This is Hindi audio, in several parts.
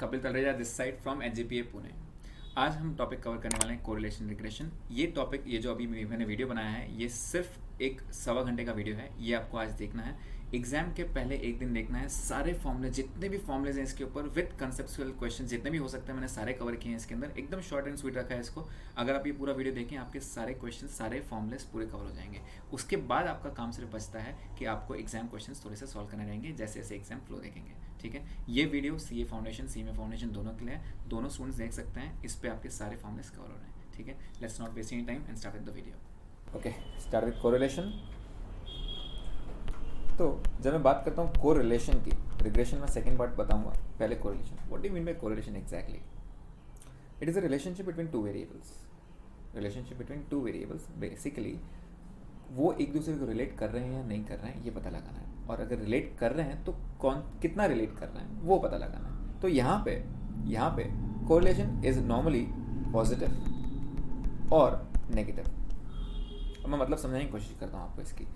Kapil Talreja this side from HGPA Pune. आज हम टॉपिक कवर करने वाले हैं कोरिलेशन रिग्रेशन। ये टॉपिक, ये जो अभी मैंने वीडियो बनाया है, ये सिर्फ एक 1.25 घंटे का वीडियो है। ये आपको आज देखना है, एग्जाम के पहले एक दिन देखना है। सारे फॉर्मूले, जितने भी फॉर्मूलेज हैं इसके ऊपर, विद कंसेप्चुअल क्वेश्चन जितने भी हो सकते हैं, मैंने सारे कवर किए हैं इसके अंदर। एकदम शॉर्ट एंड स्वीट रखा है इसको। अगर आप ये पूरा वीडियो देखें, आपके सारे क्वेश्चन, सारे फॉर्मूलेज पूरे कवर हो जाएंगे। उसके बाद आपका काम सिर्फ बचता है कि आपको एग्जाम क्वेश्चन थोड़े से सॉल्व करने रहेंगे, जैसे जैसे एग्जाम फ्लो देखेंगे। ठीक है, ये video CA foundation, CMA foundation दोनों के लिए है। दोनों स्टूडेंट्स देख सकते हैं, इस पे आपके सारे फॉर्मूलेज कवर हो रहे हैं। ठीक है, let's not waste any time and start with the video. Okay, start with correlation. तो जब मैं बात करता हूँ कोरिलेशन की, रिग्रेशन में सेकंड पार्ट बताऊंगा। पहले correlation, what do you mean by correlation exactly? It is a relationship between two variables. Relationship between two variables, basically वो एक दूसरे को रिलेट कर रहे हैं या नहीं कर रहे हैं, ये पता लगाना है। और अगर रिलेट कर रहे हैं तो कौन कितना रिलेट कर रहे हैं, वो पता लगाना है। तो यहाँ पे कोरिलेशन इज नॉर्मली पॉजिटिव और नेगेटिव। अब मैं मतलब समझाने की कोशिश करता हूँ आपको इसकी।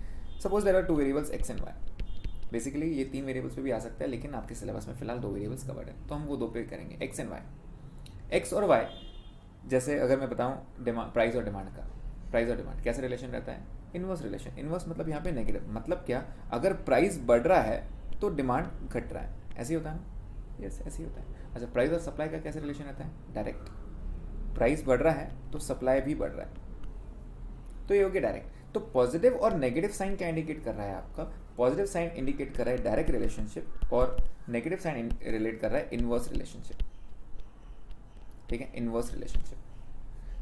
Suppose there are two variables X and Y. Basically ये 3 वेरिएबल्स पे भी आ सकता है, लेकिन आपके सिलेबस में फिलहाल 2 वेरिएबल्स कवर्ड है, तो हम वो 2 पे करेंगे, एक्स एंड वाई। एक्स और वाई, जैसे अगर मैं बताऊँ प्राइस और डिमांड का, प्राइस और डिमांड कैसे रिलेशन रहता है? Inverse relation. इनवर्स मतलब यहाँ पे नेगेटिव। मतलब क्या? अगर प्राइस बढ़ रहा है तो डिमांड घट रहा है, ऐसे ही होता है ना? यस, ऐसे ही होता है। अच्छा, प्राइस और सप्लाई का कैसे रिलेशन रहता है? डायरेक्ट। प्राइस बढ़ रहा है तो सप्लाई भी बढ़ रहा है, तो ये हो गया डायरेक्ट। तो पॉजिटिव और नेगेटिव साइन क्या इंडिकेट कर रहा है आपका? पॉजिटिव साइन इंडिकेट कर रहा है डायरेक्ट रिलेशनशिप, और नेगेटिव साइन रिलेट कर रहा है इनवर्स रिलेशनशिप। ठीक है, इनवर्स रिलेशनशिप।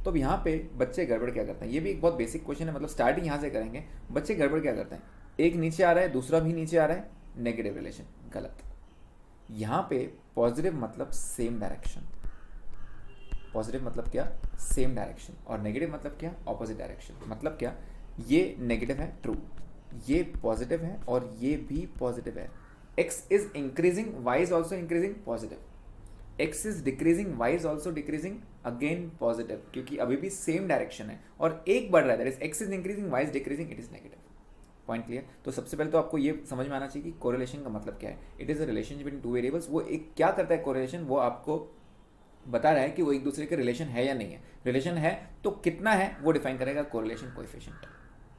तो अब यहाँ पे बच्चे गड़बड़ क्या करते हैं? ये भी एक बहुत बेसिक क्वेश्चन है, मतलब स्टार्टिंग यहाँ से करेंगे। बच्चे गड़बड़ क्या करते हैं? एक नीचे आ रहा है, दूसरा भी नीचे आ रहा है, नेगेटिव रिलेशन। गलत। यहाँ पे पॉजिटिव मतलब सेम डायरेक्शन। पॉजिटिव मतलब क्या? Same direction. और नेगेटिव मतलब क्या? Opposite direction. मतलब क्या? ये नेगेटिव है, ट्रू, ये पॉजिटिव है और ये भी पॉजिटिव है। X is increasing, Y is also increasing, positive. x is decreasing, y is also decreasing, again positive, क्योंकि अभी भी सेम डायरेक्शन है। और एक बढ़ रहा है, that is x is increasing, y is decreasing, it is negative. Point clear? तो सबसे पहले तो आपको ये समझ में आना चाहिए कि कोरिलेशन का मतलब क्या है। It is a relationship between two variables. वो एक क्या करता है कोरिलेशन? वो आपको बता रहा है कि वो एक दूसरे के रिलेशन है या नहीं है। रिलेशन है तो कितना है वो डिफाइन करेगा correlation coefficient.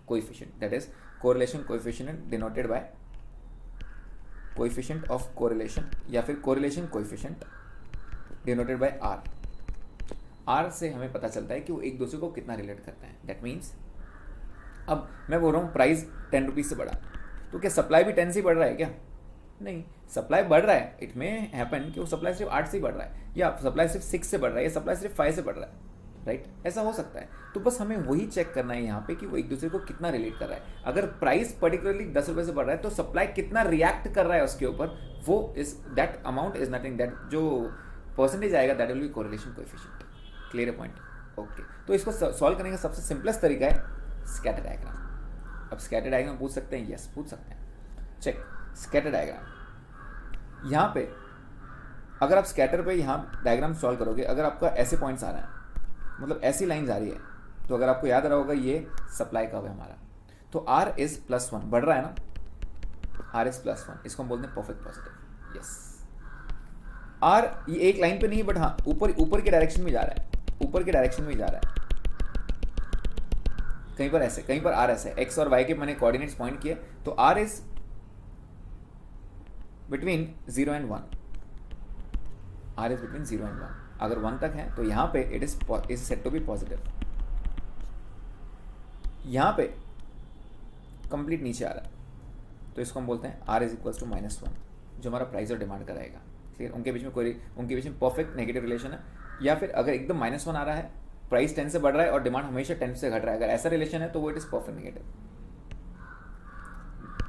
Coefficient, that is correlation coefficient denoted by coefficient of correlation, या फिर correlation coefficient denoted by R. R से हमें पता चलता है कि वो एक दूसरे को कितना रिलेट करते हैं। दैट मीन्स, अब मैं बोल रहा हूँ प्राइस 10 रुपीज़ से बढ़ा, तो क्या सप्लाई भी 10 से बढ़ रहा है क्या? नहीं, सप्लाई बढ़ रहा है। इट में हैपन कि वो सप्लाई सिर्फ 8 से बढ़ रहा है, या सप्लाई सिर्फ 6 से बढ़ रहा है, या सप्लाई सिर्फ 5 से बढ़ रहा है, राइट? ऐसा हो सकता है। तो बस हमें वही चेक करना है यहाँ पे कि वो एक दूसरे को कितना रिलेट कर रहा है। अगर प्राइस पर्टिकुलरली 10 रुपये से बढ़ रहा है तो सप्लाई कितना रिएक्ट कर रहा है उसके ऊपर, वो is that amount is nothing, that जो परसेंटेज आएगा that will be correlation coefficient. Clear है पॉइंट? ओके, तो इसको सॉल्व करने का सबसे सिंपलेस्ट तरीका है स्कैटर डायग्राम। अब स्कैटर डायग्राम पूछ सकते हैं? यस, पूछ सकते हैं। Check scatter diagram. यहाँ पे अगर आप स्कैटर पे यहाँ डायग्राम सॉल्व करोगे, अगर आपका ऐसे पॉइंट्स आ रहे हैं, मतलब ऐसी लाइन्स आ रही है, तो अगर आपको याद रहा होगा ये सप्लाई कर्व है हमारा, तो आर इज +1, बढ़ रहा है ना, आर इज +1, इसको हम बोलते हैं परफेक्ट पॉजिटिव। यस, आर ये एक लाइन पे नहीं है, बट हाँ ऊपर के डायरेक्शन में जा रहा है, ऊपर के डायरेक्शन में जा रहा है। कहीं पर ऐसे, कहीं पर आर ऐसे। एक्स और वाई के मैंने कोऑर्डिनेट्स पॉइंट किए, तो R is between 0 and 1। R is between 0 and 1। अगर 1 तक है तो यहाँ पे it is set to be positive. यहाँ पे कंप्लीट नीचे आ रहा है, तो इसको हम बोलते हैं आर इज इक्वल्स टू -1, जो हमारा प्राइस और डिमांड कराएगा। ठीक है, उनके बीच में परफेक्ट नेगेटिव रिलेशन है। या फिर अगर एकदम -1 आ रहा है, प्राइस 10 से बढ़ रहा है और डिमांड हमेशा 10 से घट रहा है, अगर ऐसा रिलेशन है तो वो इट इज परफेक्ट नेगेटिव।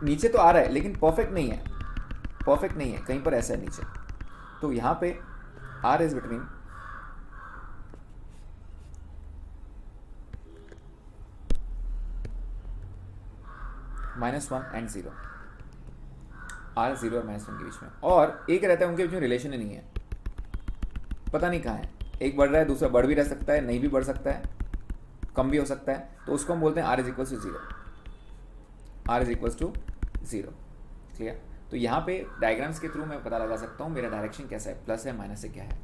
नीचे तो आ रहा है लेकिन परफेक्ट नहीं है, परफेक्ट नहीं है, कहीं पर ऐसा है नीचे। तो यहाँ पे R is between -1 and 0। R 0 और -1 के बीच में, और एक रहता है उनके बीच में रिलेशन ही नहीं है, पता नहीं कहाँ है। एक बढ़ रहा है, दूसरा बढ़ भी रह सकता है, नहीं भी बढ़ सकता है, कम भी हो सकता है, तो उसको हम बोलते हैं R is equals to 0। R is equals to 0। Clear? तो यहाँ पे डायग्राम्स के थ्रू मैं पता लगा सकता हूँ मेरा डायरेक्शन कैसा है, प्लस है माइनस है क्या है।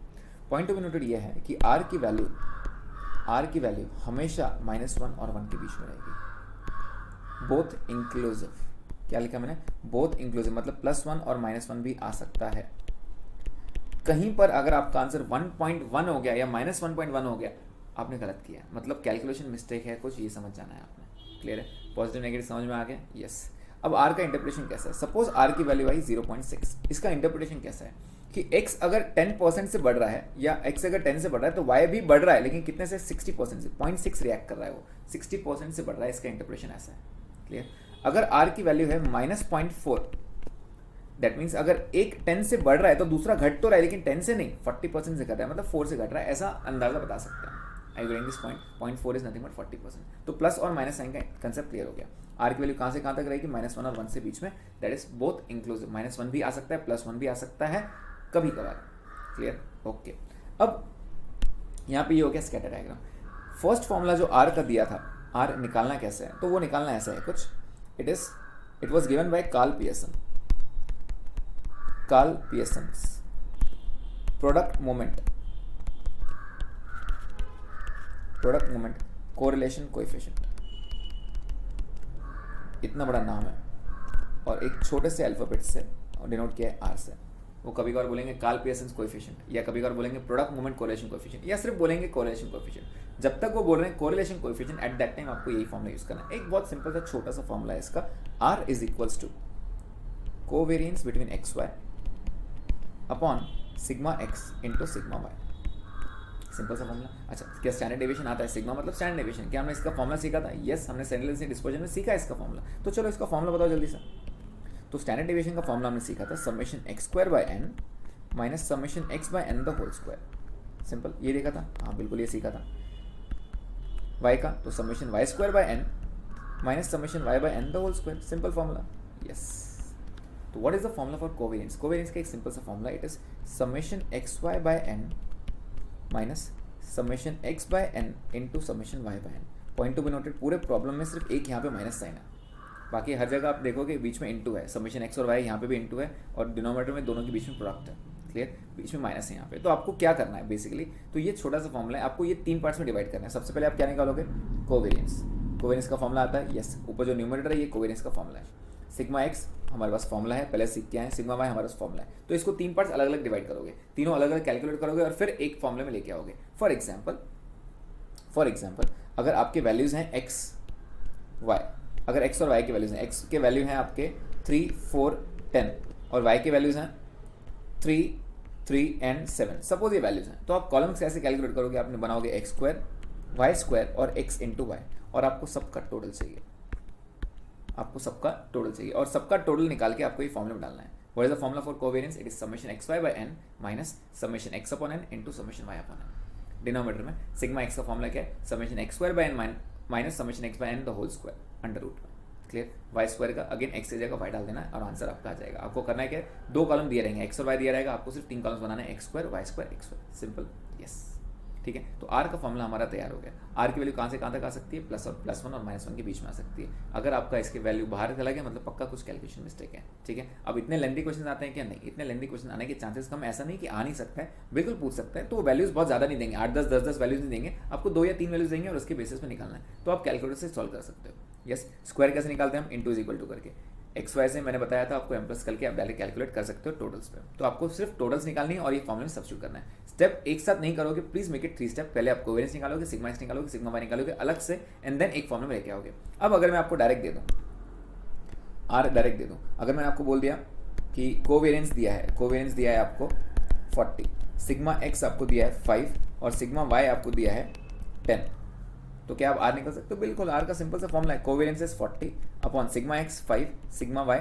पॉइंट टू बी नोटेड ये है कि आर की वैल्यू हमेशा -1 और 1 के बीच में रहेगी, बोथ इंक्लूसिव। क्या लिखा मैंने, बोथ इंक्लूसिव, मतलब +1 और -1 भी आ सकता है। कहीं पर अगर आपका आंसर 1.1 हो गया या -1.1 हो गया, आपने गलत किया, मतलब कैलकुलेशन मिस्टेक है कुछ, ये समझ जाना है आपने। क्लियर है, पॉजिटिव नेगेटिव समझ में आ गया, यस। अब आर का इंटरप्रिटेशन कैसा है, सपोज आर की वैल्यू आई 0.6, इसका इंटरप्रिटेशन कैसा है कि x अगर 10% से बढ़ रहा है या x अगर 10 से बढ़ रहा है तो y भी बढ़ रहा है, लेकिन कितने से, 60% से, 0.6 रिएक्ट कर रहा है वो, 60% से बढ़ रहा है, इसका इंटरप्रिटेशन ऐसा है। क्लियर। अगर r की वैल्यू है -0.4, दैट मीन्स अगर एक 10 से बढ़ रहा है तो दूसरा घट तो रहा है, लेकिन 10 से नहीं, 40% से घट रहा है, मतलब 4 से घट रहा है, ऐसा अंदाजा बता सकते हैं। आई getting this point, 0.4 is nothing but 40%। तो प्लस और माइनस साइन का कंसेप्ट क्लियर हो गया। आर की वैल्यू कहाँ से कहाँ तक रहेगी, -1 और 1 से बीच में, दैट इज बोथ इंक्लूसिव, -1 भी आ सकता है, +1 भी आ सकता है कभी कभार। Clear, okay. अब यहाँ पे ये हो गया स्कैटर डायग्राम। फर्स्ट फॉर्मूला जो आर का दिया था, आर निकालना कैसे है, तो वो निकालना ऐसा है कुछ, it was given by Karl Pearson's product moment correlation coefficient, इतना बड़ा नाम है और एक छोटे से अल्फाबेट से डिनोट किया है आर से। वो कभी कभार बोलेंगे कार्ल पियर्सन्स कोएफिशिएंट, या कभी कभार बोलेंगे प्रोडक्ट मोमेंट कोरिलेशन कोएफिशिएंट, या सिर्फ बोलेंगे कोरिलेशन कोएफिशिएंट। जब तक वो बोल रहे हैं correlation coefficient, eight that time आपको यही फॉर्मूला यूज करना है। एक बहुत सिंपल सा छोटा सा फॉर्मूला है इसका, R is equals to covariance between x Y upon sigma X into sigma Y. Simple सा फॉर्मूला। अच्छा, क्या स्टैंडर्ड डेविएशन आता है, सिग्मा मतलब स्टैंडर्ड डेविएशन। क्या हमने इसका फॉर्मूला सीखा था, यस, हमने सेंट्रल डिस्पर्जन में सीखा इसका फॉर्मूला। तो चलो इसका फॉर्मूला बताओ जल्दी से। तो स्टैंडर्ड डेविएशन का फॉर्मूला हमने सीखा था, summation X square by N minus summation X by N the whole square. Simple, ये देखा था, हाँ बिल्कुल ये सीखा था। वाई का तो summation Y square by N minus summation Y by N the whole square, simple formula, yes. तो what is the formula for covariance? Covariance का एक सिंपल सा formula, it is summation X Y by N minus summation X by N into summation Y by N. Point to be noted, पूरे प्रॉब्लम में सिर्फ एक यहाँ पे माइनस साइन है, बाकी हर जगह आप देखोगे बीच में इंटू है, समेशन एक्स और वाई यहाँ पे भी इंटू है, और डिनोमिनेटर में दोनों के बीच में प्रोडक्ट है। क्लियर, बीच में माइनस है यहाँ पे। तो आपको क्या करना है बेसिकली, तो ये छोटा सा फॉर्मूला है, आपको ये 3 पार्ट्स में डिवाइड करना है। सबसे पहले आप क्या निकालोगे, कोवेरियंस का फॉर्मूला आता है, यस, ऊपर जो न्यूमरेटर है ये कोवेरियंस का फॉर्मूला है। सिग्मा एक्स हमारे पास फॉर्मूला है, पहले सीख के आए, सिग्मा वाई हमारे पास फॉर्मूला है। तो इसको 3 पार्ट्स अलग अलग डिवाइड करोगे, तीनों अलग अलग कैलकुलेट करोगे और फिर एक फॉर्मूले में लेके आओगे। फॉर एग्जाम्पल अगर आपके वैल्यूज़ हैं एक्स वाई, अगर एक्स और वाई के वैल्यूज़ हैं, एक्स के वैल्यू हैं आपके 3, 4, 10 और वाई के वैल्यूज़ हैं 3, 3 एंड 7, सपोज ये वैल्यूज़ हैं, तो आप कॉलम्स कैसे कैलकुलेट करोगे, आपने बनाओगे एक्स स्क्वायर वाई स्क्वायर और एक्स इंटू वाई, और आपको सबका टोटल चाहिए, और सबका टोटल निकाल के आपको ये फॉर्मूला में डालना है। What is the formula for covariance? It is summation X Y by N minus summation X upon N into summation Y upon N. Denominator में सिग्मा एक्स का फॉर्मूला क्या है, summation X square by N minus summation X by N the whole square under root में। क्लियर, वाई स्क्वायर का अगेन एक्स की जगह वाई डाल देना है और आंसर आपका आ जाएगा। आपको करना है क्या, 2 कॉलम दिए रहेंगे, एक्स और वाई दिया रहेगा, आपको सिर्फ 3 कॉलम्स बनाना है, X square Y square X square, simple, yes. ठीक है, तो आर का फॉर्मूला हमारा तैयार हो गया। आर की वैल्यू कहाँ से कहाँ तक आ सकती है, +1 और -1 के बीच में आ सकती है। अगर आपका इसकी वैल्यू बाहर चला गया मतलब पक्का कुछ कैलकुलेशन मिस्टेक है। ठीक है, अब इतने लेंथी क्वेश्चन आते हैं क्या, नहीं, इतने लेंथी क्वेश्चन आने के चांसेस कम, ऐसा नहीं कि आ नहीं सकता है, बिल्कुल पूछ सकता है। तो वो वैल्यूज बहुत ज़्यादा नहीं देंगे, 8, 10, 10 वैल्यूज नहीं देंगे आपको, 2 या 3 वैल्यूज देंगे और उसके बेसिस पे निकालना है। तो आप कैलकुलेटर से सॉल्व कर सकते हो। यस, स्क्वायर कैसे निकालते हैं हम, इंटू इज इक्वल टू करके, एक्स वाई से मैंने बताया था आपको, m+ करके आप डायरेक्ट कैलकुलेट कर सकते हो टोटल्स पे। तो आपको सिर्फ टोटल्स निकालनी है और ये फॉर्मूला में सब्स्टिट्यूट करना है। स्टेप एक साथ नहीं करोगे, प्लीज मेक इट 3 स्टेप। पहले आप कोवेरियंस निकालोगे, सिग्मा एक्स निकालोगे, सिग्मा वाई निकालोगे अलग से, एंड देन एक फॉर्मूला में लेके आओगे। अब अगर मैं आपको डायरेक्ट दे दूँ, आर डायरेक्ट दे दूँ, अगर मैंने आपको बोल दिया कि कोवेरियंस दिया है आपको 40, सिग्मा एक्स आपको दिया है 5 और सिग्मा वाई आपको दिया है 10, तो क्या आप आर निकल सकते हो? बिल्कुल, आर का सिंपल सा फॉर्मूला है, covariance is 40 upon sigma X 5 sigma Y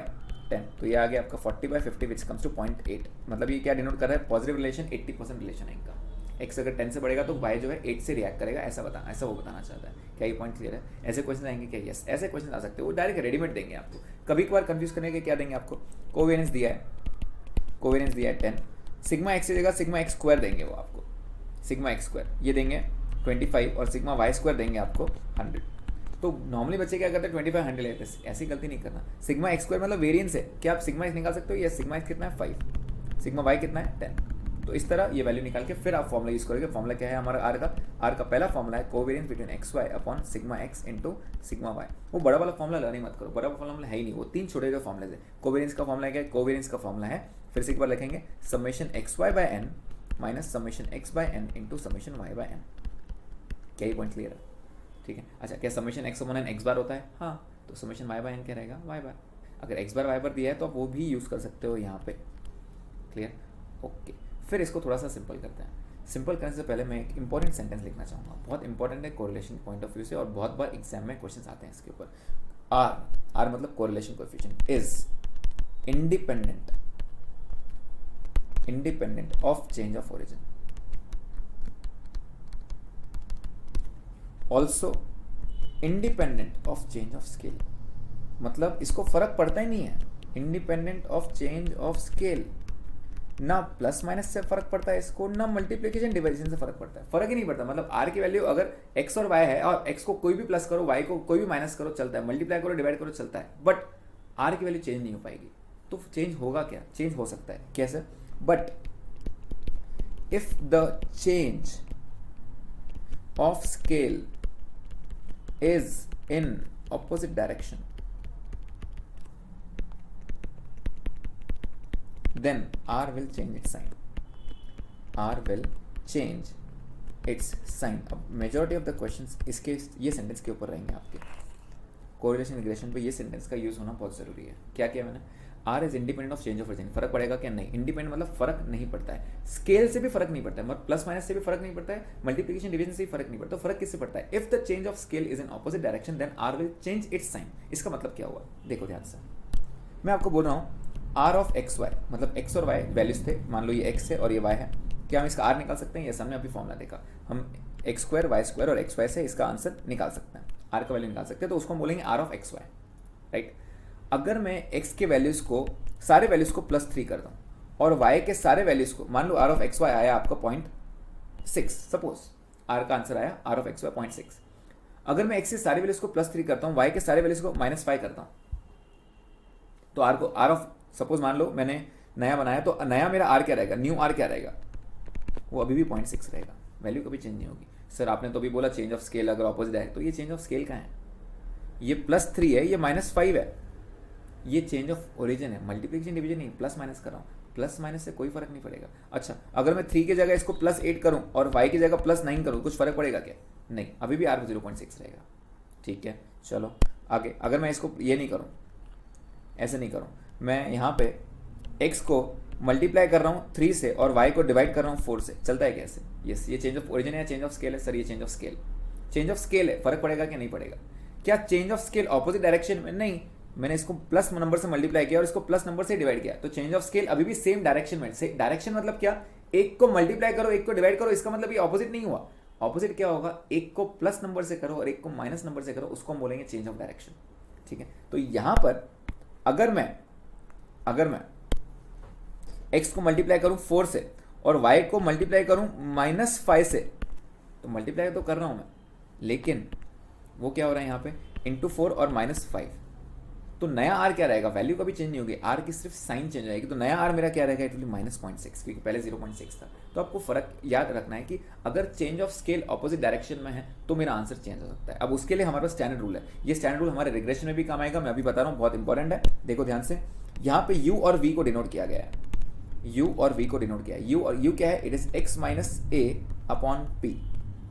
10, तो ये आ गया आपका 40/50 विच कम्स टू 0.8। मतलब ये क्या डिनोट कर रहा है, पॉजिटिव रिलेशन, 80% रिलेशन है इनका। एक्स अगर 10 से बढ़ेगा तो वाई जो है 8 से रिएक्ट करेगा, ऐसा वो बताना चाहता है। क्या ये पॉइंट क्लियर है? ऐसे क्वेश्चन आएंगे क्या, यस, ऐसे क्वेश्चन आ सकते हैं, वो डायरेक्ट रेडीमेड देंगे आपको। कभी कभार कंफ्यूज करने के क्या देंगे आपको, कोवेरियंस दिया है 10, सिग्मा एक्स की जगह सिग्मा एक्स स्क्वायर देंगे वो आपको, सिग्मा एक्स स्क्वायर ये देंगे 25 और सिग्मा वाई स्क्वायर देंगे आपको 100। तो नॉर्मली बच्चे क्या करते हैं 25 हैंडल लेते हैं, ऐसी गलती नहीं करना। सिग्मा एक्स स्क्वायर मतलब वेरिएंस है, क्या आप सिग्मा एक्स निकाल सकते हो? ये सिग्मा एक्स कितना है 5, सिग्मा वाई कितना है 10। तो इस तरह ये वैल्यू निकाल के फिर आप फॉर्मुला यूज करोगे। फॉर्मुला क्या है हमारा आर का पहला फॉर्मुला है covariance between x Y upon sigma X into sigma Y. वो बड़ा वाला फॉर्मुला लर्न ही मत करो, बड़ा फॉर्मुला है ही नहीं, वो 3 छोटे जो फॉर्मुले है। कोवेरिएंस का फॉर्मुला क्या है? कोवेरिएंस का फॉर्मुला है, फिर से एक बार लिखेंगे, summation X Y by N minus summation X by N into summation Y by N. क्या ये पॉइंट क्लियर है? ठीक है। अच्छा, क्या summation X upon N X bar होता है? हाँ, तो समेशन वाई बाय एन क्या रहेगा? वाई बार। अगर एक्स बार वाई बार दिया है तो आप वो भी यूज़ कर सकते हो यहाँ पे। क्लियर? ओके। फिर इसको थोड़ा सा सिंपल करते हैं। सिंपल करने से पहले मैं एक इंपॉर्टेंट सेंटेंस लिखना चाहूँगा, बहुत इंपॉर्टेंट है कोरिलेशन पॉइंट ऑफ व्यू से, और बहुत बार एग्जाम में क्वेश्चन आते हैं इसके ऊपर। आर मतलब correlation coefficient is independent of change of origin, also independent of change of scale. मतलब इसको फर्क पड़ता ही नहीं है, independent of change of scale. ना प्लस माइनस से फर्क पड़ता है इसको, ना मल्टीप्लिकेशन डिवीजन से फर्क पड़ता है, फर्क ही नहीं पड़ता। मतलब आर की वैल्यू अगर एक्स और वाई है, और एक्स को कोई भी प्लस करो, वाई को कोई भी माइनस करो चलता है, मल्टीप्लाई करो डिवाइड करो चलता है, बट आर की वैल्यू चेंज नहीं हो पाएगी। तो चेंज होगा क्या? चेंज हो सकता है, कैसे? But if the change of scale is in opposite direction, then R will change its sign. R will change its sign. अब मेजॉरिटी ऑफ द क्वेश्चंस इसके ये सेंटेंस के ऊपर रहेंगे आपके। कोरिलेशन रिग्रेशन पे ये सेंटेंस का यूज होना बहुत जरूरी है। क्या किया मैंने? R is independent of change of origin. फर्क पड़ेगा क्या? नहीं। इंडिपेंडेंट मतलब फर्क नहीं पड़ता है, स्केल से भी फर्क नहीं पड़ता है, मतलब प्लस माइनस से भी फर्क नहीं पड़ता है, मल्टीप्लिकेशन डिवीजन से भी फर्क नहीं पड़ता। फर्क किससे पड़ता है? If the change of scale is in opposite direction then R will change its sign. इसका मतलब क्या हुआ? देखो ध्यान से, मैं आपको बोल रहा हूँ आर ऑफ एक्स वाई, मतलब एक्स और वाई वैल्यूज थे, मान लो ये एक्स है और ये वाई है। क्या हम इसका आर निकाल सकते हैं? ये सामने अभी फॉर्मुला देखा, हम एक्स स्क्वायर वाई स्क्वायर और एक्स वाई से इसका आंसर निकाल सकते हैं, आर का वैल्यू निकाल सकते हैं। तो उसको हम बोलेंगे R of x Y, right. अगर मैं एक्स के वैल्यूज को, सारे वैल्यूज को +3 कर दूँ और वाई के सारे वैल्यूज को, मान लो आर ऑफ एक्स वाई आया आपका 0.6, सपोज आर का आंसर आया आर ऑफ एक्स वाई 0.6। अगर मैं एक्स के सारे वैल्यूज को +3 करता हूँ, वाई के सारे वैल्यूज को -5 करता हूँ, तो आर को आर ऑफ, सपोज मान लो मैंने नया बनाया, तो नया मेरा आर क्या रहेगा? न्यू आर क्या रहेगा? वो अभी भी 0.6 रहेगा, वैल्यू कभी चेंज नहीं होगी। सर आपने तो अभी बोला चेंज ऑफ स्केल अगर ऑपोजिट है, तो ये चेंज ऑफ स्केल का है, ये +3 है, ये -5 है, ये चेंज ऑफ ओरिजिन है, मल्टीप्लिकेशन डिवीजन नहीं, प्लस माइनस कर रहा हूँ, प्लस माइनस से कोई फर्क नहीं पड़ेगा। अच्छा, अगर मैं 3 की जगह इसको +8 करूँ और y की जगह +9 करूँ, कुछ फर्क पड़ेगा क्या? नहीं, अभी भी आर 0.6 रहेगा। ठीक है, चलो आगे। अगर मैं इसको ये नहीं करूँ, ऐसे नहीं करूँ, मैं यहाँ पे x को मल्टीप्लाई कर रहा हूँ 3 से और y को डिवाइड कर रहा हूँ 4 से, चलता है कैसे? यस, ये चेंज ऑफ ओरिजिन है, चेंज ऑफ स्केल है। सर ये change of scale, change of scale है, फर्क पड़ेगा क्या? नहीं पड़ेगा। क्या change of scale opposite direction में? नहीं, मैंने इसको प्लस नंबर से मल्टीप्लाई किया और इसको प्लस नंबर से डिवाइड किया, तो चेंज ऑफ स्केल अभी भी सेम डायरेक्शन में। डायरेक्शन मतलब क्या? एक को मल्टीप्लाई करो, एक को डिवाइड करो, इसका मतलब ये ऑपोजिट नहीं हुआ। ऑपोजिट क्या होगा? एक को प्लस नंबर से करो और एक को माइनस नंबर से करो, उसको हम बोलेंगे चेंज ऑफ डायरेक्शन। ठीक है, तो यहां पर अगर मैं x को मल्टीप्लाई करूं 4 से और y को मल्टीप्लाई करूं -5 से, तो मल्टीप्लाई तो कर रहा हूं मैं, लेकिन वो क्या हो रहा है यहाँ पे ×4 और -5, तो नया r क्या रहेगा? वैल्यू कभी चेंज नहीं होगी, r की सिर्फ साइन चेंज आएगी, तो नया r मेरा क्या रहेगा? इट विल बी -0.6, क्योंकि पहले 0.6 था। तो आपको फर्क याद रखना है कि अगर change of scale opposite direction में है तो मेरा आंसर चेंज हो सकता है। अब उसके लिए हमारे पास स्टैंडर्ड रूल है, ये स्टैंडर्ड रूल हमारे रिग्रेशन में भी काम आएगा, मैं अभी बता रहा हूँ, बहुत इंपॉर्टेंट है। देखो ध्यान से, यहाँ पे u और v को डिनोट किया गया है, u और v को डिनोट किया है। u और u क्या है? It is x - a upon p,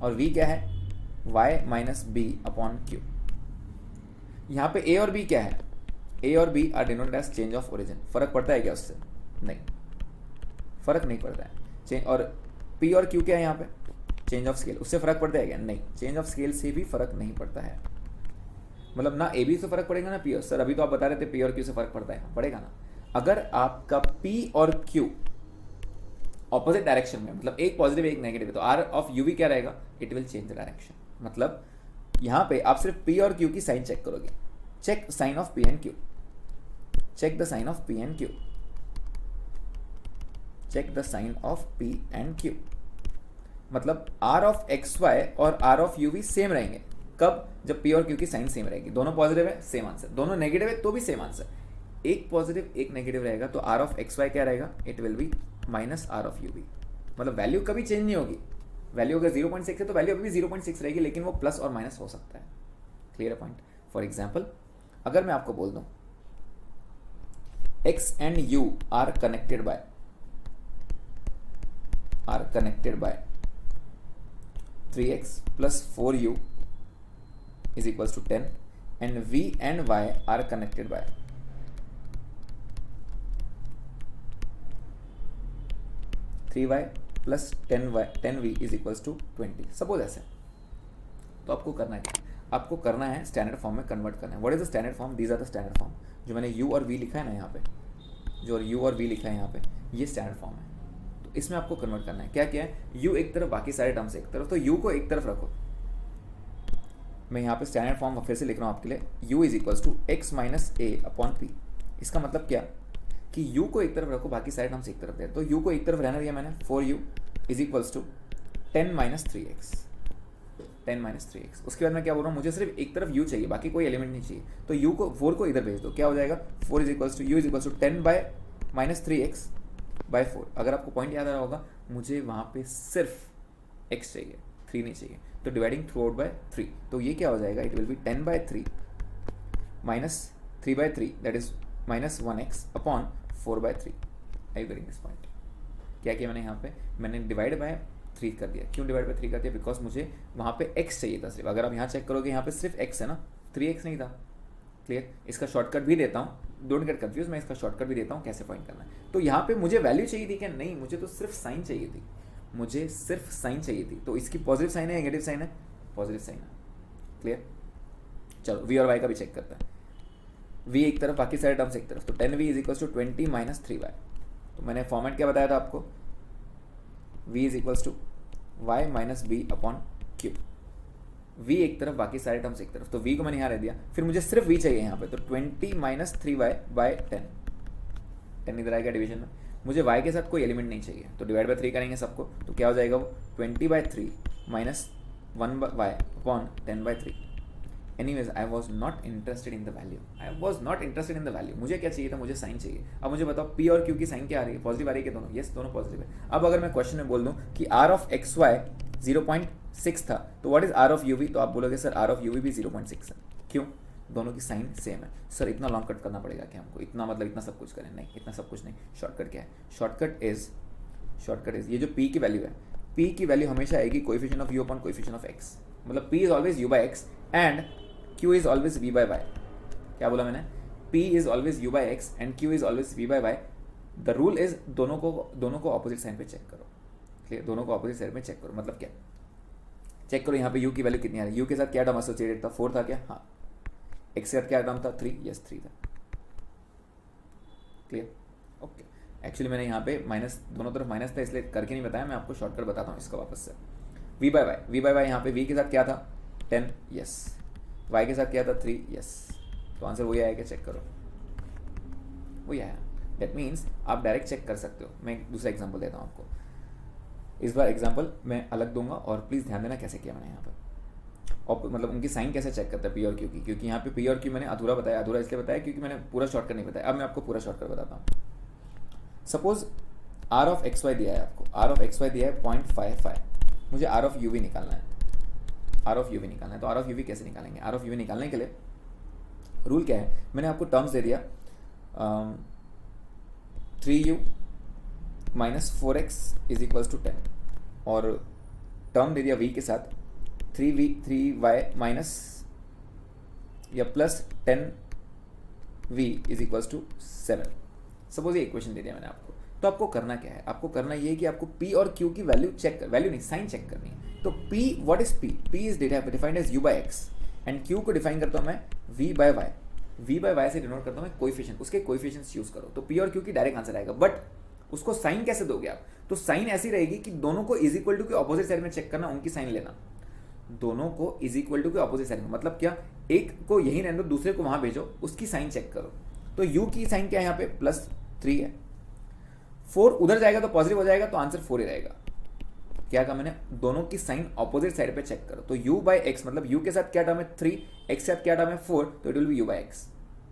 और v क्या है? y - b upon q। यहाँ पे a और b क्या है? a और b are denoted as change of origin. फर्क पड़ता है क्या उससे? नहीं, फर्क नहीं पड़ता है। चेंज, और p और q क्या है यहाँ पे? चेंज ऑफ स्केल, उससे फर्क पड़ता है क्या? नहीं, चेंज ऑफ स्केल से भी फर्क नहीं पड़ता है। मतलब ना a b से फर्क पड़ेगा ना p और। सर अभी तो आप बता रहे थे p और q से फर्क पड़ता है, पड़ेगा ना। अगर आपका p और q ऑपोजिट डायरेक्शन में, मतलब एक पॉजिटिव एक नेगेटिव है, तो r ऑफ u भी क्या रहेगा? It will change the direction. मतलब यहाँ पे आप सिर्फ p और q की साइन चेक करोगे, check sign of p and q, check the sign of p and q, check the sign of p and q। मतलब r of xy और r of uv सेम रहेंगे, कब? जब पी और क्यू की साइन सेम रहेगी, दोनों पॉजिटिव है सेम आंसर, दोनों नेगेटिव है तो भी सेम आंसर। एक पॉजिटिव एक नेगेटिव रहेगा तो आर ऑफ एक्स वाई क्या रहेगा? It will be minus R of U B. मतलब वैल्यू कभी चेंज नहीं होगी, वैल्यू अगर 0.6 है तो वैल्यू अभी भी 0.6 रहेगी, लेकिन वो प्लस और माइनस हो सकता है। Clear point? फॉर एग्जाम्पल अगर मैं आपको बोल दूं x and u are connected by 3x plus 4u is equals to 10 and v and y are connected by 3y plus 10v is equals to 20। Suppose ऐसे, तो आपको करना है, आपको करना है स्टैंडर्ड फॉर्म में कन्वर्ट करना है। What is the standard form? These are the standard form. जो मैंने u और v लिखा है ना यहाँ पे, जो u और v लिखा है यहाँ पे, ये स्टैंडर्ड फॉर्म है। तो इसमें आपको कन्वर्ट करना है। क्या क्या है? u एक तरफ, बाकी सारे टर्म्स एक तरफ, तो u को एक तरफ रखो। मैं यहाँ पे स्टैंडर्ड फॉर्म फिर से लिख रहा हूँ आपके लिए, u is equals to X minus A upon P. इसका मतलब क्या कि u को एक तरफ रखो, बाकी सारे टर्म्स एक तरफ दे। तो u को एक तरफ रहना दिया मैंने, 4u is equals to 10 minus 3x, 10 minus 3x। उसके बाद मैं क्या बोल रहा हूँ, मुझे सिर्फ एक तरफ u चाहिए, बाकी कोई एलिमेंट नहीं चाहिए। तो u को 4 को इधर भेज दो, क्या हो जाएगा? 4 is equals to u is equals to 10 by minus 3x by 4। अगर आपको पॉइंट याद आ रहा होगा, मुझे वहाँ पे सिर्फ x चाहिए, 3 नहीं चाहिए। तो डिवाइडिंग थ्रू आउट बाय 3, तो ये क्या हो जाएगा? It will be 10 by 3 minus 3 by 3 that is minus 1x upon 4 by 3। I you getting this point? क्या किया मैंने यहाँ पे? मैंने डिवाइड बाय 3 कर दिया। क्यों डिवाइड बाय 3 कर दिया? बिकॉज मुझे वहाँ पे x चाहिए था सिर्फ। अगर आप यहाँ चेक करोगे, यहाँ पे सिर्फ x है ना, 3x नहीं था। क्लियर? इसका शॉर्टकट भी देता हूँ, डोंट गेट कंफ्यूज, मैं इसका शॉर्टकट भी देता हूँ कैसे फाइंड करना है। तो यहाँ पे मुझे वैल्यू चाहिए थी क्या? नहीं, मुझे तो सिर्फ साइन चाहिए थी, मुझे सिर्फ साइन चाहिए थी। तो इसकी पॉजिटिव साइन है, नेगेटिव साइन है? पॉजिटिव साइन है। क्लियर? चलो v और y का भी चेक करते हैं। v एक तरफ, बाकी सारे टर्म्स एक तरफ, तो 10v is equals to 20 minus 3y। तो मैंने फॉर्मेट क्या बताया था आपको? v is equals to y minus B upon Q. v एक तरफ, बाकी सारे टर्म्स एक तरफ, तो v को मैंने यहाँ रख दिया। फिर मुझे सिर्फ v चाहिए यहाँ पे, तो 20 माइनस 3y बाय 10 इधर आएगा डिवीजन में। मुझे y के साथ कोई एलिमेंट नहीं चाहिए, तो डिवाइड बाय 3 करेंगे सबको, तो क्या हो जाएगा वो? 20 by 3 minus 1y upon 10 by 3। Anyways I was not interested in the value, I was not interested in the value. मुझे क्या चाहिए था? मुझे साइन चाहिए। अब मुझे बताओ p और q की साइन क्या आ रही है? पॉजिटिव आ रही है कि दोनों? यस, दोनों पॉजिटिव है। अब अगर मैं क्वेश्चन में बोल दूं कि r ऑफ एक्स वाई 0.6 था, तो what is r of u v? तो आप बोलोगे sir r of u v भी 0.6 है। क्यों? दोनों की साइन सेम है। सर इतना लॉन्ग कट करना पड़ेगा क्या हमको? इतना मतलब इतना सब कुछ करें? नहीं, इतना सब कुछ नहीं। शॉर्टकट क्या है? शॉर्टकट इज ये जो p की वैल्यू है, p की वैल्यू हमेशा आएगी coefficient of u upon coefficient of x। मतलब p is always u by x and q is always v by y। क्या बोला मैंने? p is always u by x and q is always v by y। The rule is दोनों को ऑपोजिट साइन पे चेक करो। क्लियर? दोनों को ऑपोजिट साइड में चेक करो। मतलब क्या? चेक करो यहाँ पे u की वैल्यू कितनी आ रही है। u के साथ क्या टर्म एसोसिएटेड था? 4 था क्या? हाँ। x के साथ क्या टर्म था? 3। यस, 3 था। क्लियर? ओके। एक्चुअली मैंने यहाँ पे माइनस, दोनों तरफ माइनस था इसलिए करके नहीं बताया, मैं आपको शॉर्टकट बताता हूँ इसका वापस से। v बाय y यहाँ पे v के साथ क्या था? 10। यस। y के साथ क्या था? 3। यस। तो आंसर वही आया क्या? चेक करो, वही आया। दैट मीन्स आप डायरेक्ट चेक कर सकते हो। मैं एक दूसरा एग्जाम्पल देता हूँ आपको। इस बार एग्जाम्पल मैं अलग दूंगा और प्लीज़ ध्यान देना कैसे किया मैंने यहाँ पर, और मतलब उनकी साइन कैसे चेक करता है पी और क्यू की। क्योंकि यहाँ पे पी और क्यू मैंने अधूरा बताया, अधूरा इसलिए बताया क्योंकि मैंने पूरा शॉर्टकट नहीं बताया। अब मैं आपको पूरा शॉर्टकट बताता हूँ। Suppose R of x Y दिया है आपको, आर ऑफ एक्स वाई दिया है 0.55। मुझे आर ऑफ यू वी निकालना है, आर ऑफ यू वी निकालना है। तो आर ऑफ यू वी कैसे निकालेंगे? आर ऑफ यू वी निकालने के लिए रूल क्या है? मैंने आपको टर्म्स दे दिया 3u minus 4x is equals to 10 और टर्म दे दिया v के साथ 3y माइनस या plus 10v is equals to 7। Suppose ये इक्वेशन दे दिया मैंने आपको। तो आपको करना क्या है? आपको करना ये है कि आपको p और q की वैल्यू चेक कर, वैल्यू नहीं साइन चेक करनी है। तो p, what is p? p is defined as u by x and q को डिफाइन करता हूँ मैं v by y। v by y से डिनोट करता हूँ मैं कोएफिशिएंट, उसके कोएफिशिएंट्स यूज करो तो p और q की डायरेक्ट आंसर आएगा। बट उसको साइन कैसे दोगे आप? तो साइन ऐसी रहेगी कि दोनों को इज इक्वल टू के ऑपोजिट साइड में चेक करना, उनकी साइन लेना। दोनों को इज इक्वल टू के ऑपोजिट साइड में मतलब क्या? एक को यहीं रहने दो, दूसरे को वहां भेजो, उसकी साइन चेक करो। तो u की साइन क्या है यहाँ पे? +3 है। 4 उधर जाएगा तो पॉजिटिव हो जाएगा, तो आंसर 4 ही रहेगा। क्या कहा मैंने, दोनों की साइन ऑपोजिट साइड पे चेक करो। तो u बाई एक्स मतलब u के साथ क्या टर्म है 3, x के साथ क्या टर्म है 4, तो it will B u by x.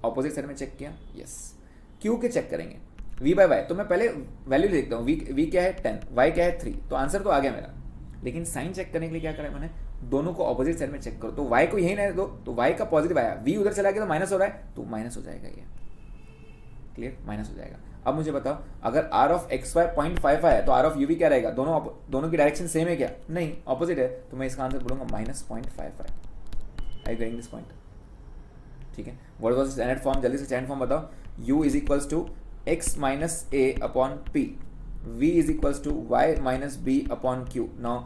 Opposite side में चेक किया, यस। q के चेक करेंगे v बाई वाई, तो मैं पहले वैल्यू लिखता हूँ, v क्या है 10, y क्या है 3, तो आंसर तो आ गया मेरा। लेकिन साइन चेक करने के लिए क्या करा मैंने, दोनों को ऑपोजिट साइड में चेक करो। तो y को यही रहने दो, तो y का पॉजिटिव आया, v उधर चला गया तो माइनस हो रहा है, तो माइनस हो जाएगा ये, क्लियर, माइनस हो जाएगा। अब मुझे बताओ, अगर r ऑफ एक्स वाई 0.55 है तो r ऑफ u भी क्या रहेगा, दोनों की डायरेक्शन सेम है क्या, नहीं, ऑपोजिट है, तो मैं इसका आंसर बोलूंगा -0.55। आई गेटिंग दिस पॉइंट, ठीक है। व्हाट वाज स्टैंडर्ड फॉर्म, जल्दी से स्टैंडर्ड फॉर्म बताओ। u is equals to x minus A upon P, v is equals to y minus B upon Q. Now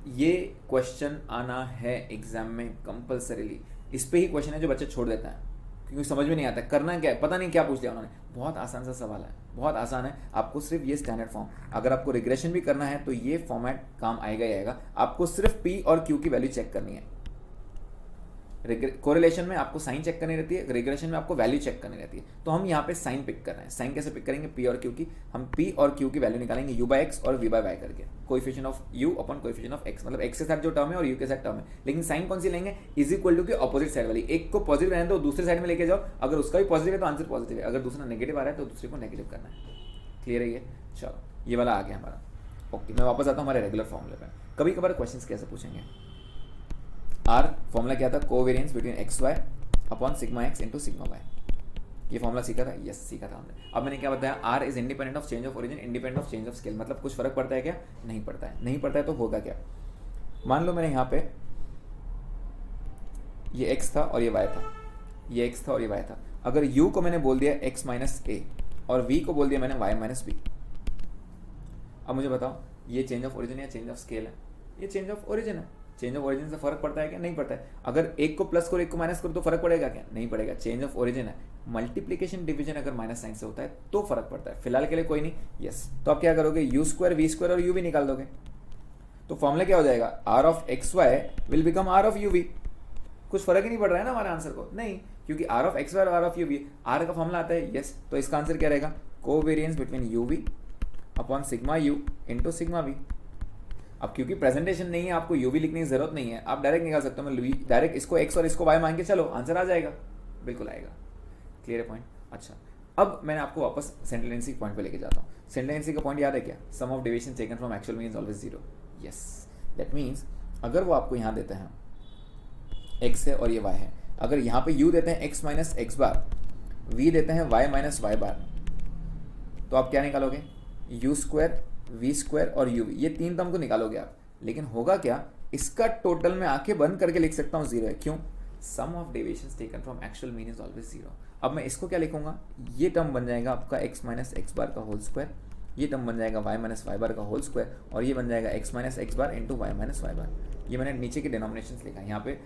ये क्वेश्चन आना है एग्जाम में कंपल्सरीली, इस पे ही क्वेश्चन है जो बच्चे छोड़ देता है क्योंकि समझ में नहीं आता करना क्या है, पता नहीं क्या पूछ लिया उन्होंने। बहुत आसान सा सवाल है, बहुत आसान है, आपको सिर्फ ये स्टैंडर्ड फॉर्म, अगर आपको रिग्रेशन भी करना है तो ये फॉर्मेट काम आएगा ही आएगा। आपको सिर्फ p और q की वैल्यू चेक करनी है। कोरिलेशन में आपको साइन चेक करनी रहती है, रिग्रेशन में आपको वैल्यू चेक करनी रहती है। तो हम यहाँ पे साइन पिक कर रहे हैं। साइन कैसे पिक करेंगे, p और q की, हम p और q की वैल्यू निकालेंगे u बाई एक्स और v बाई वाई करके, coefficient of u upon coefficient of x, मतलब x के साथ जो टर्म है और u के साथ टर्म है। लेकिन साइन कौन सी लेंगे, इज इक्वल टू की ऑपोजिट साइड वाली, एक को पॉजिटिव रहने दो, दूसरे साइड में लेके जाओ, अगर उसका भी पॉजिटिव है तो आंसर पॉजिटिव है, अगर दूसरा नेगेटिव आ रहा है तो दूसरे को नेगेटिव करना है। क्लियर है ये, चलो ये वाला आ गया हमारा। ओके, मैं वापस आता हूँ हमारे रेगुलर फॉर्मूले पे। कभी कभार क्वेश्चन कैसे पूछेंगे, आर फॉर्मूला क्या था, covariance between x Y upon sigma X into sigma Y, ये फॉर्मूला सीखा था, यस सीखा था हमने। अब मैंने क्या बताया, R is independent of change of origin, independent of change of scale, मतलब कुछ फर्क पड़ता है क्या, नहीं पड़ता है, नहीं पड़ता है तो होगा क्या। मान लो मैंने यहाँ पे ये x था और ये y था, ये x था और ये y था, अगर u को मैंने बोल दिया x माइनस ए और v को बोल दिया मैंने y माइनस बी। अब मुझे बताओ ये चेंज ऑफ ओरिजिन या चेंज ऑफ स्केल है, ये चेंज ऑफ ओरिजिन है। चेंज ऑफ ओरिजिन से फर्क पड़ता है क्या, नहीं पड़ता है। अगर एक को प्लस करो एक को माइनस करो तो फर्क पड़ेगा क्या, नहीं पड़ेगा, चेंज ऑफ ओरिजिन है। मल्टीप्लीकेशन डिवीजन अगर माइनस साइन से होता है तो फर्क पड़ता है, फिलहाल के लिए कोई नहीं, यस। तो आप क्या करोगे, यू स्क्वायर वी स्क्वायर और यू भी निकाल दोगे, तो फॉर्मूला क्या हो जाएगा, R of x Y will become R of you V. कुछ फर्क ही नहीं पड़ रहा है ना हमारे आंसर को, नहीं, क्योंकि आर ऑफ एक्स वाई और are of you V, R का फॉर्मूला आता है, यस। तो इसका आंसर क्या रहेगा, covariance between U V upon sigma U into sigma V. अब क्योंकि प्रेजेंटेशन नहीं है, आपको यू वी लिखने की जरूरत नहीं है, आप डायरेक्ट निकाल सकते हो, मैं डायरेक्ट इसको एक्स और इसको वाई मान के चलो, आंसर आ जाएगा, बिल्कुल आएगा। क्लियर है पॉइंट, अच्छा। अब मैंने आपको वापस सेंट्रल टेंडेंसी पॉइंट पे लेके जाता हूँ। सेंट्रल टेंडेंसी का पॉइंट याद है क्या, sum of deviation taken from actual mean is always zero, yes. That means अगर वो आपको यहाँ देते हैं x है और ये y है, अगर यहाँ पे u देते हैं x माइनस एक्स बार, v देते हैं y माइनस वाई बार, तो आप क्या निकालोगे, u स्क्वायर वी स्क्वायर और यू वी, ये तीन टर्म को निकालोगे आप। लेकिन होगा क्या, इसका टोटल में आंखें बंद करके लिख सकता हूँ जीरो है, क्यों, sum of deviations taken from actual mean is always zero. अब मैं इसको क्या लिखूंगा, ये टर्म बन जाएगा आपका x माइनस एक्स बार का होल स्क्वायर, ये टर्म बन जाएगा y माइनस वाई बार का होल स्क्वायर, और ये बन जाएगा x minus x bar into Y minus Y बार। ये मैंने नीचे के डिनोमिनेशंस लिखा है, यहाँ पे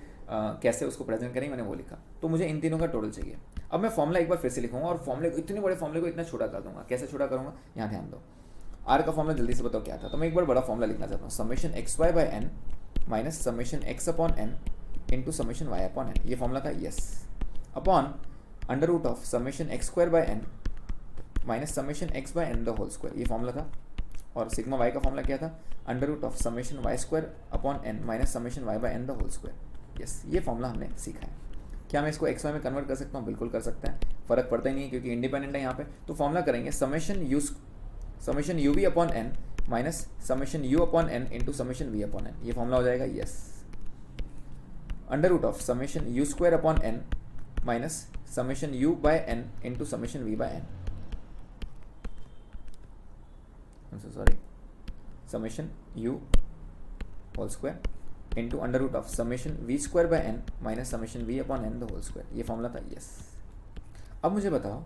कैसे उसको प्रेजेंट करेंगे मैंने वो लिखा, तो मुझे इन तीनों का टोटल चाहिए। अब मैं फॉर्मूला एक बार फिर से लिखूंगा और फॉर्मूले को, इतने बड़े फॉर्मूले को इतना छोटा कर दूंगा, कैसे छोटा करूंगा, यहाँ ध्यान दो। आर का फॉर्मूला जल्दी से बताओ क्या था, तो मैं एक बार बड़ा फॉर्मूला लिखना चाहता हूँ, summation X Y by N minus summation X upon N into summation Y upon N, ये फॉर्मूला था, yes, upon under root of summation X square by N minus summation X by N the whole square, ये फॉर्मूला था। और सिग्मा वाई का फॉर्मूला क्या था, under root of summation Y square upon N minus summation Y by N the whole square, yes. ये फॉर्मूला हमने सीखा है। क्या मैं इसको एक्स वाई में कन्वर्ट कर सकता हूँ, बिल्कुल कर सकते हैं, फर्क पड़ता ही नहीं है क्योंकि इंडिपेंडेंट है यहाँ पे। तो फॉर्मूला करेंगे summation U V upon N minus summation U upon N into summation V upon N, ये फॉर्मूला हो जाएगा, yes. Under root of summation U square upon N minus summation U by N into summation V by N, sorry, summation U whole square into under root of summation V square by N minus summation V upon N the whole square, ये फॉर्मूला था, यस। अब मुझे बताओ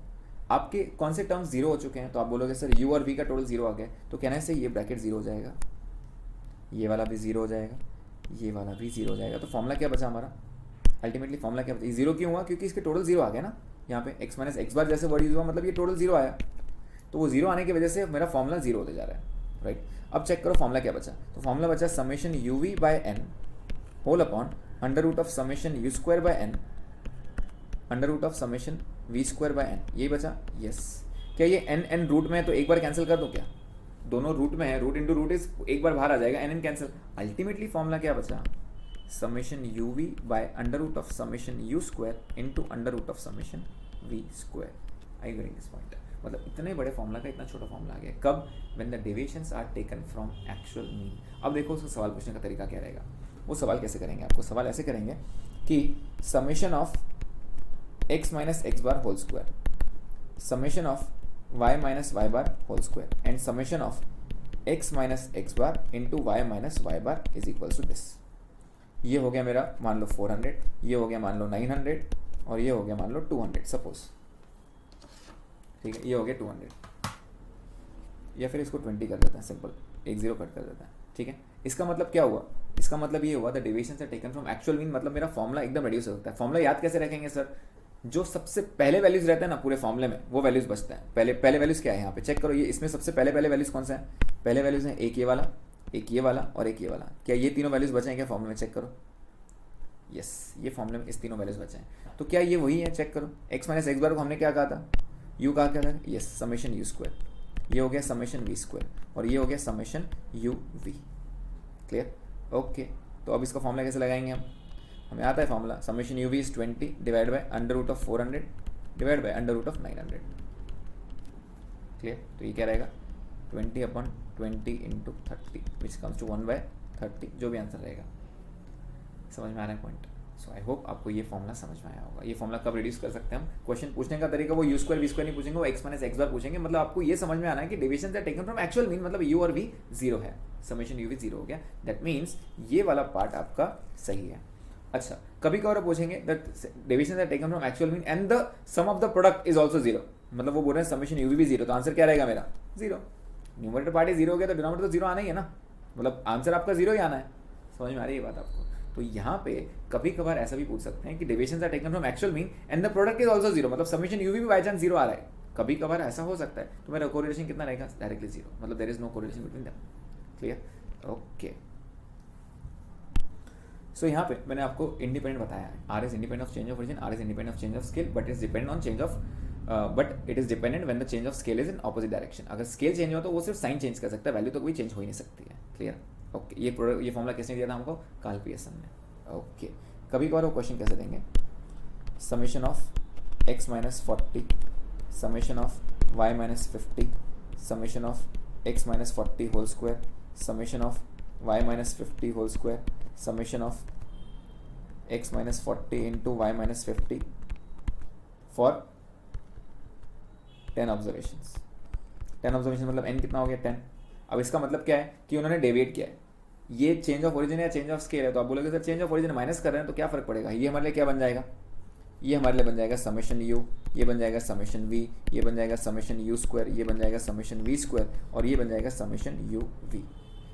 आपके कौन से टर्म्स जीरो हो चुके हैं, तो आप बोलोगे सर यू और वी का टोटल जीरो आ गया, तो कहने से ये ब्रैकेट जीरो हो जाएगा, ये वाला भी जीरो हो जाएगा, ये वाला भी जीरो हो जाएगा। तो फॉर्मूला क्या बचा हमारा, अल्टीमेटली फॉर्मूला क्या बचा, जीरो क्यों हुआ, क्योंकि इसके टोटल जीरो आ गया ना, यहाँ पे एक्स माइनस एक्स बार जैसे वर्ड यूज हुआ, मतलब ये टोटल जीरो आया, तो वो जीरो आने की वजह से मेरा फॉर्मूला जीरो होते जा रहा है, राइट। अब चेक करो फॉर्मूला क्या बचा, तो फॉर्मूला बचा summation U V by N whole upon under root of summation U square by N under root of summation V square by N, यही बचा, यस। क्या ये एन रूट में है तो एक बार कैंसिल कर दो क्या, दोनों रूट में है, रूट इंटू रूट इज एक बार बाहर आ जाएगा, एन कैंसिल, अल्टीमेटली फॉर्मूला क्या बचा, summation U V by under root of summation U square into under root of summation V square. I getting this point? मतलब इतने बड़े फॉर्मूला का इतना छोटा फॉर्मूला आ गया, कब, when the deviations are taken from actual mean. अब देखो उसका सवाल पूछने का तरीका क्या रहेगा, वो सवाल कैसे करेंगे, आपको सवाल ऐसे करेंगे कि summation of x minus x bar whole square, summation of y minus Y bar whole square and summation of x minus x bar into Y minus Y bar is equal to this. ये हो गया मेरा मान लो 400, ये हो गया मान लो 900 और ये हो गया मान लो 200 सपोज, ठीक है, ये हो गया 200, या फिर इसको 20 कर देते हैं, सिंपल, एक जीरो कट कर देते हैं, ठीक है। इसका मतलब क्या हुआ, इसका मतलब ये हुआ the deviations are taken from actual mean, मतलब मेरा फॉर्मूला एकदम रेड्यूस हो सकता है। फॉर्मूला याद कैसे रखेंगे सर, जो सबसे पहले वैल्यूज रहते हैं ना पूरे फॉर्मूले में, वो वैल्यूज बचते हैं। पहले वैल्यूज क्या है यहाँ पे चेक करो, ये इसमें सबसे पहले वैल्यूज कौन सा है, पहले वैल्यूज हैं एक ये वाला, एक ये वाला और एक ये वाला। क्या ये तीनों वैल्यूज बचे हैं क्या फॉर्मूले में, चेक करो, यस, ये फॉर्मूले में इस तीनों वैल्यूज बचे हैं। तो क्या ये वही है, चेक करो, एक्स माइनस एक्स बार को हमने क्या कहा था, यू कहा क्या था, यस, समेशन यू स्क्वायर, ये हो गया समेशन वी स्क्वायर और ये हो गया summation U V. Clear, okay. तो अब इसका फॉर्मूला कैसे लगाएंगे हम, हमें आता है formula, summation U V is 20 divide by under root of 400 divide by under root of 900। Clear, तो ये क्या रहेगा 20/20 इंटू 30 विच कम्स टू 1/30, जो भी आंसर रहेगा। समझ में आ रहा है पॉइंट? सो आई होप आपको ये फॉर्मूला समझ में आया होगा। ये फॉर्मूला कब रिड्यूस कर सकते हैं हम, क्वेश्चन पूछने का तरीका वो यू स्क्वायर वी स्क्वायर नहीं पूछेंगे, वो एक्स माइनस एक्स बार पूछेंगे। मतलब आपको ये समझ में आना है कि deviations are taken from actual mean, मतलब यू और वी जीरो है, समेशन यू वी जीरो हो गया, दैट मीन्स ये वाला पार्ट आपका सही है। अच्छा, कभी कभार पूछेंगे that deviations are taken from actual mean and the sum of the product is also zero, मतलब वो बोल रहे हैं समेशन यू वी भी जीरो, तो आंसर क्या रहेगा मेरा जीरो। न्यूमरेटर पार्ट जीरो हो गया तो डिनोमिनेटर तो जीरो आना ही है ना, मतलब आंसर आपका जीरो ही आना है। समझ में आ रही है बात आपको? तो यहाँ पे कभी कभार ऐसा भी पूछ सकते हैं कि deviations are taken from actual mean and the product is also zero, मतलब समेशन यू भी बाय चांस जीरो आ रहा है, कभी कभार ऐसा हो सकता है। तो मेरा कोरिलेशन कितना रहेगा, डायरेक्टली जीरो, मतलब there is no correlation between them. Clear, okay. So यहाँ पे मैंने आपको इंडिपेंडेंट बताया है, R is independent of change of origin, R is independent of change of scale, but is dependent on change of but it is dependent when the change of scale is in opposite direction. अगर स्केल चेंज हो तो वो सिर्फ साइन चेंज कर सकता है, वैल्यू तो कोई चेंज हो ही नहीं सकती है। Clear, okay. ये फॉर्मूला किसने दिया था हमको, कार्ल पियर्सन ने। ओके, कभी कभार वो क्वेश्चन कैसे देंगे, summation of X minus 40 summation of Y minus 50 summation of X minus 40 whole square summation of Y minus 50 whole square summation of X minus 40 into Y minus 50 for 10 observations. 10 observation मतलब n कितना हो गया 10। अब इसका मतलब क्या है कि उन्होंने डेविएट किया है, ये चेंज ऑफ ओरिजिन या चेंज ऑफ स्केल है, तो आप बोलोगे sir change of origin minus कर रहे हैं तो क्या फर्क पड़ेगा, ये हमारे लिए क्या बन जाएगा, ये हमारे लिए बन जाएगा समेशन यू, ये बन जाएगा समेशन वी, ये बन जाएगा समेशन यू स्क्वायर, ये बन जाएगा समेशन वी स्क्वायर और ये बन जाएगा समेशन यू वी।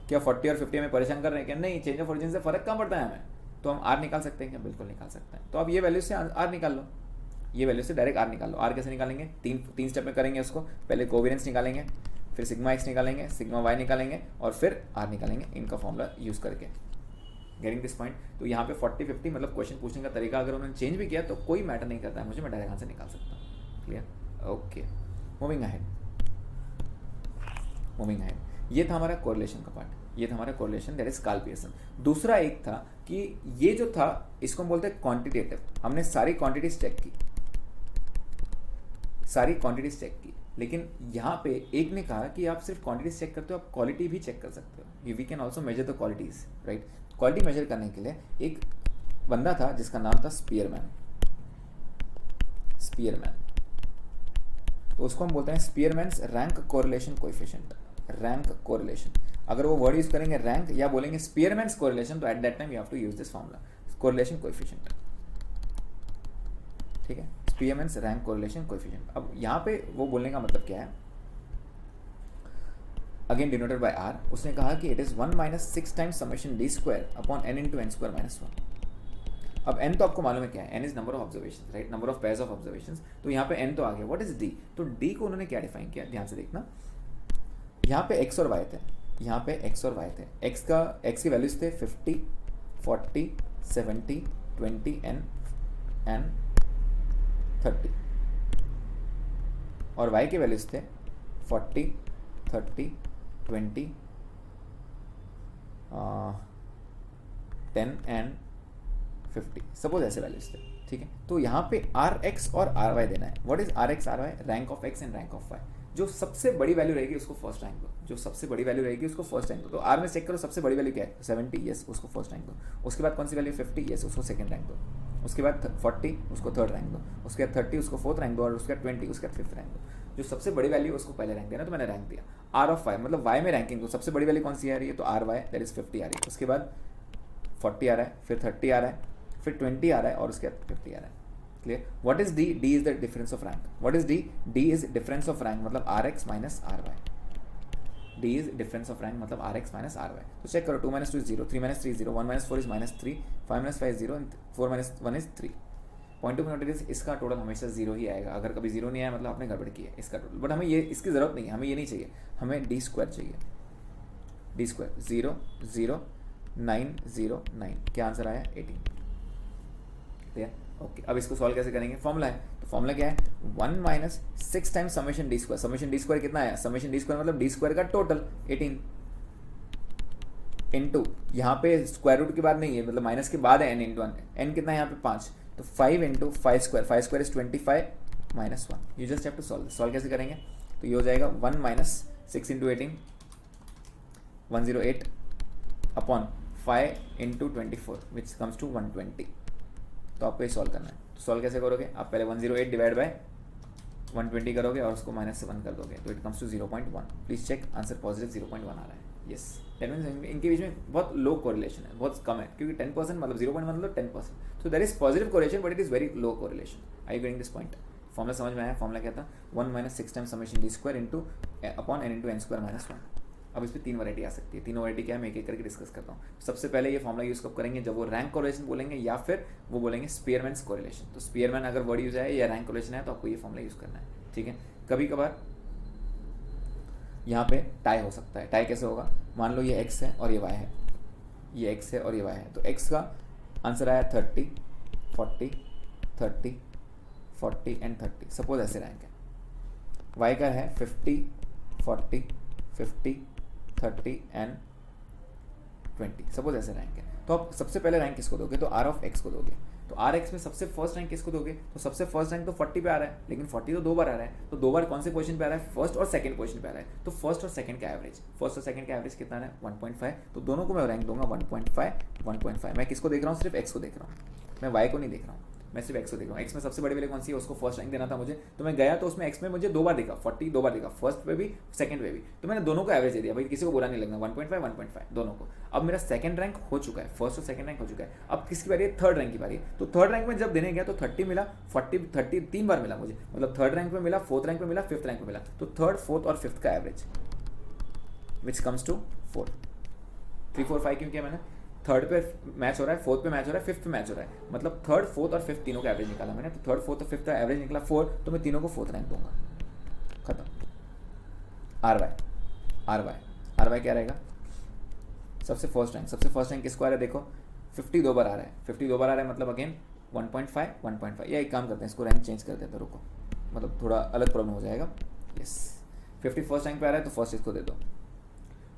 क्या 40 और 50 में परेशान कर रहे हैं क्या, नहीं, चेंज ऑफ ओरिजिन से फर्क कहाँ पड़ता है हमें, तो हम आर निकाल सकते हैं क्या, बिल्कुल निकाल सकते हैं। तो अब ये वैल्यू से आर निकाल लो, ये वैल्यू से डायरेक्ट आर निकाल लो। आर कैसे निकालेंगे, तीन स्टेप में करेंगे उसको, पहले कोवेरियंस निकालेंगे, फिर सिग्मा एक्स निकालेंगे, सिग्मा वाई निकालेंगे और फिर आर निकालेंगे, इनका फॉर्मूला यूज़ करके। Getting this point? तो यहाँ पे 40-50 मतलब क्वेश्चन पूछने का तरीका अगर उन्होंने चेंज भी किया तो कोई मैटर नहीं करता है मुझे, मैं डायरेक्ट आंसर निकाल सकता हूँ। Clear, okay. मूविंग अहेड, ये था हमारा कोरिलेशन का पार्ट, ये था हमारा correlation, that is Karl Pearson. दूसरा एक था कि ये जो था इसको हम बोलते हैं क्वांटिटेटिव, हमने सारी क्वांटिटीज चेक की, लेकिन यहाँ पे एक ने कहा कि आप सिर्फ क्वांटिटीज चेक करते हो, आप क्वालिटी भी चेक कर सकते हो, we can also measure the qualities, right. Quality measure करने के लिए एक बंदा था जिसका नाम था स्पीयरमैन, तो उसको हम बोलते हैं Spearman's rank correlation coefficient, rank correlation. अगर वो वर्ड यूज करेंगे रैंक या बोलेंगे स्पीयरमैन्स कोरिलेशन, तो at that time you have to use this formula, correlation coefficient, ठीक है, स्पीयरमैन्स रैंक कोरिलेशन कोएफिशिएंट। अब यहाँ पे वो बोलने का मतलब क्या है, अगेन डिनोटेड बाय आर, उसने कहा कि it is 1 minus 6 times summation D square upon N into N square minus 1। अब n तो आपको मालूम है क्या है, n is number of observation, right, number of pairs of observation. तो यहाँ पे n तो आ गया, व्हाट इज d, तो d को उन्होंने क्या डिफाइन किया, ध्यान से देखना, यहाँ पे x और y थे, यहाँ पे x और y थे, x की वैल्यूज थे 50, 40, 70, 20 एंड 30 और y के वैल्यूज थे 40, 30, 20, 10 एंड 50, सपोज ऐसे वैल्यूज थे, ठीक है। तो यहाँ पे आर एक्स और आर वाई देना है। What is R X R Y? Rank of x and rank of Y. जो सबसे बड़ी वैल्यू रहेगी उसको फर्स्ट रैंक दो, जो सबसे बड़ी वैल्यू रहेगी उसको फर्स्ट रैंक दो। तो आर में चेक करो सबसे बड़ी वैल्यू क्या है, 70, यस, उसको फर्स्ट रैंक दो। उसके बाद कौन सी वैल्यू, 50, यस, उसको सेकंड रैंक दो। उसके बाद 40, उसको थर्ड रैंक दो। उसके बाद 30, उसको फोर्थ रैंक दो। और उसके बाद 20, उसके बाद फिफ्थ रैंक दो। जो सबसे बड़ी वैल्यू उसको पहले रैंक देना, तो मैंने रैंक दिया। आर ऑफ वाई मतलब वाई में रैंकिंग, तो सबसे बड़ी वैल्यू कौन सी आ रही है, तो आर वाई, दैट इज 50 आ रही है। उसके बाद 40 आ रहा है, फिर 30 आ रहा है, फिर 20 आ रहा है, और उसके बाद 50 आ रहा है। Clear? What is D? D is the difference of rank. What is D? D is difference of rank, मतलब R X minus R Y. D is difference of rank मतलब R X minus R Y. तो चेक करो, 2 - 2 is 0, 3 - 3 0, 1 - 4 is -3, 5 - 5 is 0, and 4 - 1 is 3। Point of notice, इसका टोटल हमेशा 0 ही आएगा। अगर कभी 0 नहीं आया मतलब आपने गड़बड़ की है इसका टोटल। बट हमें ये इसकी ज़रूरत नहीं है, हमें ये नहीं चाहिए, हमें डी स्क्वायर चाहिए। डी स्क्वायर 0 0 9 0 9, क्या आंसर आया, 18। क्लियर? ओके, अब इसको सॉल्व कैसे करेंगे, फॉर्मूला है। तो फॉर्मूला क्या है, 1 - 6 times summation D square. Summation D square कितना आया, समेशन डी स्क्वायर मतलब डी स्क्वायर का टोटल 18 इनटू, यहाँ पे स्क्वायर रूट के बाद नहीं है, मतलब माइनस के बाद है n इंटू 1। एन कितना है यहाँ पे 5, तो 5 into 5 square, 5 square is 25 minus 1। You just have to solve. Solve कैसे करेंगे, तो ये हो जाएगा 1 - 6 into 18 108 upon 5 into 24 which comes to 120। तो आपको ये सॉल्व करना है। तो सॉल्व कैसे करोगे, आप पहले 108 डिवाइड बाय 120 करोगे और उसको माइनस से 1 कर दोगे, तो it comes to 0.1। Please check, answer positive 0.1 आ रहा है। यस, दैट मीन्स इनके बीच में बहुत लो कोरिलेशन है, बहुत कम है, क्योंकि 10% मतलब 0.1 मतलब 10%। So there is positive correlation but it is very low correlation. I you getting this point? Formula समझ में आया? फॉर्मूला क्या था, 1 - 6 times summation D square into upon N into N square minus 1। अब इस पर 3 वैरायटी आ सकती है। तीनों वैरायटी क्या है मैं एक एक करके डिस्कस करता हूँ। सबसे पहले ये फॉर्मूला यूज़ कब करेंगे, जब वो रैंक कोरिलेशन बोलेंगे या फिर वो बोलेंगे स्पीयरमैन्स कोरिलेशन। तो स्पीयरमैन अगर वर्ड यूज है या रैंक कोरिलेशन है तो आपको ये फॉर्मूला यूज़ करना है, ठीक है। कभी कभार यहाँ पे टाई हो सकता है। टाई कैसे होगा, मान लो ये x है और ये y है, ये x है और ये y है, तो x का आंसर आया 30 40 30 40 एंड 30, सपोज ऐसे रैंक है। y का है 50 40 50 30 एंड 20, सपोज ऐसे रैंक है। तो आप सबसे पहले रैंक किसको दोगे, तो आर ऑफ एक्स को दोगे। तो आर एक्स में सबसे फर्स्ट रैंक किसको दोगे, तो सबसे फर्स्ट रैंक तो 40 पे आ रहा है, लेकिन 40 तो 2 बार आ रहा है, तो 2 बार कौन से पोजीशन पे आ रहा है, फर्स्ट और सेकंड पोजीशन पे आ रहा है। तो फर्स्ट और सेकंड का एवरेज, फर्स्ट और सेकंड का एवरेज कितना है, 1.5। तो दोनों को मैं रैंक दूंगा 1.5 1.5। मैं किसको देख रहा हूँ, सिर्फ एक्स को देख रहा हूँ, मैं वाई को नहीं देख रहा हूँ, मैं सिर्फ एक्स को देख रहा हूँ। एक्स में सबसे बड़ी वैल्यू कौन सी है, उसको फर्स्ट रैंक देना था मुझे, तो मैं गया तो उसमें एक्स में मुझे 2 बार दिखा, 40 2 बार दिखा, फर्स्ट पे भी सेकंड पे भी, तो मैंने दोनों को एवरेज दे दिया। भाई किसी को बुरा नहीं लगना, 1.5 1.5 दोनों को। अब मेरा सेकंड रैंक हो चुका है, फर्स्ट और सेकंड रैंक हो चुका है। अब किसकी बारी है, थर्ड रैंक की बारी है। तो थर्ड रैंक में जब देने गया तो 30 मिला, 40 30 3 बार मिला मुझे, मतलब थर्ड रैंक में मिला, फोर्थ रैंक में मिला, फिफ्थ रैंक में मिला। तो थर्ड फोर्थ और फिफ्थ का एवरेज विच कम्स टू 4 3 4 5 क्यों किया मैंने, थर्ड पे मैच हो रहा है, फोर्थ पे मैच हो रहा है, फिफ्थ पे मैच हो रहा है, मतलब थर्ड फोर्थ और फिफ्थ तीनों का एवरेज निकाला मैंने। तो थर्ड फोर्थ और फिफ्थ का एवरेज निकला 4, तो मैं तीनों को फोर्थ रैंक दूंगा, खत्म। आर वाई क्या रहेगा, सबसे फर्स्ट रैंक किसको आ रहा है, देखो 50 2 बार आ रहा है, 50 2 बार आ रहा है, मतलब अगेन 1.5 या एक काम करते हैं, इसको रैंक चेंज कर देते हैं, रुको, मतलब थोड़ा अलग प्रॉब्लम हो जाएगा। यस, 50 फर्स्ट रैंक पे आ रहा है तो फर्स्ट इसको दे दो।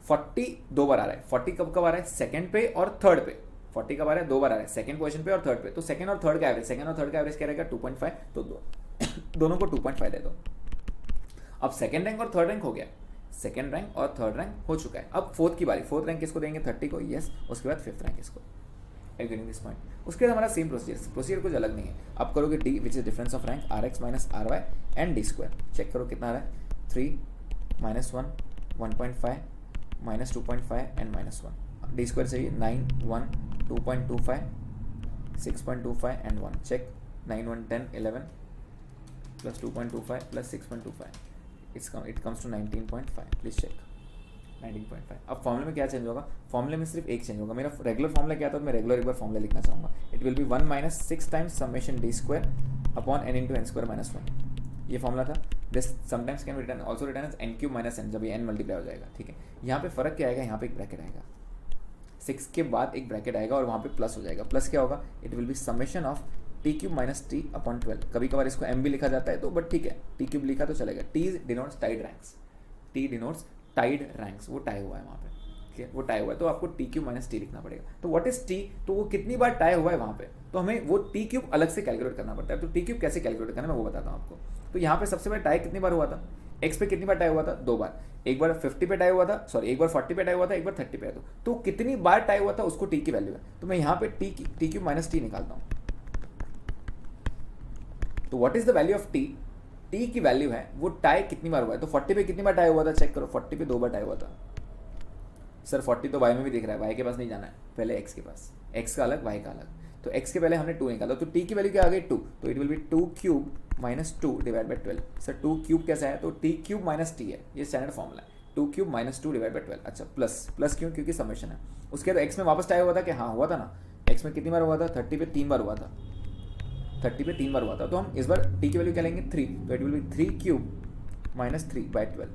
40 2 बार आ रहा है, 40 कब आ रहा है, सेकंड पे और थर्ड पे। 40 कब आ रहा है, 2 बार आ रहा है, सेकंड पोजीशन पे और थर्ड पे। तो सेकंड और थर्ड का एवरेज क्या रहेगा, 2.5। तो दोनों को 2.5 दे दो। अब सेकंड रैंक और थर्ड रैंक हो गया, सेकंड रैंक और थर्ड रैंक हो चुका है। अब फोर्थ की बारी, फोर्थ रैंक किसको देंगे, 30 को, यस। उसके बाद फिफ्थ रैंक इसको, गेटिंग दिस पॉइंट। उसके बाद हमारा सेम प्रोसीजर कुछ अलग नहीं है। अब करोगे D which is difference of rank R X minus R Y and D square. Check करो कितना आ रहा है, 3 -1 1.5 -2.5 एंड -1। डी स्क्वायर चाहिए 9 1 2.25 6.25 and 1। Check 9 1 10 11 plus 2.25 plus 6.25 it comes to 19.5। Please check 19.5। अब फॉर्मूले में क्या चेंज होगा, फॉर्मूले में सिर्फ एक चेंज होगा। मेरा रेगुलर फॉर्मूला क्या था, तो मैं रेगुलर एक बार फॉर्मूला लिखना चाहूँगा। It will be 1 - 6 times summation D square upon N into N square minus 1। ये फॉर्मूला था। This sometimes can written also written as N cube minus N, जब ये एन मल्टीप्लाई हो जाएगा, ठीक है। यहाँ पे फर्क क्या आएगा, यहाँ पे एक ब्रैकेट आएगा, 6 के बाद एक ब्रैकेट आएगा और वहाँ पे प्लस हो जाएगा। प्लस क्या होगा, it will be summation of T cube minus T upon 12। कभी कभार इसको एम भी लिखा जाता है, तो बट ठीक है, टी क्यूब लिखा तो चलेगा। T denotes tied ranks, T denotes tied ranks, वो टाई हुआ है वहाँ पे, ठीक है, वो टाई हुआ है, तो आपको टी क्यूब माइनस टी लिखना पड़ेगा। तो व्हाट इज टी, तो वो कितनी बार टाई हुआ है वहाँ पे, तो हमें वो टी क्यूब अलग से कैलकुलेट करना पड़ता है। तो टी क्यूब कैसे कैलकुलेट करना है मैं वो बताता हूँ आपको। तो यहाँ पे सबसे पहले टाई कितनी बार हुआ था, एक्स पे कितनी बार टाई हुआ था, 2 बार, एक बार 50 पे टाई हुआ था, सॉरी एक बार 40 पे टाई हुआ था, एक बार 30 पे। तो कितनी बार टाई हुआ था उसको टी की वैल्यू है, तो मैं यहाँ पे टी क्यूब माइनस टी निकालता हूँ। तो what is the value of T, T की वैल्यू है वो टाई कितनी बार हुआ है। तो 40 पे कितनी बार टाई हुआ था, चेक करो, 40 पे 2 बार टाई हुआ था। सर 40 तो वाई में भी दिख रहा है, वाई के पास नहीं जाना है, पहले एक्स के पास, एक्स का अलग वाई का अलग। तो एक्स के पहले हमने 2 निकाला, तो टी की वैल्यू क्या आ गई 2, तो it will B 2 cube minus 2 divide by 12। Sir 2 cube कैसा है, तो टी क्यूब माइनस टी है, ये स्टैंडर्ड फॉर्मूला है, 2 क्यूब माइनस 2 डिवाइड बाई 12। अच्छा प्लस क्यों, क्योंकि समेशन है। उसके बाद एक्स में वापस टाई हुआ था कि हाँ हुआ था ना, एक्स में कितनी बार हुआ था, 30 पे 3 बार हुआ था, 30 पे 3 बार हुआ था। तो हम इस बार टी की वैल्यू क्या लेंगे 3, तो it will B 3 cube minus 3 by 12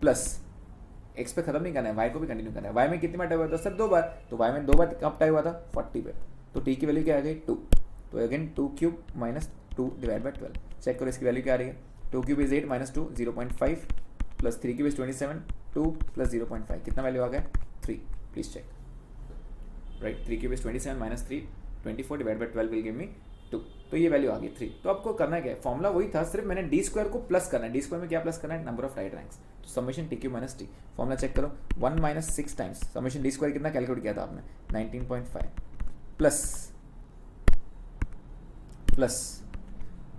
plus x पे खत्म नहीं करना है, वाई को भी कंटिन्यू करना है। वाई में कितनी बार टाई हुआ था सर 2 बार, तो वाई में 2 बार कब टाई हुआ था 40 पे, तो टी की वैल्यू क्या आ गई 2, तो again 2 cube minus 2 divide by 12। चेक करो इसकी वैल्यू क्या आ रही है, 2 cube is 8 minus 2 0.5 plus 3 cube is 27 2 plus 0.5 कितना वैल्यू आ गया 3, please check, right 3 cube is 27 minus 3 24 divide by 12 will give me 2, तो ये वैल्यू आ गई 3। तो आपको करना क्या है, फॉर्मूला वही था, सिर्फ मैंने डी स्क्वायर को प्लस करना है। डी स्क्वायर में क्या प्लस करना है, नंबर ऑफ राइट रैंक्स, तो summation T cube minus T. Formula check करो, 1 minus 6 times summation D square कितना कैलकुलेट किया था आपने 19.5 प्लस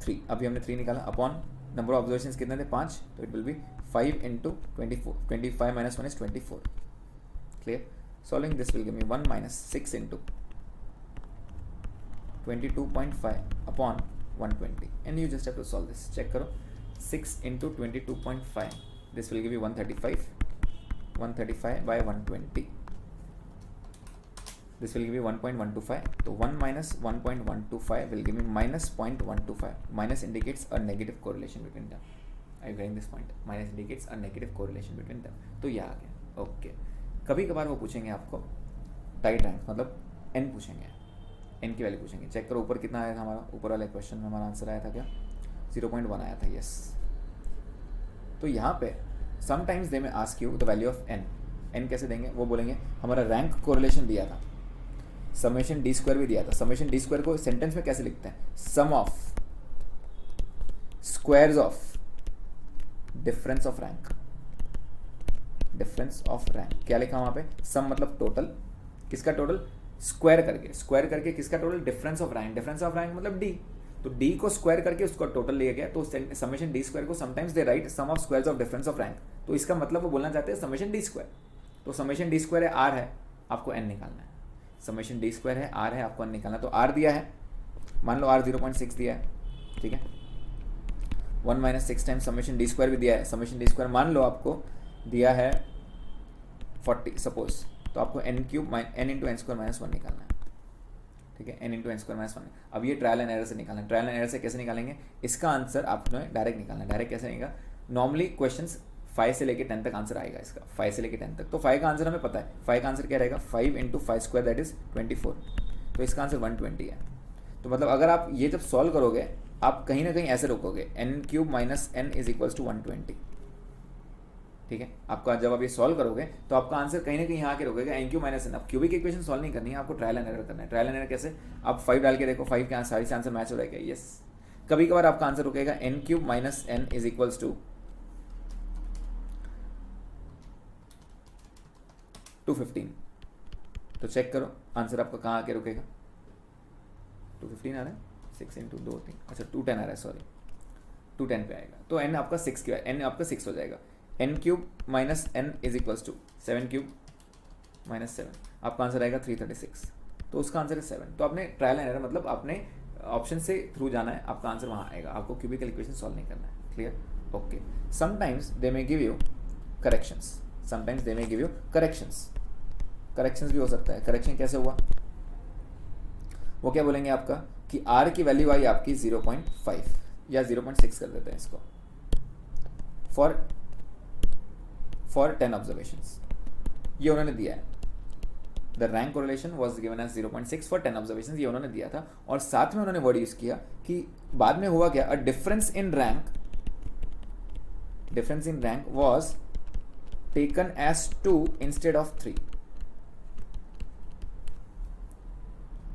3, अभी हमने 3 निकाला, अपॉन नंबर ऑफ ऑब्जर्वेशंस कितने थे 5, तो it will B 5 into 24, 25 minus 1 is 24, clear. Solving this will give me 1 minus 6 into 22.5 upon 120 and you just have to solve this. Check करो, 6 into 22.5 this will give you 135 by 120 this will give you 1.125, तो 1 minus 1.125 will give me minus 0.125. minus indicates a negative correlation between them. Are you getting this point? minus indicates a negative correlation between them. तो ये आ गया, ओके। कभी कभार वो पूछेंगे आपको टाइट रैंक, मतलब n पूछेंगे, n की वैल्यू पूछेंगे। चेक करो ऊपर कितना आया था हमारा, ऊपर वाले क्वेश्चन में हमारा आंसर आया था क्या 0.1 आया था, यस। तो यहाँ पे समटाइम्स दे में ask you the value of n कैसे देंगे, वो बोलेंगे हमारा रैंक कोरिलेशन दिया था, समेशन डी स्क्वायर भी दिया था। समेशन डी स्क्वायर को सेंटेंस में कैसे लिखते हैं, sum of squares of difference of rank, difference of rank क्या लिखा वहाँ पे, सम मतलब टोटल, किसका टोटल, स्क्वायर करके किसका total, difference of rank, difference of rank मतलब डी, तो डी को स्क्वायर करके उसका टोटल लिया गया, तो समेशन डी स्क्वायर को sometimes they write sum of squares of difference of rank, तो इसका मतलब वो बोलना चाहते हैं समेशन डी स्क्वायर। तो समेशन डी स्क्वायर है आर है, आपको एन निकालना है, समेशन डी स्क्वायर है आर है, आपको एन निकालना है। तो आर दिया है, मान लो आर 0.6 दिया है, ठीक है, 1 minus 6 times summation D square भी दिया है, समेशन डी स्क्वायर मान लो आपको दिया है 40 सपोज, तो आपको n cube n into N square minus 1 निकालना है, ठीक है, n into N square minus 1। अब ये ट्रायल एंड एरर से निकालना है, ट्रायल एंड एरर से कैसे निकालेंगे, इसका आंसर आपने डायरेक्ट निकालना है। डायरेक्ट कैसे निकालेगा, नॉर्मली क्वेश्चंस 5 से लेकर 10 तक आंसर आएगा इसका, 5 से लेकर 10 तक। तो 5 का आंसर हमें पता है, 5 का आंसर क्या रहेगा, 5 इंटू 5 स्क्वायर दैट इज 24, तो इसका आंसर 120 है। तो मतलब अगर आप ये जब सॉल्व करोगे आप कहीं ना कहीं ऐसे रोकोगे, N cube minus N is equals to 120, ठीक है। आपका जब आप ये सॉल्व करोगे तो आपका आंसर कहीं ना कहीं यहाँ के रोकेगा एन क्यू माइनस एन। अब क्यूबिक इक्वेशन सॉल्व नहीं करनी है, आपको ट्रायल एंड एरर करना है। ट्रायल एंड एरर कैसे, आप 5 डाल के देखो 5 के सारी से आंसर मैच हो रहेगा, यस। कभी कभार आपका आंसर रुकेगा n cube minus N is equals to 215, तो चेक करो आंसर आपका कहाँ आके रुकेगा, 215 आ रहा है, 6 इंटू 2 3, अच्छा 210 आ रहा है, सॉरी 210 पे आएगा, तो एन आपका 6 क्या है, एन आपका 6 हो जाएगा। N cube minus N is equals to 7 cube minus 7, आपका आंसर आएगा 336, तो उसका आंसर है 7। तो आपने ट्रायल एंड एरर मतलब आपने ऑप्शन से थ्रू जाना है, आपका आंसर वहाँ आएगा, आपको क्यूबिकल इक्वेशन सॉल्व नहीं करना है, clear, okay. Sometimes they may give you corrections, sometimes they may give you corrections, corrections भी हो सकता है। करेक्शन कैसे हुआ, वो क्या बोलेंगे आपका कि आर की वैल्यू आई आपकी 0.5 या 0.6 कर देते हैं इसको, फॉर 10 ऑब्जर्वेशंस, ये उन्होंने दिया है। The rank correlation was given as 0.6 for 10 observations, ये उन्होंने दिया था। और साथ में उन्होंने वर्ड यूज किया कि बाद में हुआ क्या, a difference in rank was taken as 2 instead of 3,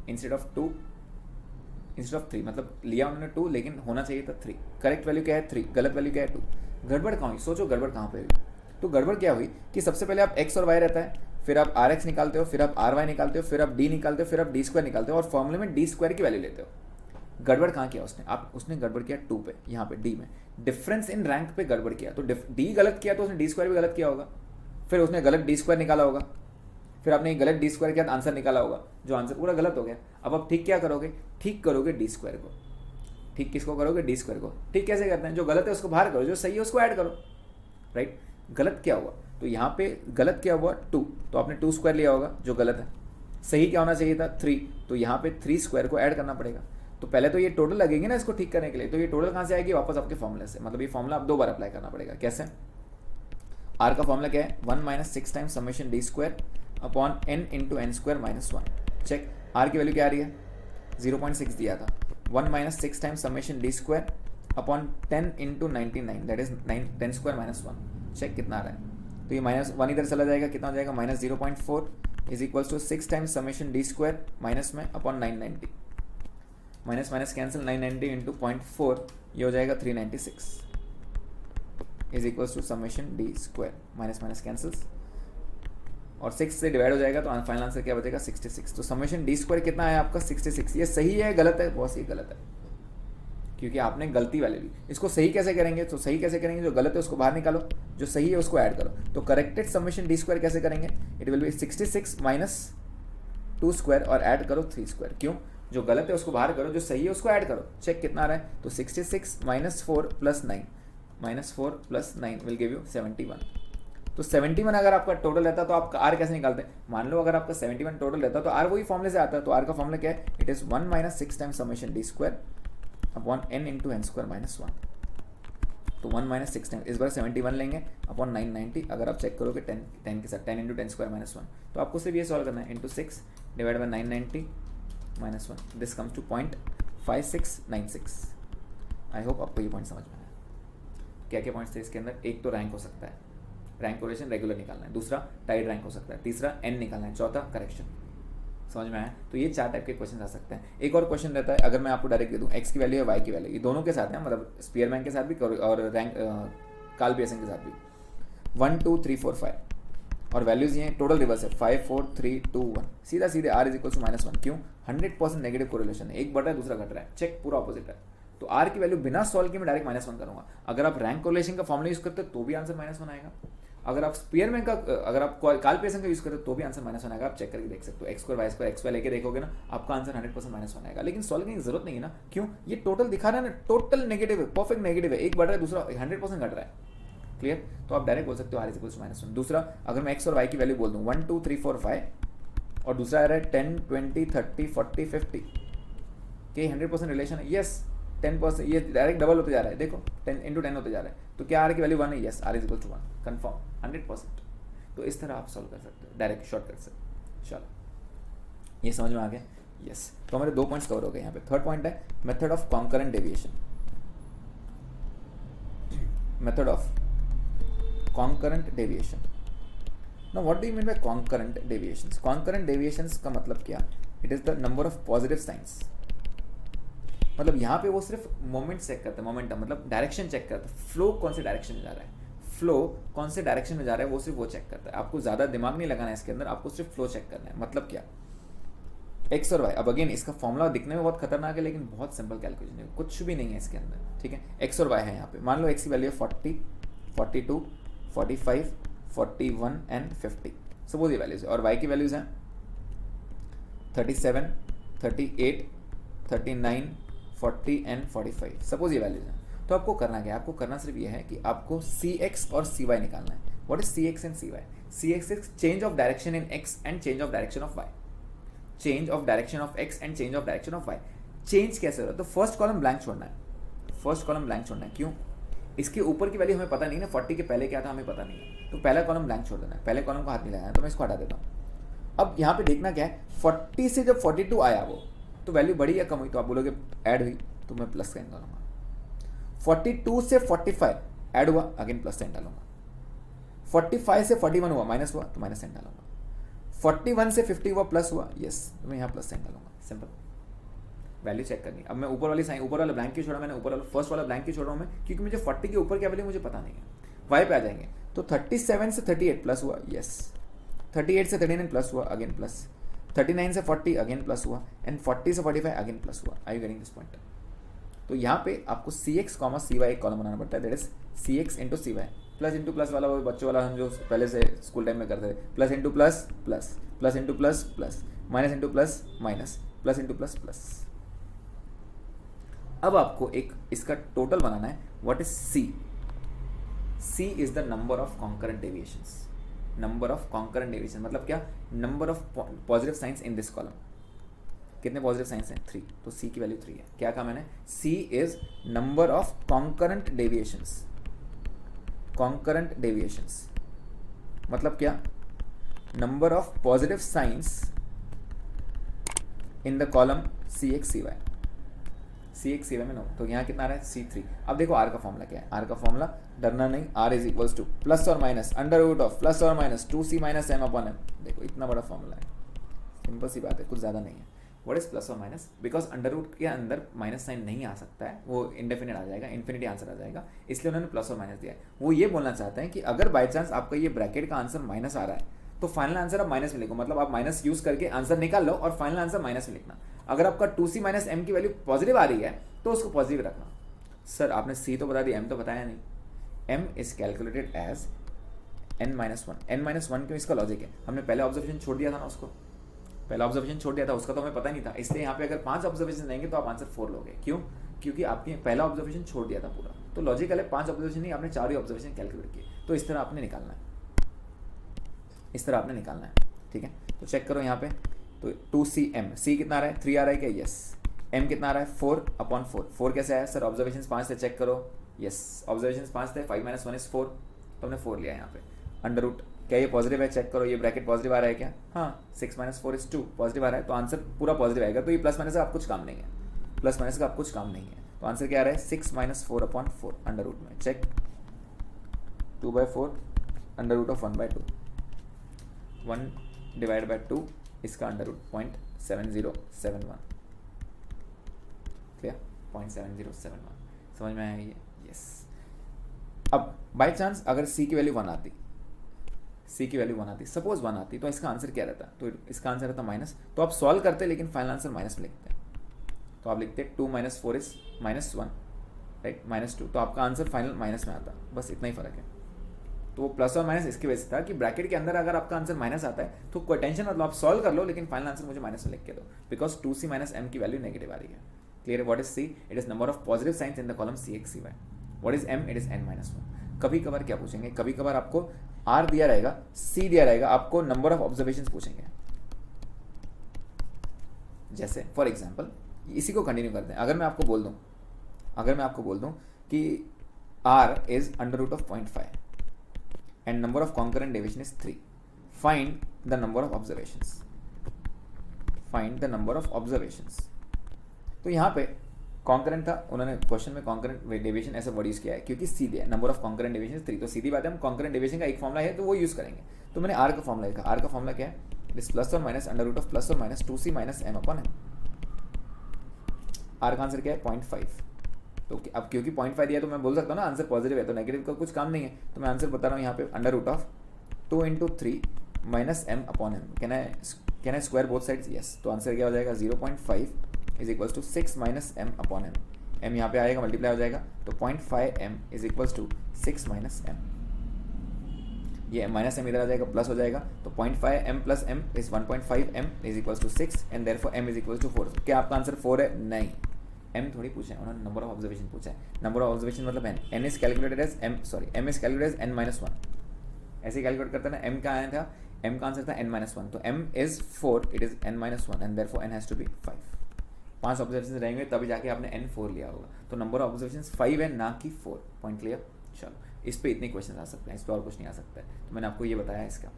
instead of 2 instead of 3, मतलब लिया उन्होंने 2 लेकिन होना चाहिए था 3। करेक्ट वैल्यू क्या है 3, गलत वैल्यू क्या है 2। गड़बड़ कहाँ हुई, सोचो गड़बड़ कहाँ पे हुई। तो गड़बड़ क्या हुई कि सबसे पहले आप x और y रहता है, फिर आप आर एक्स निकालते हो, फिर आप आर वाई निकालते हो, फिर आप डी निकालते हो, फिर आप डी स्क्वायर निकालते हो और फॉर्मूले में डी स्क्वायर की वैल्यू लेते हो। गड़बड़ कहाँ किया उसने, उसने गड़बड़ किया 2 पे, यहाँ पे डी में डिफरेंस इन रैंक पे गड़बड़ किया। तो डी गलत किया तो उसने डी स्क्वायर भी गलत किया होगा, फिर उसने गलत डी स्क्वायर निकाला होगा, फिर आपने गलत डी स्क्वायर किया तो आंसर निकाला होगा, जो आंसर पूरा गलत हो गया। अब आप ठीक क्या करोगे, ठीक करोगे डी स्क्वायर को। ठीक किसको करोगे, डी स्क्वायर को। ठीक कैसे करते हैं, जो गलत है उसको बाहर करो, जो सही है उसको ऐड करो, राइट। गलत क्या हुआ, तो यहाँ पे गलत क्या हुआ 2, तो आपने 2 स्क्वायर लिया होगा जो गलत है। सही क्या होना चाहिए था 3, तो यहाँ पे 3 स्क्वायर को ऐड करना पड़ेगा। तो पहले तो ये टोटल लगेंगे ना इसको ठीक करने के लिए, तो ये टोटल कहाँ से आएगी, वापस आपके फॉर्मूले से। मतलब ये फॉर्मूला आप 2 बार अप्लाई करना पड़ेगा। कैसे, आर का फॉर्मूला क्या है 1 minus 6 times summation D square upon N into N square minus 1। Check, r की वैल्यू क्या आ रही है 0.6 दिया था, 1 minus 6 times summation D square upon 10 into 99 that is 10 square minus 1। Check कितना आ रहा है, तो ये माइनस 1 इधर चला जाएगा, कितना हो जाएगा minus 0.4 is equals to 6 times summation D square minus में upon 990, minus minus cancel 990 into 0.4 ये हो जाएगा 396 is equals to summation D square, minus minus cancels और 6 से डिवाइड हो जाएगा तो फाइनल आंसर क्या बचेगा 66। तो समेशन डी स्क्वायर कितना है आपका 66। ये सही है गलत है, बहुत ही गलत है क्योंकि आपने गलती वाले ली। इसको सही कैसे करेंगे, तो सही कैसे करेंगे, जो गलत है उसको बाहर निकालो, जो सही है उसको ऐड करो। तो करेक्टेड समेशन डी स्क्वायर कैसे करेंगे, it will B 66 minus 2 square और ऐड करो 3 स्क्वायर। क्यों, जो गलत है उसको बाहर करो, जो सही है उसको ऐड करो। चेक कितना आ रहा है, तो 66 minus 4 plus 9 minus 4 plus 9 will give you 71। तो 71 अगर आपका टोटल रहता तो आप आर कैसे निकालते हैं, मान लो अगर आपका 71 टोटल रहता तो आर वही फॉर्मूले से आता है। तो आर का फॉर्मूला क्या है, it is 1 minus 6 times summation D square upon N into N square minus 1। तो 1 माइनस 6 टाइम, इस बार 71 लेंगे अपॉन 990। अगर आप चेक करोगे 10 के साथ 10 इंटू 10 स्क्वायर माइनस 1, तो आपको सिर्फ ये सॉल्व करना है, into 6 divide by 990 minus 1, this comes to 0.5696। I hope आपको ये पॉइंट समझ में आया। क्या क्या पॉइंट्स थे इसके अंदर, एक तो रैंक हो सकता है, रैंक कोरिलेशन रेगुलर निकालना है, दूसरा टाइड रैंक हो सकता है, तीसरा एन निकालना है, चौथा करेक्शन। समझ में आया, तो ये 4 टाइप के क्वेश्चन आ सकते हैं। एक और क्वेश्चन रहता है, अगर मैं आपको डायरेक्ट दे दूं एक्स की वैल्यू या वाई की वैल्यू, ये दोनों के साथ है, मतलब स्पीयरमैन के साथ भी और रैंक कार्ल पियर्सन के साथ भी 1 2 3 4 5 और वैल्यूज ये टोटल रिवर्स है 5 4 3 2 1, सीधा सीधे आर इज इक्वल टू -1। क्यों, 100% नेगेटिव कोरिलेशन है, एक बढ़ रहा है दूसरा घट रहा है। चेक पूरा ऑपोजिट है। तो आर की वैल्यू बिना सॉल्व किए मैं डायरेक्ट -1 करूंगा। अगर आप रैंक कोरिलेशन का फॉर्मूला यूज करते हो तो भी आंसर -1 आएगा। अगर आप स्पीयरमैन का, अगर आप कार्ल पियर्सन का यूज करते हो तो भी आंसर -1 आएगा। आप चेक करके देख सकते हो, x square Y square x y लेके देखोगे ना, आपका आंसर 100% -1 आएगा। लेकिन सॉल्व करने की जरूरत नहीं है ना, क्यों, ये टोटल दिखा रहा है ना, टोटल नेगेटिव है, परफेक्ट नेगेटिव है, एक बढ़ रहा है दूसरा 100% घट रहा है। क्लियर, तो आप डायरेक्ट बोल सकते हो आर इज इक्वल टू -1। दूसरा, अगर मैं एक्स और वाई की वैल्यू बोल दूं 1 2 3 4 5 और दूसरा आ रहा है 10 20 30 40 50 के 100% रिलेशन है, यस 10%, ये डायरेक्ट डबल होते जा रहा है, देखो 10 इंटू 10 होते जा रहा है। तो क्या आर की वैल्यू 1 है, yes r is equal to 1, confirm 100%। तो इस तरह आप सॉल्व कर सकते हो डायरेक्ट शॉर्टकट से। चलो, ये समझ में आ गया, यस। तो हमारे 2 पॉइंट्स कवर हो गए यहाँ पे। थर्ड पॉइंट है method of concurrent deviation. Method of concurrent deviation. Now what do you mean by concurrent deviations? Concurrent deviations का मतलब क्या, it is the number of positive science. मतलब यहाँ पे वो सिर्फ मोमेंट चेक करता है, मोमेंटम मतलब डायरेक्शन चेक करता है, फ्लो कौन से डायरेक्शन में जा रहा है, फ्लो कौन से डायरेक्शन में जा रहा है, वो सिर्फ वो चेक करता है। आपको ज़्यादा दिमाग नहीं लगाना है इसके अंदर, आपको सिर्फ फ्लो चेक करना है। मतलब क्या, एक्स और वाई, अब अगेन इसका फॉर्मूला दिखने में बहुत खतरनाक है लेकिन बहुत सिंपल कैलकुलेशन है, कुछ भी नहीं है इसके अंदर, ठीक है। एक्स और वाई है यहाँ पे, मान लो एक्स की वैल्यू है 40 42 45 41 एंड 50, सपोज ये वैल्यूज है। और वाई की वैल्यूज हैं 37 38 39 40 एंड 45, सपोज ये वैल्यूज हैं। तो आपको करना क्या है, आपको करना सिर्फ ये है कि आपको सी एक्स और सी वाई निकालना है। What is c x and c Y? C x is change of direction in x and change of direction of y, change of direction of x and change of direction of y. Change कैसे हो रहा है, तो फर्स्ट कॉलम ब्लैंक छोड़ना है, फर्स्ट कॉलम ब्लैंक छोड़ना है। क्यों, इसके ऊपर की वैल्यू हमें पता नहीं ना, 40 के पहले क्या था हमें पता नहीं है, तो पहला कॉलम ब्लैंक छोड़ देना है, पहले कॉलम को हाथ नहीं लगाना है। तो मैं इसको हटा देता हूँ। अब यहाँ पे देखना क्या है, 40 से जब 42 आया वो, तो वैल्यू बढ़ी या कम हुई, तो आप बोलोगे ऐड हुई, तो मैं प्लस साइन डालूंगा। 42 से 45 ऐड हुआ, अगेन प्लस साइन डालूंगा। 45 से 41 हुआ माइनस हुआ तो माइनस साइन डालूंगा, 41 से 50 हुआ प्लस हुआ, यस तो मैं यहाँ प्लस साइन डालूंगा, सिंपल। वैल्यू चेक करनी। अब मैं ऊपर वाली साइन, ऊपर वाला ब्लैंक क्यों छोड़ा मैंने, ऊपर वाला फर्स्ट वाला ब्लैंक क्यों छोड़ रहा हूँ मैं, क्योंकि मुझे 40 के ऊपर क्या वैल्यू मुझे पता नहीं है। वाई पे आ जाएंगे तो 37 से 38 प्लस हुआ, यस 38 से 39 प्लस हुआ, अगेन प्लस 39 से 40 अगेन प्लस हुआ, एंड 40 से 45 अगेन प्लस हुआ। I you getting this point? तो यहाँ पे आपको c x comma c y एक कॉलम बनाना पड़ता है, that is c x into c y. Plus into plus वाला वो बच्चों वाला हम जो पहले से स्कूल टाइम में करते थे, plus into plus plus, plus into plus plus, minus into plus minus, plus into plus plus. अब आपको एक इसका टोटल बनाना है। What is c? C is the number of concurrent deviations. Number of concurrent deviation मतलब क्या? Number of positive signs in this column. कितने पॉजिटिव साइंस हैं? 3, तो सी की वैल्यू 3 है। क्या कहा मैंने? C is number of concurrent deviations. Concurrent deviations मतलब क्या? Number of positive signs in the column C X C Y. C X C Y में नो, तो यहाँ कितना आ रहा है? C3। अब देखो आर का फॉर्मूला क्या है। आर का फॉर्मूला डरना नहीं, R is equals to plus और minus under root of plus और minus 2c minus m upon m। देखो इतना बड़ा फॉर्मूला है, सिंपल सी बात है, कुछ ज़्यादा नहीं है। व्हाट इज प्लस और माइनस? बिकॉज अंडर रूट के अंदर माइनस साइन नहीं आ सकता है, वो इंडेफिनिट आ जाएगा, इन्फिनिटी आंसर आ जाएगा, इसलिए उन्होंने प्लस और माइनस दिया है। वो ये बोलना चाहते हैं कि अगर बाई चांस आपका ये ब्रैकेट का आंसर माइनस आ रहा है तो फाइनल आंसर आप माइनस में लिखो, मतलब आप माइनस यूज करके आंसर निकाल लो और फाइनल आंसर माइनस में लिखना। अगर आपका 2c माइनस m की वैल्यू पॉजिटिव आ रही है तो उसको पॉजिटिव रखना। सर आपने c तो बता दिया, m तो बताया नहीं। m is calculated as n minus one. n minus one क्यों? इसका लॉजिक है, हमने पहले ऑब्जर्वेशन छोड़ दिया था ना, उसको पहला ऑब्जर्वेशन छोड़ दिया था, उसका तो हमें पता नहीं था, इसलिए यहाँ पे अगर 5 ऑब्जर्वेशन लेंगे तो आप आंसर 4 लोगे। क्यों? क्योंकि आपने पहला ऑब्जर्वेशन छोड़ दिया था पूरा, तो लॉजिकल है 5 ऑब्जर्वेशन नहीं, आपने 4 ही ऑब्जर्वेशन कैलकुलेट किए, तो इस तरह आपने निकालना है, इस तरह आपने निकालना है, ठीक है। तो चेक करो यहाँ पे, तो 2cm, c कितना आ रहा है? 3 आ रहा है क्या? यस। m कितना आ रहा है? 4/4। 4 कैसे आया सर? ऑब्जर्वेशन 5 थे, चेक करो, यस ऑब्जर्वेशन 5 थे, 5 - 1 इज 4, तो हमने 4 लिया यहाँ पे। अंडर रूट, क्या ये पॉजिटिव है? चेक करो, ये ब्रैकेट पॉजिटिव आ रहा है क्या? हाँ, 6 - 4 इज 2 पॉजिटिव आ रहा है, तो आंसर पूरा पॉजिटिव आएगा। तो ये प्लस माइनस का आप कुछ काम नहीं है, प्लस माइनस का आप कुछ काम नहीं है, तो आंसर क्या आ रहा है? 6 - 4/4 अंडर रूट में, check 2/4 under root of 1/2, 1 divide by 2, इसका अंडर रूट 0.7071, क्लियर? 0.7071 समझ में आया ये? यस। अब बाई चांस अगर c की वैल्यू 1 आती, c की वैल्यू 1 आती, सपोज 1 आती, तो इसका आंसर क्या रहता? तो इसका आंसर रहता माइनस, तो आप सॉल्व करते लेकिन फाइनल आंसर माइनस में लिखते हैं, तो आप लिखते 2 - 4 इज -1, राइट, -2, तो आपका आंसर फाइनल माइनस में आता, बस इतना ही फर्क है। तो वो प्लस और माइनस इसकी वजह से था कि ब्रैकेट के अंदर अगर आपका आंसर माइनस आता है तो कोई टेंशन मतलब आप सॉल्व कर लो, लेकिन फाइनल आंसर मुझे माइनस में लिख के दो, बिकॉज 2c माइनस m की वैल्यू नेगेटिव आ रही है। क्लियर है? What is c? It is number of positive signs in the column c x c y। What is m? It is n - 1। कभी कभार क्या पूछेंगे, कभी कभार आपको r दिया रहेगा, c दिया रहेगा, आपको नंबर ऑफ ऑब्जर्वेशन पूछेंगे। जैसे फॉर एग्जाम्पल इसी को कंटिन्यू करते हैं, अगर मैं आपको बोल दूं कि r is under root of 0.5 and number of concurrent deviation is 3. Find the number of observations. Find the number of observations. तो यहाँ पे कॉन्करेंट था, उन्होंने क्वेश्चन में कॉन्करेंट डेविएशन ऐसा वर्ड यूज किया है क्योंकि सी दिया नंबर ऑफ कॉन्करेंट डेविएशन 3, तो सीधी बात है हम कॉन्करेंट डेविएशन का एक फॉर्मूला है तो वो यूज करेंगे। तो मैंने आर का फॉर्मूला लिखा, आर का फॉर्मूला क्या है? दिस प्लस और minus under root of plus और minus 2c minus m upon m। R का आंसर क्या है? 0.5। तो अब क्योंकि 0.5 दिया तो मैं बोल सकता हूँ ना आंसर पॉजिटिव है, तो नेगेटिव का कुछ काम नहीं है, तो मैं आंसर बता रहा हूँ यहाँ पे under root of 2 × 3 minus m upon m। Can I square both sides? Yes. तो आंसर क्या हो जाएगा? 0.5 is equals to 6 minus m upon m। m यहाँ पे आएगा, मल्टीप्लाई हो जाएगा, तो 0.5m is equals to 6 minus m। ये माइनस m इधर आ जाएगा, प्लस हो जाएगा, तो 0.5m plus m is 1.5m is equals to 6 and therefore m is equals to 4। क्या आपका आंसर 4 है? नहीं, m थोड़ी पूछा है उन्होंने, नंबर ऑफ ऑब्जर्वेशन पूछा है। नंबर ऑफ ऑब्जर्वेशन मतलब n is calculated as m is calculated as n - 1। ऐसे कैलकुलेट करते हैं ना, m का आया था, m का आंसर था n - 1, तो m is 4, it is n - 1 and therefore n has to be 5। 5 observation रहेंगे तभी जाके आपने n 4 लिया होगा, तो नंबर ऑफ ऑब्जर्वेशन 5 है ना कि 4। Point clear? चलो, इस पे इतने क्वेश्चन आ सकते हैं, इस पर और कुछ नहीं आ सकता है, तो मैंने आपको ये बताया इसका।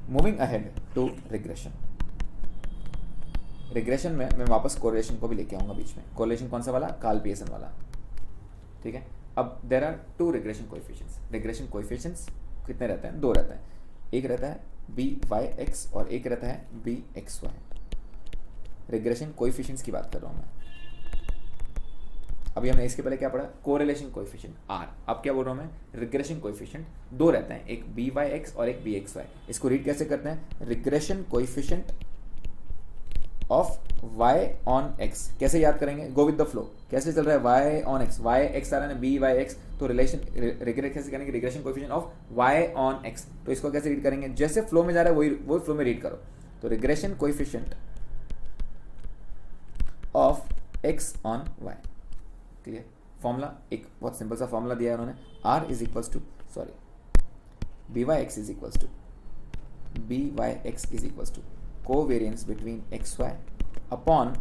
Moving ahead to regression. Regression में मैं वापस कोरिलेशन को भी लेके आऊँगा बीच में। कोरिलेशन कौन सा वाला? कार्ल पियर्सन वाला, ठीक है। अब there are 2 regression coefficients. Regression coefficients कितने रहते हैं? 2 रहते हैं। एक रहता है बी वाई एक्स और एक रहता है b x y. Regression coefficients की बात कर रहा हूँ मैं। अभी हमने इसके पहले क्या पढ़ा? Correlation coefficient r. अब क्या बोल रहा हूँ मैं? रिग्रेशन कोएफिशिएंट 2 रहते हैं, एक बी वाई एक्स और एक बी एक्स वाई। इसको रीड कैसे करते हैं? Regression coefficient of y on x। कैसे याद करेंगे? गो विद द फ्लो। कैसे चल रहा है? y on x, y x आ रहा है ना, b y x, तो रिलेशन रिग्रेट कैसे करेंगे? Regression coefficient of y on x। तो इसको कैसे रीड करेंगे? जैसे फ्लो में जा रहा है वही फ्लो में रीड करो। तो regression coefficient of x on y। Clear? Formula एक बहुत सिंपल सा फॉर्मूला दिया है उन्होंने, r is equals to b y x is equals to covariance between x Y upon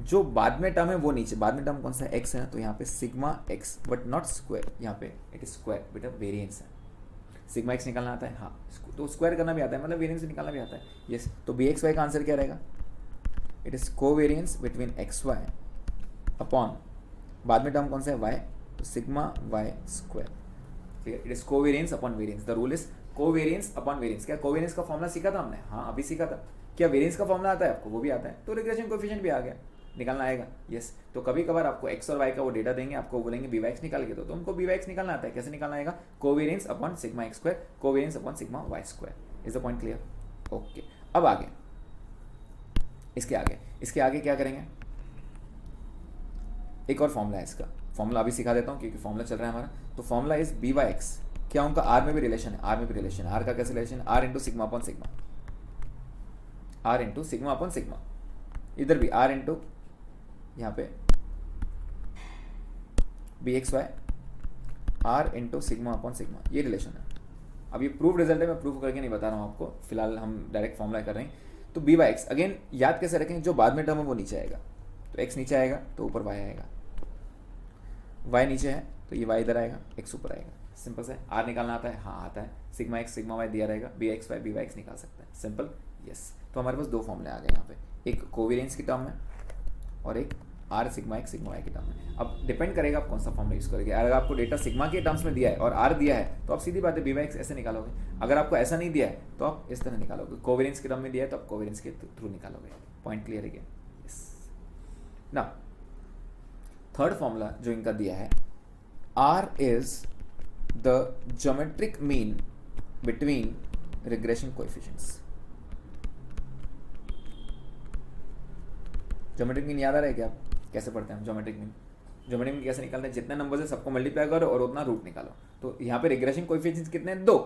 जो बाद में टर्म है वो नीचे। बाद में टर्म कौन सा है? एक्स है ना, तो यहाँ पे sigma x but not square, यहाँ पे इट इज स्क्वायर, बेटा वेरियंस है। सिग्मा एक्स निकालना आता है? हाँ, तो स्क्वायर करना भी आता है, मतलब वेरियंस निकालना भी आता है। यस, तो बी एक्स वाई का आंसर क्या रहेगा? It is covariance between x Y upon बाद में टर्म कौन सा है? वाई, तो sigma y square. Clear? It is covariance upon variance. The rule is covariance upon variance. क्या कोवेरियंस का फॉर्मूला सीखा था हमने? हाँ, अभी सीखा था। क्या वेरियंस का फॉर्मूला आता है आपको? वो भी आता है। तो रिग्रेशन कोएफिशिएंट भी आ गया, निकालना आएगा। यस, तो कभी कभार आपको एक्स और वाई का वो डेटा देंगे, आपको बोलेंगे बी वाई एक्स निकाल के दो, तो उनको बी वाई एक्स निकालना आता है। कैसे निकालना आएगा? Covariance upon sigma x square, covariance upon sigma y square. Is the point clear? Okay, अब आगे इसके आगे क्या करेंगे? एक और फॉर्मूला है इसका। फॉर्मूला अभी सिखा देता हूँ क्योंकि फॉर्मूला चल रहा है हमारा। तो formula is b y x. क्या उनका आर में भी रिलेशन है? आर में भी रिलेशन है। आर का कैसे relation? R into sigma upon sigma, r into sigma upon sigma. इधर भी आर इंटू यहाँ पे b x y, r into sigma upon sigma, ये रिलेशन है। अब ये प्रूफ रिजल्ट है, मैं प्रूफ करके नहीं बता रहा हूँ आपको, फिलहाल हम डायरेक्ट फॉर्मूला कर रहे हैं। तो बी वाई एक्स अगेन याद कैसे रखेंगे? जो बाद में टर्म है वो नीचे आएगा, तो एक्स नीचे आएगा तो ऊपर वाई आएगा, वाई नीचे है तो ये वाई इधर आएगा, एक्स ऊपर आएगा। सिंपल से आर निकालना आता है? हाँ आता है। सिग्मा एक्स सिग्मा वाई दिया रहेगा, b x y b y x निकाल सकते हैं। सिंपल। यस, तो हमारे पास 2 फॉर्मूले आ गए यहाँ पे, एक कोवेरियंस की टर्म में और एक r sigma x sigma y की टर्म में। अब डिपेंड करेगा आप कौन सा फॉर्मूला यूज़ करेंगे। अगर आपको डेटा सिग्मा के टर्म्स में दिया है और आर दिया है तो आप सीधी बात है बी वाई एक्स ऐसे निकालोगे। अगर आपको ऐसा नहीं दिया है तो आप इस तरह निकालोगे। कोवेरियंस की टर्म में दिया है तो आप कोवेरियंस के थ्रू निकालोगे। पॉइंट क्लियर है क्या? यस। ना थर्ड फॉर्मूला जो इनका दिया है, R is the geometric mean between regression coefficients. Geometric mean याद आ रहा है क्या? आप कैसे पढ़ते हैं हम geometric mean? Geometric mean कैसे निकालते हैं? जितने नंबर है सबको मल्टीप्लाई करो और उतना रूट निकालो। तो यहाँ पे रिग्रेशन कोएफिशिएंट्स कितने हैं? 2,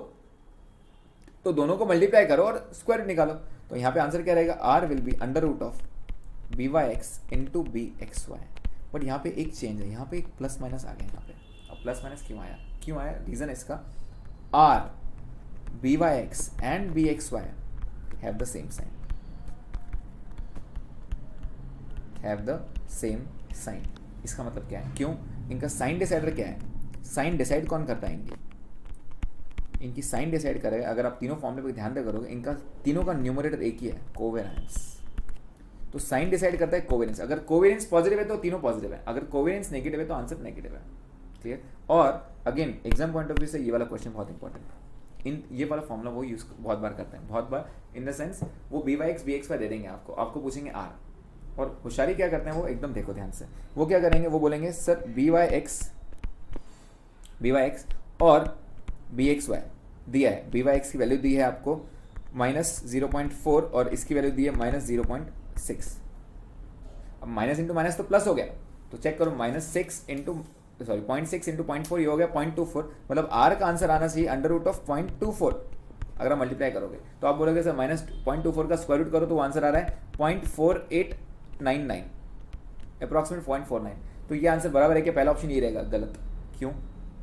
तो दोनों को मल्टीप्लाई करो और स्क्वायर रूट निकालो। तो यहाँ पे आंसर क्या रहेगा? R will be under root of b y x into b x y. But यहाँ पे एक चेंज है, यहाँ पे एक प्लस माइनस आ गया यहाँ पे। अब प्लस माइनस क्यों आया? रीजन इसका, r b y x and b x y have the same sign, इसका मतलब क्या है? क्यों? इनका साइन डिसाइडर क्या है? साइन डिसाइड कौन करता है? इनकी साइन डिसाइड करेगा। अगर आप तीनों फॉर्मूले पर ध्यान दे करोगे, इनका तीनों का न्यूमरेटर एक ही है, कोवेरियंस। तो साइन डिसाइड करता है कोवेरियंस। अगर कोवेरियंस पॉजिटिव है तो तीनों पॉजिटिव है, अगर कोवेरियंस नेगेटिव है तो आंसर नेगेटिव है। क्लियर? और again exam point of view से ये वाला क्वेश्चन बहुत इंपॉर्टेंट है। ये वाला फॉर्मूला वो यूज बहुत बार करते हैं, बहुत बार इन द सेंस वो बी वाई एक्स दे देंगे आपको पूछेंगे आर। और होशियारी क्या करते हैं वो, एकदम देखो ध्यान से, वो क्या करेंगे? वो बोलेंगे सर बी वाई एक्स और बी एक्स वाई दिया है। बी वाई एक्स की वैल्यू दी है आपको -0.4 और इसकी वैल्यू दी है -0.6। अब माइनस इंटू माइनस तो प्लस हो गया, तो चेक करो -6 इंटू 0.4 ये हो गया 0.24। मतलब आर का आंसर आना चाहिए अंडर रूट ऑफ 0.24। अगर आप मल्टीप्लाई करोगे तो आप बोलोगे सर -0.24 का स्क्वायर रूट करो तो वो आंसर आ रहा है 0.4899, अप्रॉक्सीमेट 0.49। तो ये आंसर बराबर है कि पहला ऑप्शन ये रहेगा गलत। क्यों?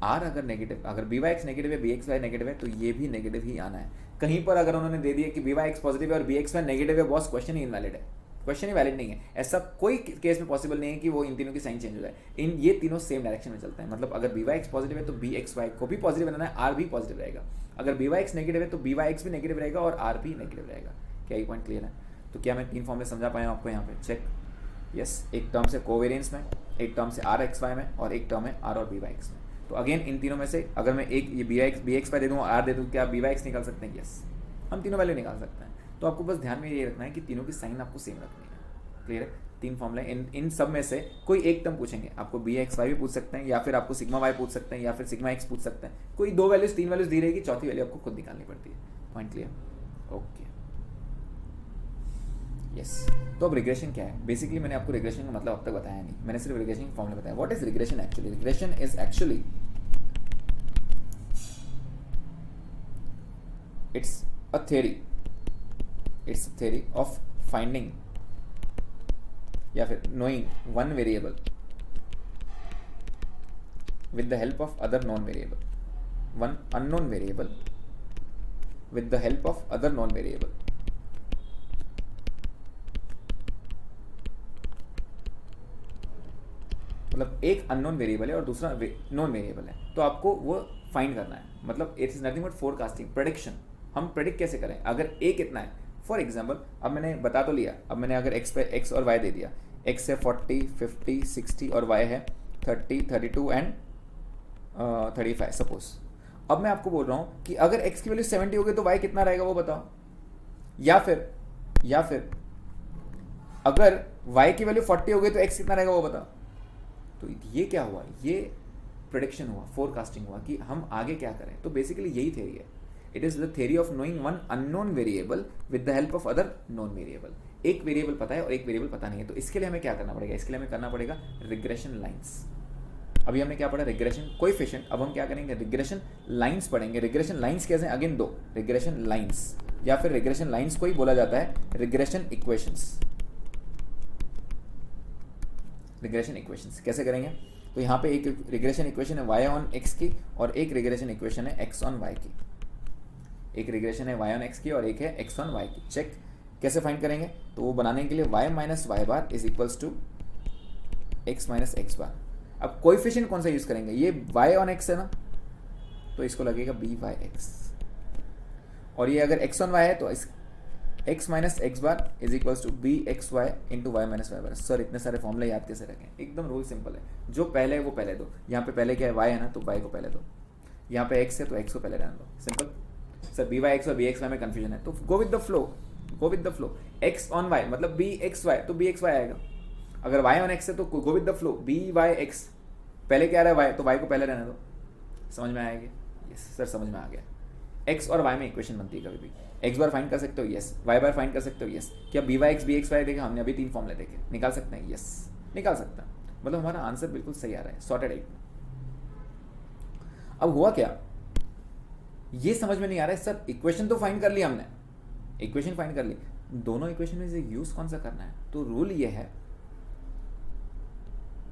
आर अगर नेगेटिव, अगर बी वाई एक्स नेगेटिव है, बी एक्स वाई नेगेटिव है, तो ये भी नेगेटिव ही आना है। कहीं पर अगर उन्होंने दे दिया कि बी वाई एक्स पॉजिटिव है और बी एक्स वाई नेगेटिव है, बॉस क्वेश्चन ही इनवैलिड है, क्वेश्चन ही वैलिड नहीं है। ऐसा कोई केस में पॉसिबल नहीं है कि वो इन तीनों की साइन चेंज हो जाए। ये तीनों सेम डायरेक्शन में चलते हैं। मतलब अगर बी वाई एक्स पॉजिटिव है तो बी एक्स वाई को भी पॉजिटिव बनाना है, आर भी पॉजिटिव रहेगा। अगर बी वाई एक्स नेगेटिव है तो बी वाई एक्स भी नेगेटिव रहेगा और आर भी नेगेटिव रहेगा। क्या ये पॉइंट क्लियर है? तो क्या मैं 3 फॉर्मूले समझा पाया आपको यहाँ पे? चेक। यस, एक टर्म से कोवेरियंस में, एक टर्म से आर एक्स वाई में और एक टर्म है आर और बी वाई एक्स में। तो अगेन इन तीनों में से अगर मैं एक ये बी एक्स वाई दे दूँ, आर दे दूँ, क्या बी वाई एक्स निकाल सकते हैं? यस, हम तीनों वैल्यू निकाल सकते हैं। तो आपको बस ध्यान में ये रखना है कि तीनों की साइन आपको सेम रखनी है। क्लियर है? 3 फॉर्मूला, इन सब में से कोई एक टर्म पूछेंगे आपको, बी एक्स वाई भी पूछ सकते हैं, या फिर आपको सिग्मा वाई पूछ सकते हैं, या फिर सिग्मा एक्स पूछ सकते हैं। कोई 2 वैल्यूज 3 वैल्यूज दी रहेगी, चौथी वैल्यू आपको खुद निकालनी पड़ती है। Point clear? Okay, yes. तो अब रिग्रेशन क्या है? बेसिकली मैंने आपको रिग्रेशन का मतलब अब तक बताया नहीं, मैंने सिर्फ रिग्रेशन का फॉर्मूला बताया। What is regression actually? Regression is actually it's a theory of finding या फिर knowing one variable with the help of other known variable, one unknown variable with the help of other known variable। मतलब एक अननोन वेरिएबल है और दूसरा नॉन वेरिएबल है, तो आपको वो फाइंड करना है। मतलब it is nothing but forecasting, prediction. हम प्रेडिक्ट कैसे करें? अगर ए कितना है, फॉर एग्जाम्पल अब मैंने बता तो लिया, अब मैंने अगर एक्स पे एक्स और वाई दे दिया, एक्स है 40, 50, 60 और वाई है 30, 32 एंड 35 सपोज। अब मैं आपको बोल रहा हूँ कि अगर एक्स की वैल्यू 70 हो गई तो वाई कितना रहेगा वो बताओ, या फिर अगर वाई की वैल्यू 40 हो गई तो एक्स कितना रहेगा वो बताओ। तो ये क्या हुआ? ये प्रेडिक्शन हुआ, फोरकास्टिंग हुआ कि हम आगे क्या करें। तो बेसिकली यही थ्योरी है। It is the theory of knowing one unknown variable with the help of other known variable. एक वेरिएबल पता है और एक वेरिएबल पता नहीं है, तो इसके लिए हमें क्या करना पड़ेगा? इसके लिए हमें करना पड़ेगा रिग्रेशन लाइंस। अभी हमने क्या पढ़ा? Regression coefficient. अब हम क्या करेंगे? रिग्रेशन लाइंस पढ़ेंगे। रिग्रेशन लाइंस कैसे? अगेन दो रिग्रेशन लाइंस, या फिर रिग्रेशन लाइंस को ही बोला जाता है रिग्रेशन इक्वेशंस। रिग्रेशन इक्वेशंस कैसे करेंगे? तो यहाँ पे एक रिग्रेशन इक्वेशन है y ऑन x की और एक रिग्रेशन इक्वेशन है x ऑन y की। एक रिग्रेशन है y ऑन x की और एक है x ऑन y की। चेक कैसे फाइंड करेंगे? तो वो बनाने के लिए y minus Y bar is equals to x minus x bar. अब कोएफिशिएंट कौन सा यूज करेंगे? ये y ऑन x है ना, तो इसको लगेगा बी वाई एक्स, और ये अगर x ऑन y है तो इस x minus x bar is equals to b x y into Y minus Y bar. Sir इतने सारे फॉर्मूले याद कैसे रखें? एकदम रूल सिंपल है, जो पहले है वो पहले दो। यहाँ पे पहले क्या है? y है ना, तो y को पहले दो। यहाँ पे x है तो x को पहले रहने दो। Simple. Sir b y x और बी एक्स वाई में कन्फ्यूजन है, तो go with the flow, go with the flow. x on y मतलब बी एक्स वाई, तो बी एक्स वाई आएगा। अगर y ऑन x है तो go with the flow, b y x. पहले क्या आ रहा है? y, तो y को पहले रहने दो। समझ में आएगी? यस सर समझ में आ गया। x और y में इक्वेशन बनती है कभी भी। x बार फाइंड कर सकते हो, यस। y बार फाइंड कर सकते हो, यस। क्या बी वाई एक्स देखा हमने? अभी 3 फॉर्मूले देखे, निकाल सकते हैं, यस निकाल सकते हैं। मतलब हमारा आंसर बिल्कुल सही आ रहा है, सॉर्टेड एक। अब हुआ क्या, ये समझ में नहीं आ रहा है सर। इक्वेशन तो फाइंड कर ली हमने, इक्वेशन फाइंड कर ली, दोनों इक्वेशन में से यूज कौन सा करना है? तो रूल ये है,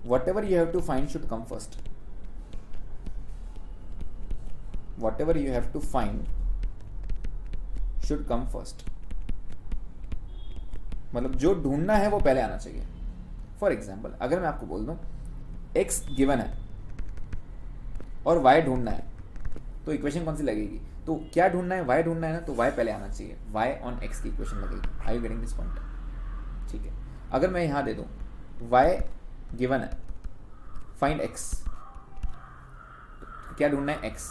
whatever you have to find should come first. Whatever you have to find should come first. मतलब जो ढूंढना है वो पहले आना चाहिए। फॉर एग्जाम्पल अगर मैं आपको बोल दूं x गिवन है और y ढूंढना है, तो इक्वेशन कौन सी लगेगी? तो क्या ढूंढना है? y ढूंढना है ना, तो y पहले आना चाहिए। y ऑन x की इक्वेशन लगेगी। Are you getting this point? ठीक है। अगर मैं यहां दे दूं y गिवन है, फाइंड x, तो क्या ढूंढना है? x।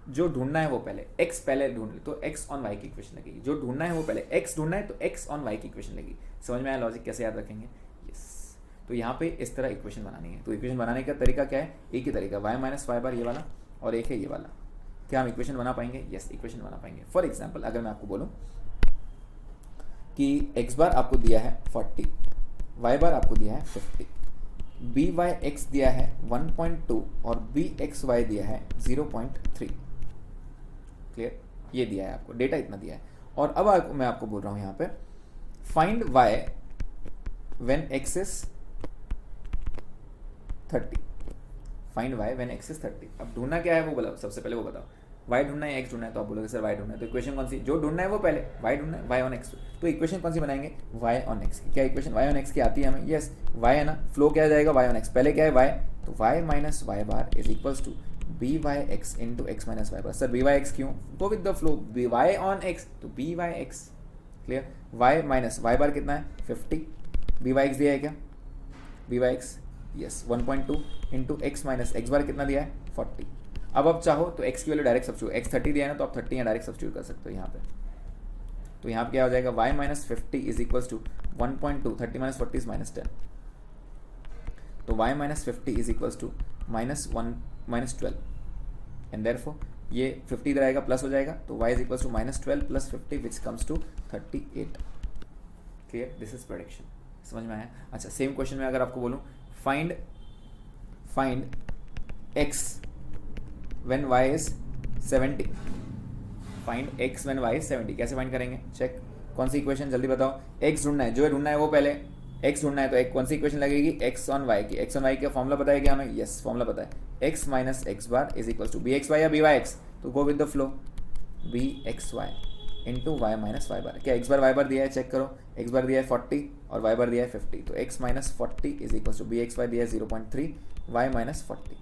जो ढूंढना है वो पहले x पहले ढूंढ ले, तो x ऑन y की इक्वेशन लगेगी। जो ढूंढना है वो पहले x ढूंढना है, तो x ऑन y की इक्वेशन लगेगी। समझ में आया लॉजिक? कैसे याद रखेंगे? यस। तो यहाँ पे इस तरह इक्वेशन बनानी है। तो इक्वेशन बनाने का तरीका क्या है? एक ही तरीका, y माइनस वाई बार ये वाला, और एक है ये वाला। क्या हम इक्वेशन बना पाएंगे? यस इक्वेशन बना पाएंगे। फॉर एग्जाम्पल अगर मैं आपको बोलूँ कि x बार आपको दिया है 40, y बार आपको दिया है 50, बी वाई एक्स दिया है 1.2 और बी एक्स वाई दिया है 0.3। क्लियर? ये दिया है आपको, डेटा इतना दिया है। और अब मैं आपको बोल रहा हूं यहाँ पे find y when x is 30। Find y when x is 30। अब ढूंढना क्या है वो बोला, सबसे पहले वो बताओ। y ढूंढना है, x ढूंढना है, तो आप बोलोगे सर y ढूंढना है, तो इक्वेशन कौन सी? जो ढूंढना है वो पहले, y ढूंढना है, y ऑन x। तो इक्वेशन कौन सी बनाएंगे? y ऑन x की। क्या इक्वेशन y ऑन x की आती है हमें? यस। y है ना, फ्लो क्या आ जाएगा? y on x। पहले क्या है? y, तो y minus Y bar is equals to b y x into x minus Y bar. Sir b y x क्यों? Go with the flow, b y on x, तो b y x. Clear? y minus Y bar कितना है? 50। बी वाई एक्स दिया है क्या? B y x yes 1.2 into x minus x bar कितना दिया है 40। अब आप चाहो तो एक्स की वैल्यू डायरेक्ट सब्स्टिट्यूट, एक्स 30 दिया है ना तो आप 30 यहाँ डायरेक्ट सब्स्टिट्यूट कर सकते हो यहाँ पे। तो यहाँ पे क्या हो जाएगा y minus 50 is equals to 1.2, 30 minus 40 is minus 10, तो y minus 50 is equals to minus 1 minus 12 and therefore ये 50 इधर आएगा प्लस हो जाएगा, तो y is equals to minus 12 plus 50 which comes to 38। Clear, this is prediction. समझ में आया? अच्छा, सेम क्वेश्चन में अगर आपको बोलूँ find x when y is 70, find x when y is 70, कैसे फाइंड करेंगे? चेक, कौन सी इक्वेशन जल्दी बताओ। x ढूंढना है, जो ढूंढना है वो पहले x ढूंढना है, तो एक कौन सी इक्वेशन लगेगी? x ऑन y की। x ऑन y का फॉर्मूला पता है क्या हमें? यस, फॉर्मूला पता है, x minus x bar is equal to b x y या बी वाई एक्स, तो go with the flow, b x y into Y minus Y bar. क्या एक्स बार वाई बार दिया है? चेक करो, एक्स बार दिया है 40 और वाई बार दिया है 50, तो x minus 40 is equal to b x Y दिया है 0.3, वाई माइनस 40।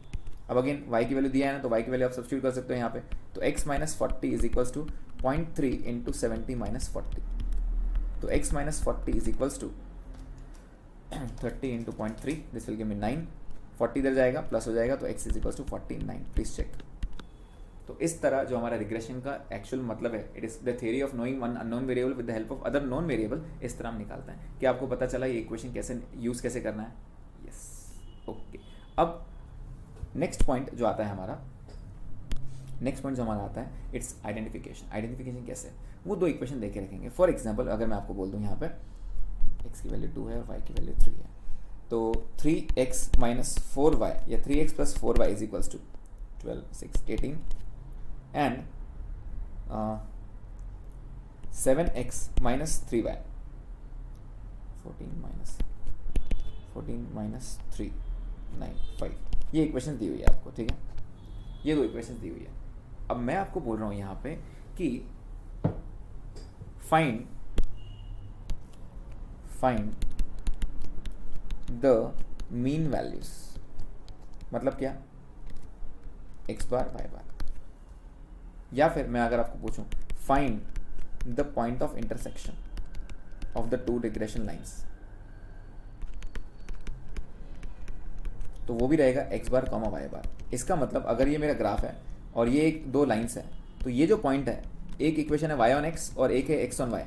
अब अगेन y की वैल्यू दिया है ना, तो y की वैल्यू आप सब्स्टिट्यूट कर सकते हो यहाँ पे, तो x minus 40 is equals to 0.3 into 70 minus 40, तो x minus 40 is equals to 30 into 0.3, this will give me 9, 40 इधर जाएगा प्लस हो जाएगा, तो x is equals to 49। Please check. तो इस तरह जो हमारा रिग्रेशन का एक्चुअल मतलब है, it is the theory of knowing one unknown variable with the help of other known variable, इस तरह हम निकालते हैं। क्या आपको पता चला ये इक्वेशन कैसे यूज कैसे करना है? Yes, okay. अब नेक्स्ट पॉइंट जो आता है हमारा, आता है इट्स आइडेंटिफिकेशन। आइडेंटिफिकेशन कैसे? वो दो इक्वेशन देके रखेंगे। फॉर एग्जांपल अगर मैं आपको बोल दूं यहाँ पे x की वैल्यू 2 है, y की वैल्यू 3 है, तो 3x माइनस 4y या 3x plus 4y is equals to 12, 6, 18 and 7x minus 3y, 14 minus 3, 9, 5, ये इक्वेशन दी हुई है आपको, ठीक है? ये दो इक्वेशन दी हुई है। अब मैं आपको बोल रहा हूँ यहाँ पे कि फाइंड द मीन वैल्यूज, मतलब क्या? एक्स बार वाई बार, या फिर मैं अगर आपको पूछूं find the point of intersection of the two regression lines, तो वो भी रहेगा एक्स बार कॉमा वाई बार। इसका मतलब अगर ये मेरा ग्राफ है और ये एक दो लाइंस है, तो ये जो पॉइंट है, एक इक्वेशन है वाई ऑन एक्स और एक है एक्स ऑन वाई,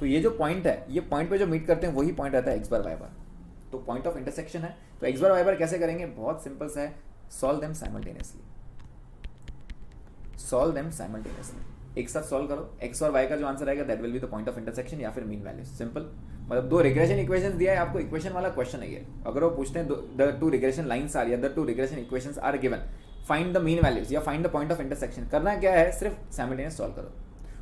तो ये जो पॉइंट है, ये पॉइंट पे जो मीट करते हैं वही पॉइंट रहता है एक्स बार वाई बार। तो पॉइंट ऑफ इंटरसेक्शन है, तो एक्स बार वाई बार कैसे करेंगे? बहुत सिंपल सा है, सॉल्व देम साइमल्टेनियसली, एक साथ सॉल्व करो। एक्स और वाई का जो आंसर आएगा that will be the point of intersection या फिर मीन वैल्यू। सिंपल, मतलब दो रिग्रेशन इक्वेशंस दिया है आपको, इक्वेशन वाला क्वेश्चन है ये। अगर वो पूछते हैं the two regression lines are या the two regression equations are given, find the mean values या find the point of intersection, करना क्या है? सिर्फ साइमल्टेनियस सॉल्व करो।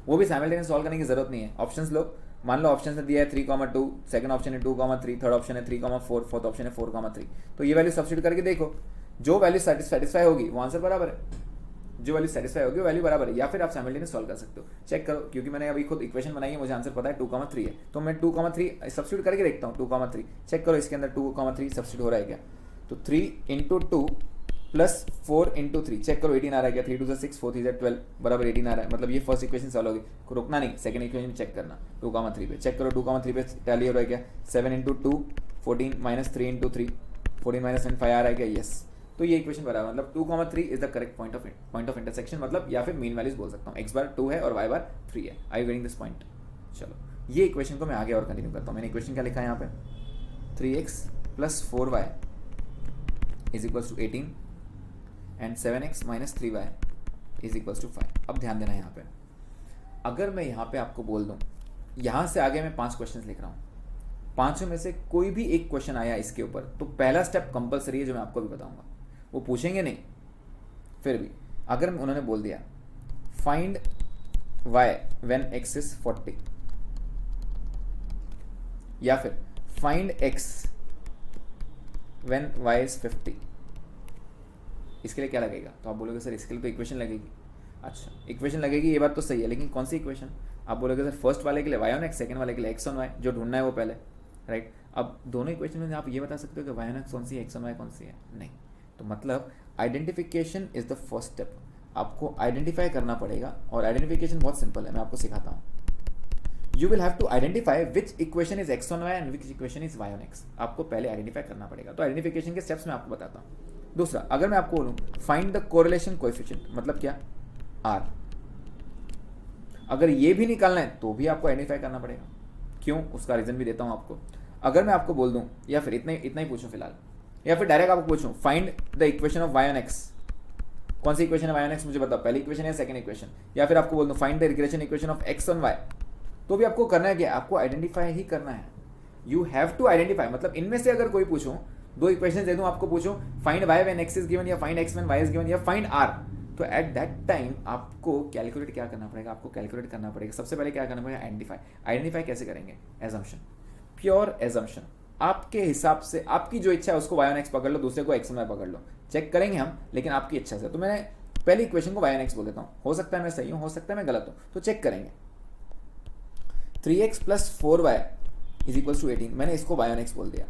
वो भी साइमल्टेनियस सॉल्व करने की जरूरत नहीं है, ऑप्शंस लो। मान लो ऑप्शन से दिया है 3,2, सेकंड ऑप्शन है 2,3, थर्ड ऑप्शन है 3,4, फोर्थ ऑप्शन है 4,3, तो ये वैल्यू सब्स्टिट्यूट करके देखो, जो वैल्यू सेटिस्फाई होगी वो आंसर बराबर है, जो वैल्यू सेटिस्फाई होगी वो वैल्यू बराबर है। या फिर आप साइमल्टेनियस सॉल्व कर सकते हो। चेक करो, क्योंकि मैंने अभी खुद इक्वेशन बनाई है, मुझे आंसर पता है 2,3 है, तो मैं 2,3 सब्स्टिट्यूट करके देखता हूँ। 2,3 चेक करो, इसके अंदर 2,3 सब्स्टिट्यूट हो रहा है क्या? तो 3 इंटू 2 प्लस 4 इंटू 3, चेक करो 18 आ रहा है क्या? 3 2 6, 4 3 12 बराबर 18 आ रहा है, मतलब ये फर्स्ट इक्वेशन सॉल्व होगी। रुकना नहीं, सेकंड इक्वेशन चेक करना 2,3 पे। चेक करो 2,3 पे टैली हो रहा है क्या? 7 इंटू 2 14 माइनस 3 इंटू 3 14 माइनस 5 आ रहा है क्या? यस, तो ये इक्वेशन बराबर, मतलब 2,3 is the correct point of intersection, मतलब या फिर मीन वैल्यूज बोल सकता हूँ। एक्स बार 2 है और वाई बार 3 है। आई यू गेटिंग दिस पॉइंट? चलो, ये इक्वेशन को मैं आगे और कंटिन्यू करता हूँ। मैंने इक्वेशन क्या लिखा है यहाँ पे? 3x plus 4y is equals to 18 and 7x minus 3y is equals to 5। अब ध्यान देना यहाँ पे, अगर मैं यहाँ पे आपको बोल दूँ, यहाँ से आगे मैं 5 क्वेश्चन लिख रहा हूँ, पांचों में से कोई भी एक क्वेश्चन आया इसके ऊपर, तो पहला स्टेप कंपलसरी है जो मैं आपको भी बताऊंगा। वो पूछेंगे नहीं, फिर भी अगर उन्होंने बोल दिया find y when x is 40 या फिर find x when y is 50, इसके लिए क्या लगेगा? तो आप बोलोगे सर इसके लिए तो इक्वेशन लगेगी। अच्छा, इक्वेशन लगेगी, ये बात तो सही है, लेकिन कौन सी इक्वेशन? आप बोलोगे सर फर्स्ट वाले के लिए y ऑन x, सेकंड वाले के लिए x ऑन y, जो ढूंढना है वो पहले, राइट? अब दोनों इक्वेशन में आप ये बता सकते हो कि y ऑन x कौन सी है, x ऑन y कौन सी है? नहीं। तो मतलब identification is the first step. आपको आइडेंटिफाई करना पड़ेगा, और आइडेंटिफिकेशन बहुत सिंपल है, मैं आपको सिखाता हूँ। You will have to identify which equation is x on y and which equation is y on x. आपको पहले आइडेंटिफाई करना पड़ेगा. तो आइडेंटिफिकेशन के स्टेप्स मैं आपको बताता हूँ. दूसरा, अगर मैं आपको बोलूँ फाइंड द कोरिलेशन कोएफिशिएंट, मतलब क्या, आर. अगर ये भी निकालना है तो भी आपको आइडेंटिफाई करना पड़ेगा. क्यों, उसका रीजन भी देता हूँ आपको. अगर मैं आपको बोल दूँ, या फिर इतना ही पूछूं फिलहाल, या फिर डायरेक्ट आपको पूछूं find the equation of y on x. कौन सी इक्वेशन है वाई ऑन एक्स, मुझे बताओ, पहली इक्वेशन है सेकंड इक्वेशन. या फिर आपको बोल दूँ find the regression equation of x on y, तो भी आपको करना है क्या, आपको आइडेंटिफाई ही करना है. You have to identify. मतलब इनमें से अगर कोई पूछूं, दो इक्वेशन दे दूं आपको, पूछूं find y when x is given, या find x when y is given, या फाइंड आर, तो एट दैट टाइम आपको कैलकुलेट क्या करना पड़ेगा, आपको कैलकुलेट करना पड़ेगा. सबसे पहले क्या करना पड़ेगा, आइडेंटिफाई. आइडेंटिफाई कैसे करेंगे, एजम्पशन, प्योर एजम्पन. आपके हिसाब से आपकी जो इच्छा है उसको वाई ऑन एक्स पकड़ लो, दूसरे को एक्स ऑन वाई पकड़ लो. चेक करेंगे हम, लेकिन आपकी इच्छा से. तो मैंने पहली इक्वेशन को वाई ऑन एक्स बोल देता हूँ. हो सकता है मैं सही हूँ, हो सकता है मैं गलत हूँ, तो चेक करेंगे. 3x plus 4y is equal to 18, मैंने इसको वाई ऑन एक्स बोल दिया.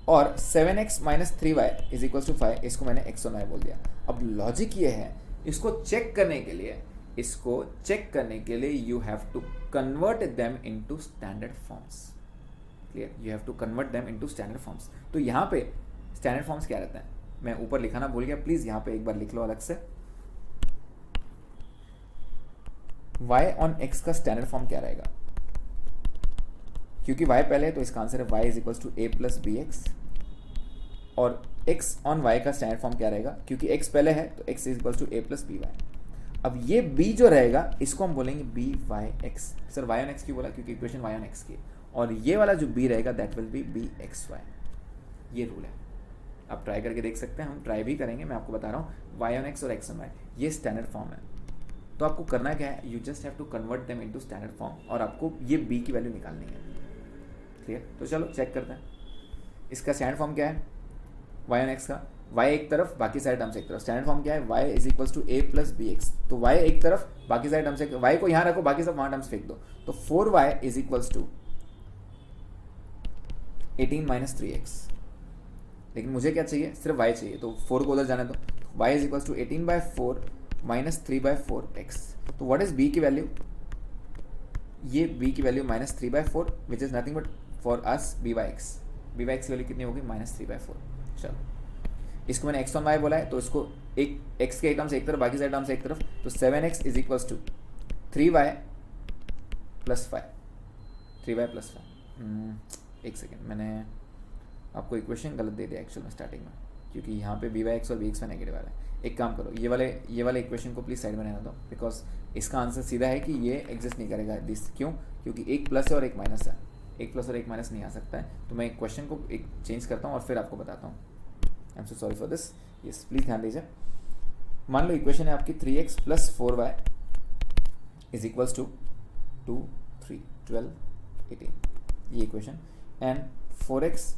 और 7x minus 3y is equal to 5, इसको मैंने एक्स ऑन वाई बोल दिया. अब लॉजिक ये है, इसको चेक करने के लिए you have to convert them into standard forms. Clear, you have to convert them into standard forms. तो यहाँ पे स्टैंडर्ड फॉर्म्स क्या रहता है, मैं ऊपर लिखाना भूल गया, प्लीज यहाँ पे एक बार लिख लो अलग से. y ऑन x का स्टैंडर्ड फॉर्म क्या रहेगा, क्योंकि y पहले है तो इसका आंसर है y is equal to a plus b x. और x ऑन y का स्टैंडर्ड फॉर्म क्या रहेगा, क्योंकि x पहले है तो x is equal to a plus b y. अब ये b जो रहेगा इसको हम बोलेंगे b y x. Sir y on x क्यों बोला, क्योंकि इक्वेशन y ऑन x की. और ये वाला जो b रहेगा that will be b x y. ये रूल है, आप ट्राई करके देख सकते हैं, हम ट्राई भी करेंगे. मैं आपको बता रहा हूँ y ऑन x और x ऑन y ये स्टैंडर्ड फॉर्म है. तो आपको करना क्या है, you just have to convert them into standard form, और आपको ये b की वैल्यू निकालनी है. क्लियर, तो चलो चेक करते हैं. इसका स्टैंडर्ड फॉर्म क्या है, y ऑन x का, y एक तरफ बाकी सारे टर्म्स एक तरफ. स्टैंडर्ड फॉर्म क्या है, y is equal to a plus b x. तो y एक तरफ बाकी सारे टर्म्स एक, y को यहाँ रखो, बाकी सब वहाँ टर्म्स फेंक दो. तो 4y is equal to 18 minus 3x. लेकिन मुझे क्या चाहिए, सिर्फ y चाहिए, तो 4 को उधर जाने दो. y is equal to 18 by 4 minus 3 by 4x. तो व्हाट इज b की वैल्यू, ये b की value minus 3 by 4 which is nothing but for us b by x. b by x की वैल्यू कितनी होगी, माइनस 3 बाई 4. चलो, इसको मैंने x ऑन y बोला है, तो इसको एक x के टर्म्स एक तरफ बाकी सारे टर्म्स एक तरफ. तो 7x is equal to 3y plus 5. 3y plus 5. एक सेकेंड, मैंने आपको इक्वेशन गलत दे दिया एक्चुअल में स्टार्टिंग में, क्योंकि यहाँ पे बी वाई एक्स और बी एक्स में नेगेटिव वाला है. एक काम करो, ये वाले इक्वेशन को प्लीज साइड में रहना दो, बिकॉज इसका आंसर सीधा है कि ये एग्जिस्ट नहीं करेगा दिस. क्यों, क्योंकि एक प्लस है और एक माइनस है, एक प्लस और एक माइनस नहीं आ सकता है. तो मैं क्वेश्चन को एक चेंज करता हूँ और फिर आपको बताता हूँ. I am so sorry for this. Yes, please ध्यान दीजिए. मान लो इक्वेशन है आपकी 3x plus 4y is equals to 2 3 12 18, ये equation. And 4x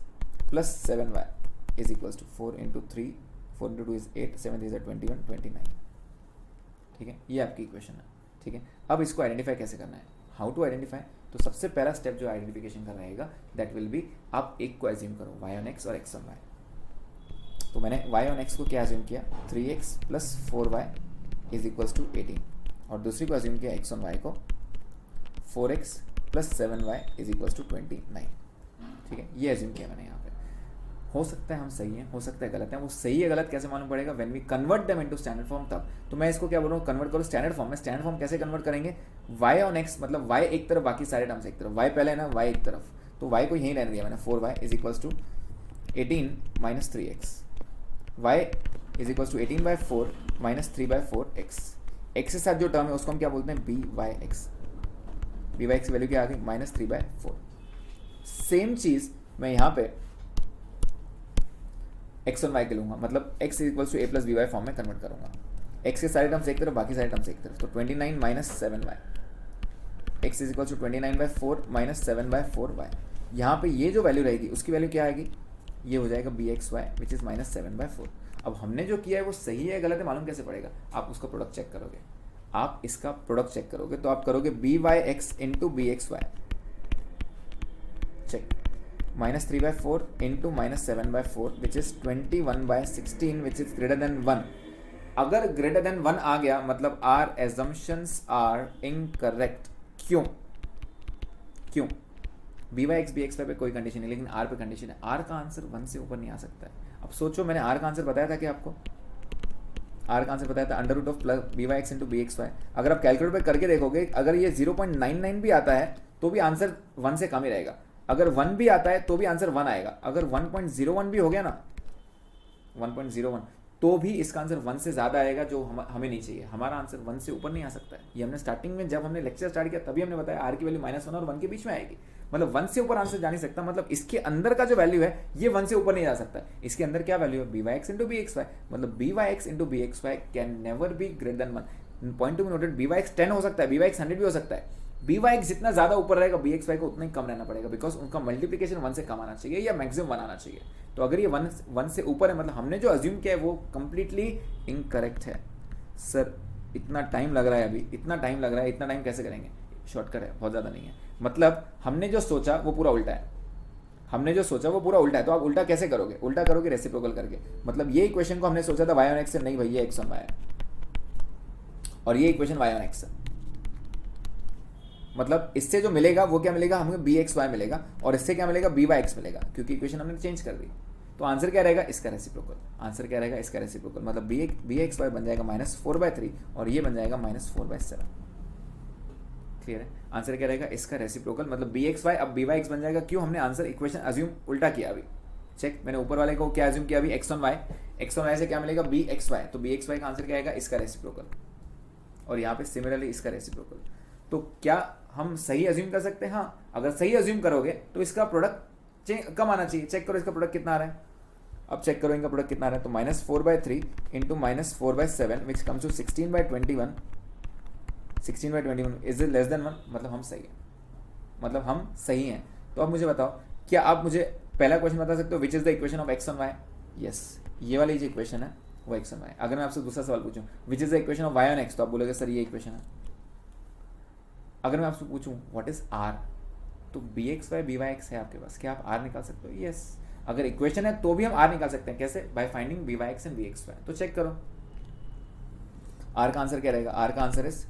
plus 7y is equals to 4 into 3, 4 into 2 is 8, 7 is 21 29. ठीक है, ये आपकी इक्वेशन है. ठीक है, अब इसको आइडेंटिफाई कैसे करना है, हाउ टू आइडेंटिफाई. तो सबसे पहला स्टेप जो आइडेंटिफिकेशन का रहेगा दैट विल बी, आप एक को एज्यूम करो y ऑन x और x ऑन y. तो मैंने y ऑन x को क्या एज्यूम किया, 3x plus 4y is equals to 18, और दूसरी को एज्यूम किया x ऑन y को 4x plus 7y is equals to 29. ठीक है, ये एज्यूम किया मैंने यहाँ पे. हो सकता है हम सही हैं, हो सकता है गलत है. वो सही है गलत कैसे मालूम पड़ेगा, when we convert them into standard form तब. तो मैं इसको क्या बोल रहा हूँ, कन्वर्ट करो स्टैंडर्ड फॉर्म में. स्टैंडर्ड फॉर्म कैसे कन्वर्ट करेंगे, y ऑन x मतलब y एक तरफ बाकी सारे टर्म्स एक तरफ. y पहले है ना, y एक तरफ, तो y को यहीं रहने दिया मैंने. 4y is equals to 18 minus 3x. y is equals to 18 by 4 minus 3 by 4x. x के साथ जो टर्म है उसको हम क्या बोलते हैं, b y x. B y x की वैल्यू क्या आ गई, माइनस 3 बाई 4. सेम चीज मैं यहाँ पे एक्स ऑन वाई के लूंगा, मतलब x is equals to a plus b y form में कन्वर्ट करूंगा. x के सारे टर्म्स एक तरफ बाकी सारे टर्म्स एक तरफ. तो 29 minus 7y, x is equals to 29 by 4 minus 7 by 4y. यहाँ पे ये जो वैल्यू रहेगी उसकी वैल्यू क्या आएगी, ये हो जाएगा b x y which is minus 7 by 4. अब हमने जो किया है वो सही है गलत है मालूम कैसे पड़ेगा, आप उसका प्रोडक्ट चेक करोगे. आप इसका प्रोडक्ट चेक करोगे तो आप करोगे b y x into b x y, check, minus 3 by 4 into minus 7 by 4 which is 21 by 16 which is greater than 1. अगर ग्रेटर देन 1 आ गया मतलब आर एजम्पशंस आर इनकरेक्ट. क्यों, क्यों? B y x b x y पे कोई कंडीशन नहीं, लेकिन आर पे कंडीशन है। आर का आंसर 1 से ऊपर नहीं आ सकता है। अब सोचो, मैंने आर का आंसर बताया था कि आपको आर का आंसर बताया था under root of plus b y x into b x y. अगर आप कैलकुलेटर पे करके देखोगे, अगर ये 0.99 भी आता है तो भी आंसर 1 से कम ही रहेगा। अगर 1 भी आता है तो भी आंसर 1 आएगा। अगर 1.01 भी हो गया ना, 1.01, तो भी इसका आंसर 1 से ज़्यादा आएगा, जो हमें नहीं चाहिए। हमारा आंसर 1 से ऊपर नहीं आ सकता है। ये हमने स्टार्टिंग में जब हमने लेक्चर स्टार्ट किया तभी हमने बताया आर की वैल्यू -1 और 1 के बीच में आएगी। मतलब 1 से ऊपर आंसर जा नहीं सकता। मतलब इसके अंदर का जो वैल्यू है ये 1 से ऊपर नहीं जा सकता। इसके अंदर क्या वैल्यू है? B y x into b x y. मतलब b y x into b x y can never be greater than 1। Point to be noted, b y x 10 हो सकता है, बी वाई एक्स 100 भी हो सकता है। बी वाई एक्स जितना ज़्यादा ऊपर रहेगा बी एक्स वाई को उतना ही कम रहना पड़ेगा, बिकॉज उनका मल्टीप्लिकेशन 1 से कम आना चाहिए या मैक्सिमम 1 आना चाहिए। तो अगर ये 1 से ऊपर है, मतलब हमने जो अज्यूम किया है वो कंप्लीटली इनकरेक्ट है। सर इतना टाइम लग रहा है, अभी इतना टाइम लग रहा है, इतना टाइम कैसे करेंगे? शॉर्टकट है, बहुत ज़्यादा नहीं है। मतलब हमने जो सोचा वो पूरा उल्टा है। हमने जो सोचा वो पूरा उल्टा है। तो आप उल्टा कैसे करोगे? उल्टा करोगे रेसिप्रोकल करके। मतलब ये इक्वेशन को हमने सोचा था y on x से, नहीं भाई ये x on y है, और ये इक्वेशन y on x है। मतलब इससे जो मिलेगा वो क्या मिलेगा? हमें बी एक्स वाई मिलेगा, और इससे क्या मिलेगा? बी वाई एक्स मिलेगा, क्योंकि इक्वेशन हमने चेंज कर दी। तो आंसर क्या रहेगा? इसका रेसिप्रोकल। आंसर क्या रहेगा? इसका रेसिप्रोकल। मतलब बी एक्स वाई बन जाएगा -4/3 और ये बन जाएगा -4/7। क्लियर है? आंसर क्या रहेगा? इसका रेसिप्रोकल। मतलब बी एक्स वाई अब बी वाई एक्स बन जाएगा। क्यों? हमने आंसर इक्वेशन अज्यूम उल्टा किया अभी। चेक, मैंने ऊपर वाले को क्या अज्यूम किया अभी? एक्स ऑन वाई से क्या मिलेगा? B x y. तो बी एक्स वाई का आंसर क्या आएगा? इसका रेसिप्रोकल। और यहाँ पे सिमिलरली इसका रेसिप्रोकल। तो क्या हम सही अज्यूम कर सकते हैं? हाँ, अगर सही अज्यूम करोगे तो इसका प्रोडक्ट कम आना चाहिए। चेक करो इसका प्रोडक्ट कितना आ रहा है। अब चेक करो इनका प्रोडक्ट कितना आ रहा है। तो -4/3 into -4/7 which comes to 16/21। 16/21 is it less than 1? मतलब हम सही हैं, मतलब हम सही हैं। तो अब मुझे बताओ, क्या आप मुझे पहला क्वेश्चन बता सकते हो which is the equation of x on y? Yes, ये वाली जो इक्वेशन है वो एक्स ऑन वाई। अगर मैं आपसे दूसरा सवाल पूछूं which is the equation of y on x, तो आप बोलोगे सर ये इक्वेशन है। अगर मैं आपसे पूछूं व्हाट इज आर, तो b x y b y x है आपके पास, क्या आप आर निकाल सकते हो? यस, अगर इक्वेशन है तो भी हम आर निकाल सकते हैं। कैसे? By finding b y x and b x y. तो चेक करो आर का आंसर क्या रहेगा। आर का answer is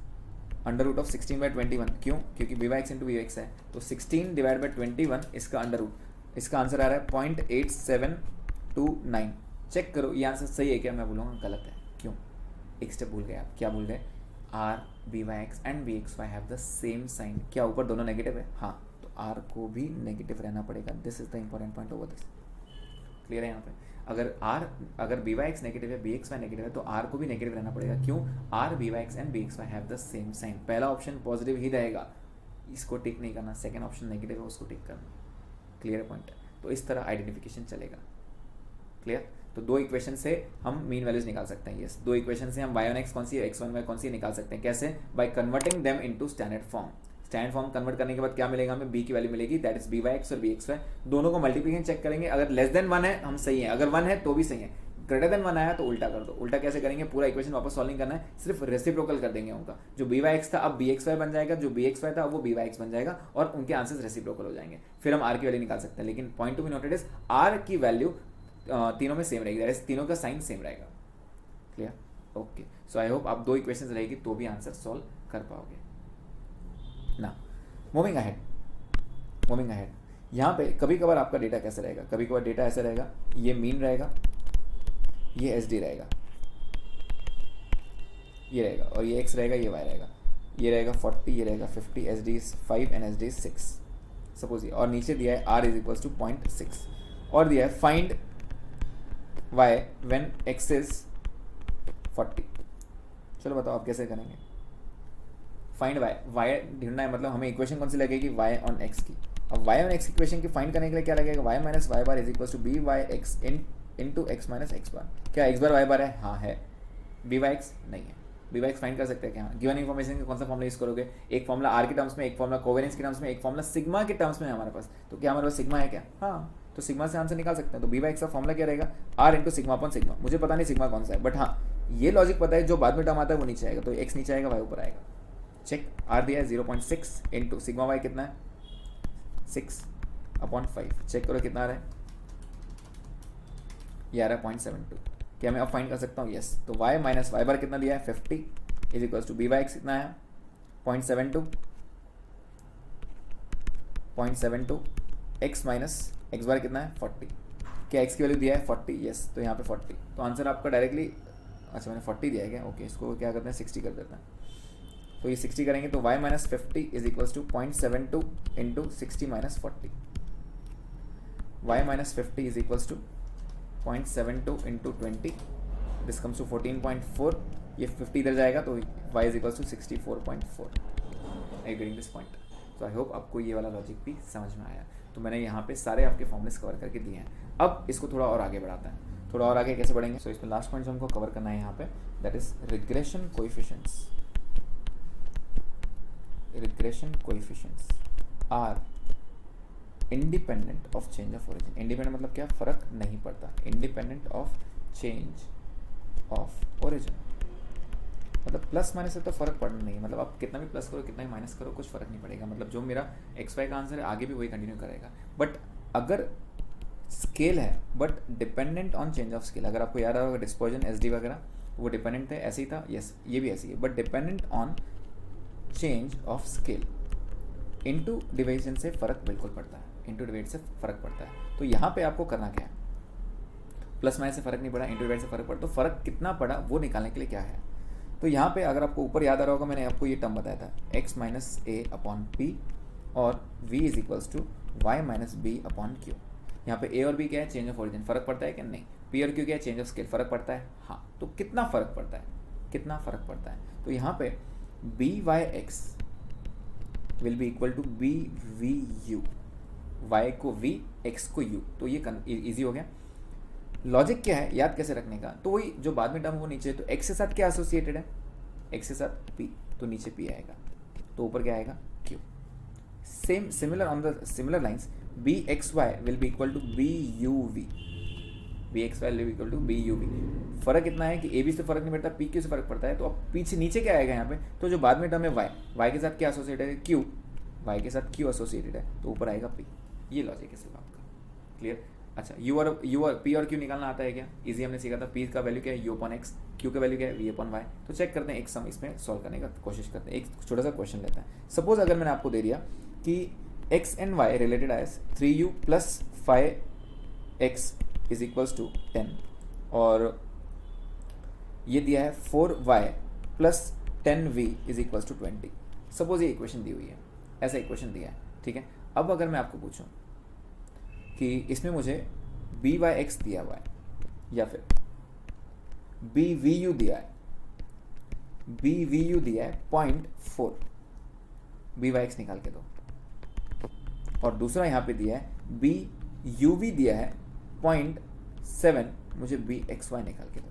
under root of 16/21। क्यों? क्योंकि b y x into b x है, तो 16/21 इसका अंडर रूट। इसका आंसर आ रहा है 0.8729। चेक करो ये आंसर सही है क्या? मैं बोलूँगा गलत है। क्यों? एक स्टेप भूल गए आप। क्या भूल गए? R b y x and b x y have the same sign. क्या ऊपर दोनों नेगेटिव है? हाँ, तो आर को भी नेगेटिव रहना पड़ेगा। This is the important point over this. Clear है? यहाँ पे अगर बी वाई एक्स नेगेटिव है, बी एक्स वाई नेगेटिव है, तो आर को भी नेगेटिव रहना पड़ेगा। क्यों? R b y x and b x y have the same sign. पहला ऑप्शन पॉजिटिव ही रहेगा, इसको टिक नहीं करना। सेकेंड ऑप्शन नेगेटिव है, उसको टिक करना। Clear point? तो इस तरह आइडेंटिफिकेशन चलेगा। क्लियर? तो दो इक्वेशन से हम मीन वैल्यूज निकाल सकते हैं। यस, दो इक्वेशन से हम y on x कौन सी है, x on y कौन सी निकाल सकते हैं। कैसे? By converting them into standard form. Standard form convert करने के बाद क्या मिलेगा हमें? b की वैल्यू मिलेगी, that is b y x और बी एक्स वाई। दोनों को मल्टीप्लिकेशन चेक करेंगे। अगर लेस देन 1 है हम सही है, अगर 1 है तो भी सही है। ग्रेटर देन 1 आया तो उल्टा कर दो। उल्टा कैसे करेंगे? पूरा इक्वेशन वापस सॉल्विंग करना है, सिर्फ रेसिप्रोकल कर देंगे उनका। जो बी वाई एक्स था अब बी एक्स वाई बन जाएगा, जो बी एक्स वाई था वो बी वाई एक्स बन जाएगा, और उनके आंसर्स रेसिप्रोकल हो जाएंगे। फिर हम आर की वैल्यू निकाल सकते हैं। लेकिन point to be noted is r की वैल्यू तीनों में सेम रहेगी, तीनों का साइन सेम रहेगा। Clear? Okay, so I hope आप दो इक्वेशंस रहेगी तो भी आंसर सॉल्व कर पाओगे ना। मूविंग अहेड यहाँ पे कभी कभार आपका डेटा कैसे रहेगा? कभी कभार डेटा ऐसे रहेगा, ये मीन रहेगा, ये एस डी रहेगा, ये रहेगा, और ये एक्स रहेगा, ये वाई रहेगा। ये रहेगा 40, ये रहेगा 50, S D 5 and S D 6 suppose ये। और नीचे दिया है आर इज इक्वल टू 0.6 और दिया है find y when x is 40। चलो बताओ आप कैसे करेंगे? फाइंड y ढूंढना है, मतलब हमें इक्वेशन कौन सी लगेगी? y on x की। अब y on x इक्वेशन की फाइंड करने के लिए क्या लगेगा? y minus Y bar is equal to b y x into x minus x bar. क्या x बार y बार है? हाँ है। बी वाई एक्स नहीं है। बी वाई एक्स फाइंड कर सकते हैं क्या? गिवन इन्फॉर्मेशन का कौन सा फॉर्मुला यूज करोगे? एक फॉर्मुला आर के टर्म्स में, एक फॉर्मुला कोवेलेंस के टर्म्स में, एक फॉर्मुला सिग्मा के टर्म्स में है हमारे पास। तो क्या हमारे पास सिग्मा है क्या? हाँ, तो सिग्मा से आंसर निकाल सकते हैं। तो बी वाई एक्स का फॉर्मुला क्या रहेगा? R into sigma upon sigma. मुझे पता नहीं सिग्मा कौन सा है, बट हाँ ये लॉजिक पता है, जो बाद में टर्म आता है वो नीचे आएगा, तो एक्स नीचे आएगा, वाई ऊपर आएगा। चेक, आर दिया है 0.6 इंटू सिग्मा वाई कितना है? 6/5। चेक करो कितना आ रहा है? ये आ रहा है 0.72। क्या मैं अब फाइंड कर सकता हूँ? यस। तो y माइनस वाई बार कितना दिया है? 50 is equal to b y x कितना है? 0.72 0.72 x माइनस एक्स बार कितना है 40। क्या x की वैल्यू दिया है 40? यस, तो यहाँ पे 40, तो आंसर आपका डायरेक्टली, अच्छा मैंने 40 दिया है क्या? ओके, इसको क्या करते हैं 60 कर देते हैं। तो ये 60 करेंगे तो y minus 50 is equals to 0.72 into 60 minus 40। y minus 50 is equals to 0.72 into 20, this comes to 14.4। ये 50 इधर जाएगा तो y is equals to 64.4। I getting this point? तो आई होप आपको ये वाला लॉजिक भी समझ में आया। तो मैंने यहाँ पे सारे आपके फॉर्मुलेस कवर करके दिए हैं। अब इसको थोड़ा और आगे बढ़ाते हैं। थोड़ा और आगे कैसे बढ़ेंगे? सो इसमें लास्ट पॉइंट जो हमको कवर करना है यहाँ पे, that is regression coefficients. Regression coefficients are independent of change of origin. Independent मतलब क्या? फर्क नहीं पड़ता। Independent of change of origin मतलब प्लस माइनस से तो फर्क पड़ना नहीं है। मतलब आप कितना भी प्लस करो कितना भी माइनस करो कुछ फर्क नहीं पड़ेगा। मतलब जो मेरा एक्स वाई का आंसर है आगे भी वही कंटिन्यू करेगा। बट अगर स्केल है but dependent on change of scale, अगर आपको याद होगा डिस्पर्जन एस डी वगैरह वो डिपेंडेंट थे, ऐसे ही था। यस, ये भी ऐसे ही है, but dependent on change of scale. Into division से फ़र्क बिल्कुल पड़ता है, इनटू डिवाइड से फ़र्क पड़ता है। तो यहाँ पे आपको करना क्या है? प्लस माइनस से फ़र्क नहीं पड़ा, इनटू डिवाइड से फ़र्क पड़ा, तो फ़र्क कितना पड़ा वो निकालने के लिए क्या है? तो यहाँ पे अगर आपको ऊपर याद आ रहा होगा मैंने आपको ये टर्म बताया था, x माइनस ए अपॉन पी और v is equals to y minus B upon q. यहाँ पे a और b क्या है? Change of origin. फ़र्क पड़ता है कि नहीं? p और q क्या है? Change of scale. फ़र्क पड़ता है? हाँ। तो कितना फ़र्क पड़ता है? कितना फ़र्क पड़ता है? तो यहाँ पे b y x will be equal to b v u. Y को v, x को u, तो ये ईजी हो गया। लॉजिक क्या है याद कैसे रखने का? तो वही जो बाद में टर्म वो नीचे, तो x के साथ क्या एसोसिएटेड है? x के साथ p, तो नीचे p आएगा, तो ऊपर क्या आएगा? q। Same similar on the similar lines b x Y will be equal to b u v. B x Y will be equal to b u v. फर्क इतना है कि ए बी से फर्क नहीं पड़ता, पी क्यू से फर्क पड़ता है। तो अब पीछे नीचे क्या आएगा यहाँ पे? तो जो बाद में टर्म है वाई, वाई के साथ क्या एसोसिएटेड है? क्यू, वाई के साथ क्यू एसोसिएटेड है, तो ऊपर आएगा पी। ये लॉजिक है सिर्फ आपका। क्लियर? अच्छा, यू और पी और क्यू निकालना आता है क्या? इजी, हमने सीखा था। पी का वैल्यू क्या है? U upon x. क्यू का वैल्यू क्या है? V upon y. तो चेक करते हैं, एक सम इसमें सॉल्व करने का कोशिश करते हैं। एक छोटा सा क्वेश्चन लेते हैं। सपोज अगर मैंने आपको दे दिया कि x and y related as 3u plus 5x is equals to 10 और ये दिया है 4y plus 10v is equals to 20। Suppose ये इक्वेशन दी हुई है, ऐसा इक्वेशन दिया है, ठीक है। अब अगर मैं आपको पूछूं कि इसमें मुझे बी वाई एक्स दिया हुआ है या फिर बी वी यू दिया है, बी वी यू दिया है 0.4, बी वाई एक्स निकाल के दो। और दूसरा यहाँ पे दिया है बी यू वी दिया है 0.7, मुझे बी एक्स वाई निकाल के दो।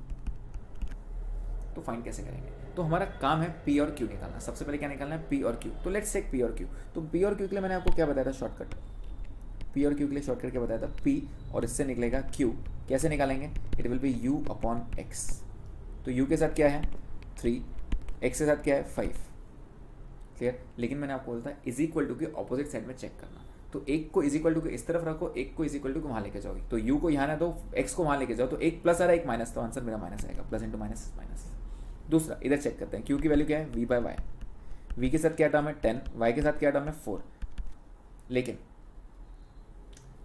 तो फाइंड कैसे करेंगे? तो हमारा काम है पी और क्यू निकालना। सबसे पहले क्या निकालना है? पी और क्यू। तो लेट्स टेक पी और क्यू। तो पी और क्यू के लिए मैंने आपको क्या बताया था? शॉर्टकट। पी और क्यू के लिए शॉर्टकट क्या बताया था? पी और इससे निकलेगा क्यू। कैसे निकालेंगे? It will B you upon x. तो यू के साथ क्या है? 3, एक्स के साथ क्या है? 5। क्लियर? लेकिन मैंने आपको बोला था इज इक्वल टू के ऑपोजिट साइड में चेक करना। तो एक को इज इक्वल टू के इस तरफ रखो, एक को इज इक्वल टू को वहाँ लेके जाओगे। तो यू को यहाँ ना दो, एक्स को वहाँ लेके जाओ, तो एक प्लस आ रहा है एक माइनस, तो आंसर मेरा माइनस आएगा। Plus into minus minus. दूसरा इधर चेक करते हैं, क्यू की वैल्यू क्या है? We bye Y. वी के साथ क्या टर्म है? 10, वाई के साथ क्या टर्म है? 4। लेकिन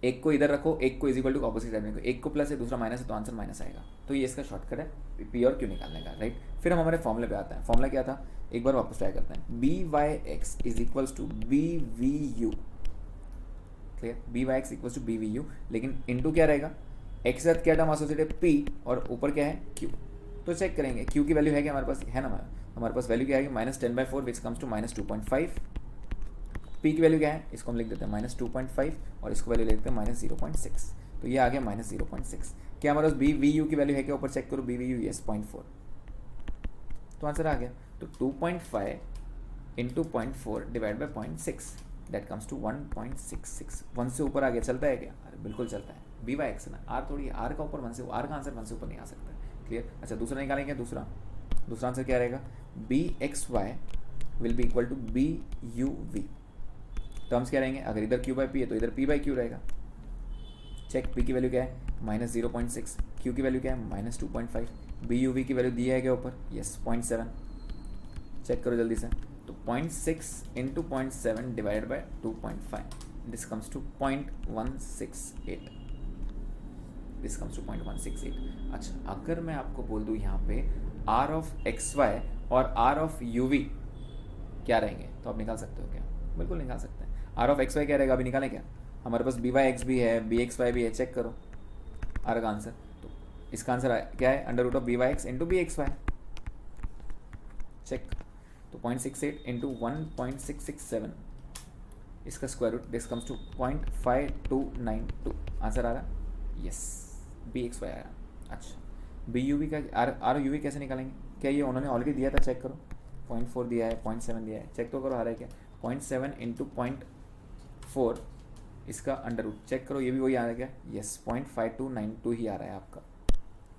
एक को इधर रखो, एक को is equal to opposite side में रखो, एक को प्लस है दूसरा माइनस है, तो आंसर माइनस आएगा। तो ये इसका शॉर्टकट है पी और क्यू निकालने का, राइट। फिर हम हमारे फॉर्मूले पे आते हैं। फॉर्मूला क्या था? एक बार वापस ट्राई करते हैं। B y x is equals to b v u. Clear? B y x equals to b v u, लेकिन इंटू क्या रहेगा? एक्स के साथ क्या टर्म एसोसिएटेड? पी, और ऊपर क्या है? क्यू। तो चेक करेंगे क्यू की वैल्यू है क्या हमारे पास? है ना, हमारे पास वैल्यू क्या है? -10/4 विच कम्स टू -2.5। पी की वैल्यू क्या है? इसको हम लिख देते हैं -2.5 और इसको वैल्यू लिखते हैं -0.6। तो ये आ गया -0.6। क्या हमारे पास बी वी यू की वैल्यू है क्या? ऊपर चेक करो, बी वी यू, यस 0.4, तो आंसर आ गया। तो 2.5 into 0.4 divide by 0.6 that comes to 1.66। 1 से ऊपर आ गया, चलता है क्या? अरे बिल्कुल चलता है। बी वाई एक्स ना, आर थोड़ी है, आर का ऊपर 1 से, आर का आंसर 1 से ऊपर नहीं आ सकता। क्लियर? अच्छा, दूसरा निकालेंगे। दूसरा आंसर क्या रहेगा? B x Y will be equal to b u v. Terms क्या रहेंगे? अगर इधर क्यू बाई पी है तो इधर पी बाई क्यू रहेगा। चेक, पी की वैल्यू क्या है? -0.6, क्यू की वैल्यू क्या है? -2.5, बी यू वी की वैल्यू दी है क्या ऊपर? यस 0.7। चेक करो जल्दी से। तो 0.6 into 0.7 divide by 2.5 this comes to 0.168, this comes to 0.168। अच्छा, अगर मैं आपको बोल दूँ यहाँ पे आर ऑफ एक्स वाई और आर ऑफ यू वी क्या रहेंगे, तो आप निकाल सकते हो क्या? बिल्कुल निकाल सकते हैं। आर ऑफ एक्स वाई क्या रहेगा, अभी निकालें क्या? हमारे पास बी वाई एक्स भी है, बी एक्स वाई भी है, चेक करो आर का आंसर। तो इसका आंसर क्या है, under root of b y x into b x y, check. तो 0.68 इंटू 1.667, इसका square root, this comes to 0.5292, answer आ रहा, यस बी एक्स वाई आ रहा। अच्छा, बी यू वी का आर यू वी कैसे निकालेंगे? क्या ये उन्होंने ऑलरेडी दिया था, चेक करो। 0.4 दिया है, 0.7 दिया है, चेक तो करो आ रहा है क्या? 0.7 इंटू 0.4, इसका अंडर रूट, चेक करो, ये भी वही आ रहा है क्या? यस 0.5292 ही आ रहा है आपका।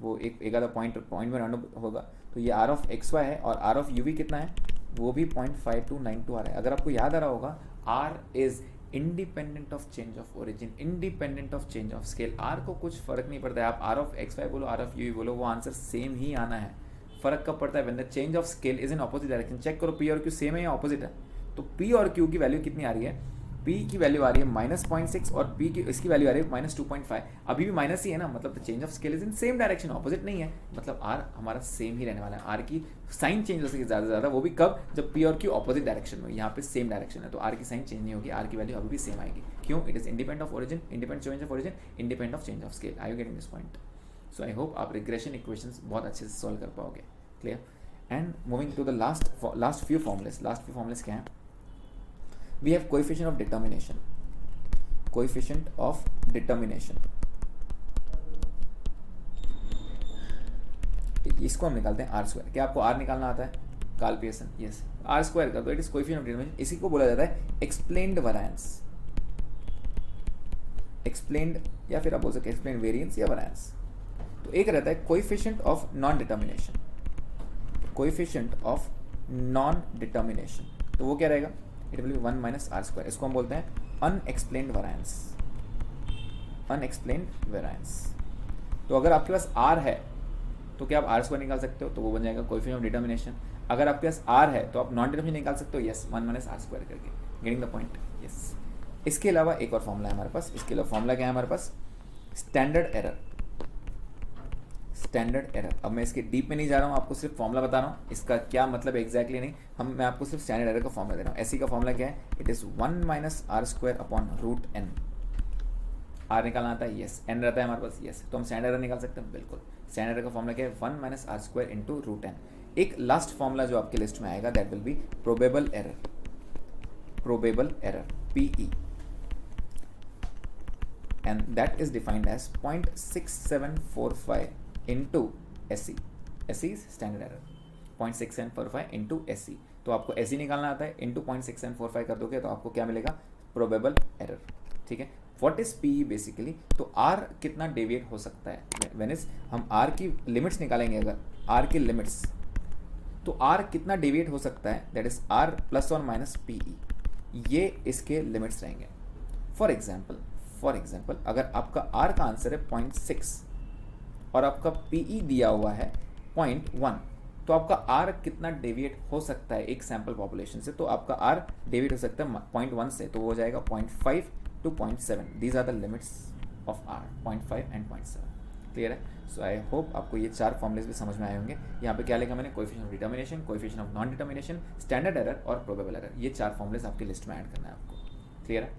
वो एक आधा पॉइंट में राउंड होगा। तो ये आर ऑफ एक्स वाई है और आर ऑफ यू वी कितना है, वो भी 0.5292 आ रहा है। अगर आपको याद आ रहा होगा, r is independent of change of origin, independent of change of scale. R को कुछ फर्क नहीं पड़ता है, आप आर ऑफ एक्स वाई बोलो, आर ऑफ यू वी बोलो, वो आंसर सेम ही आना है। फर्क कब पड़ता है, when the change of scale is in opposite direction. Check करो पी और क्यू सेम है या ऑपोजिट है? तो पी और क्यू की वैल्यू कितनी आ रही है, पी की वैल्यू आ रही है -0.6 और पी की इसकी वैल्यू आ रही है -2.5। अभी भी माइनस ही है ना, मतलब the change of scale is in same direction, opposite नहीं है, मतलब आर हमारा सेम ही रहने वाला है। आर की साइन चेंज हो सके ज़्यादा से ज़्यादा, वो भी कब, जब पी और क्यू ऑपोजिट डायरेक्शन में। यहाँ पे सेम डायरेक्शन है तो आर की साइन चेंज नहीं होगी, आर की वैल्यू अभी भी सेम आएगी। क्यों? It is independent of origin, independent change of origin, independent of change of scale. I you getting this point? So I hope आप रिग्रेशन इक्वेशंस बहुत अच्छे से सॉल्व कर पाओगे। Clear? And moving to the last few formulas क्या है? We have coefficient of determination, coefficient of determination, इसको हम निकालते हैं आर स्क्वायर। क्या आपको आर निकालना आता है? Karl Pearson, yes, r square कर दो, it is coefficient of determination. इसी को बोला जाता है एक्सप्लेन्ड वेरिएंस, एक्सप्लेन्ड, या फिर आप बोल सकते हैं एक्सप्लेन्ड वेरिएंस या वेरिएंस। तो एक रहता है coefficient of non determination, coefficient of non determination, तो वो क्या रहेगा? It will be 1 minus r square. इसको हम बोलते हैं अनएक्सप्लेन्ड वेरिएंस, अनएक्सप्लेन्ड वेरिएंस। तो अगर आपके पास आर है तो क्या आप आर स्क्वायर निकाल सकते हो, तो वो बन जाएगा कोएफिशिएंट ऑफ डिटर्मिनेशन। अगर आपके पास आर है तो आप नॉन डिटर्मिनेशन निकाल सकते हो, यस 1 माइनस आर स्क्वायर करके। Getting the point? यस। इसके अलावा एक और फॉर्मूला है हमारे पास। इसके अलावा फॉर्मूला क्या है हमारे पास? Standard error, standard error. अब मैं इसके डीप में नहीं जा रहा हूँ, आपको सिर्फ फॉर्मूला बता रहा हूँ, इसका क्या मतलब एग्जैक्टली नहीं, मैं आपको सिर्फ स्टैंडर्ड एरर का फॉर्मूला दे रहा हूँ। ऐसी का फॉर्मूला क्या है? It is 1 minus r square upon root n. R निकालना आता है, यस, एन रहता है हमारे पास, यस, तो हम स्टैंडर्ड एरर निकाल सकते हैं, बिल्कुल। स्टैंडर्ड एरर का फॉर्मूला क्या है? 1 minus r square into root n. एक लास्ट फॉर्मूला जो आपके लिस्ट में आएगा, that will be probable error, probable error, PE, and that is defined as 0.6745 into SE. SE is standard error, 0.6745 into SE। तो आपको SE निकालना आता है, इंटू 0.6745 कर दोगे तो आपको क्या मिलेगा? Probable error. ठीक है, व्हाट इज PE बेसिकली? तो R कितना डेविएट हो सकता है, व्हेन इज हम R की लिमिट्स निकालेंगे, अगर R की लिमिट्स, तो R कितना डेविएट हो सकता है, दैट इज R प्लस और माइनस PE, ये इसके लिमिट्स रहेंगे। फॉर एग्जाम्पल अगर आपका R का आंसर है 0.6 और आपका PE दिया हुआ है 0.1, तो आपका R कितना डेविएट हो सकता है एक सैम्पल पॉपुलेशन से? तो आपका R डेविएट हो सकता है 0.1 से, तो वो हो जाएगा 0.5 to 0.7। These are the limits of R, 0.5 and 0.7। Clear है? सो आई होप आपको ये 4 फॉर्मुलेस भी समझ में आए होंगे। यहाँ पे क्या लिखा मैंने? Coefficient of determination, coefficient of non determination, standard error और प्रोबेबल एरर। ये 4 फॉर्मुलेस आपकी लिस्ट में ऐड करना है आपको। क्लियर है?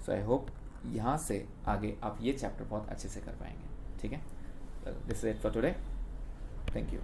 सो आई होप यहाँ से आगे आप ये चैप्टर बहुत अच्छे से कर पाएंगे। ठीक है, this is it for today, thank you.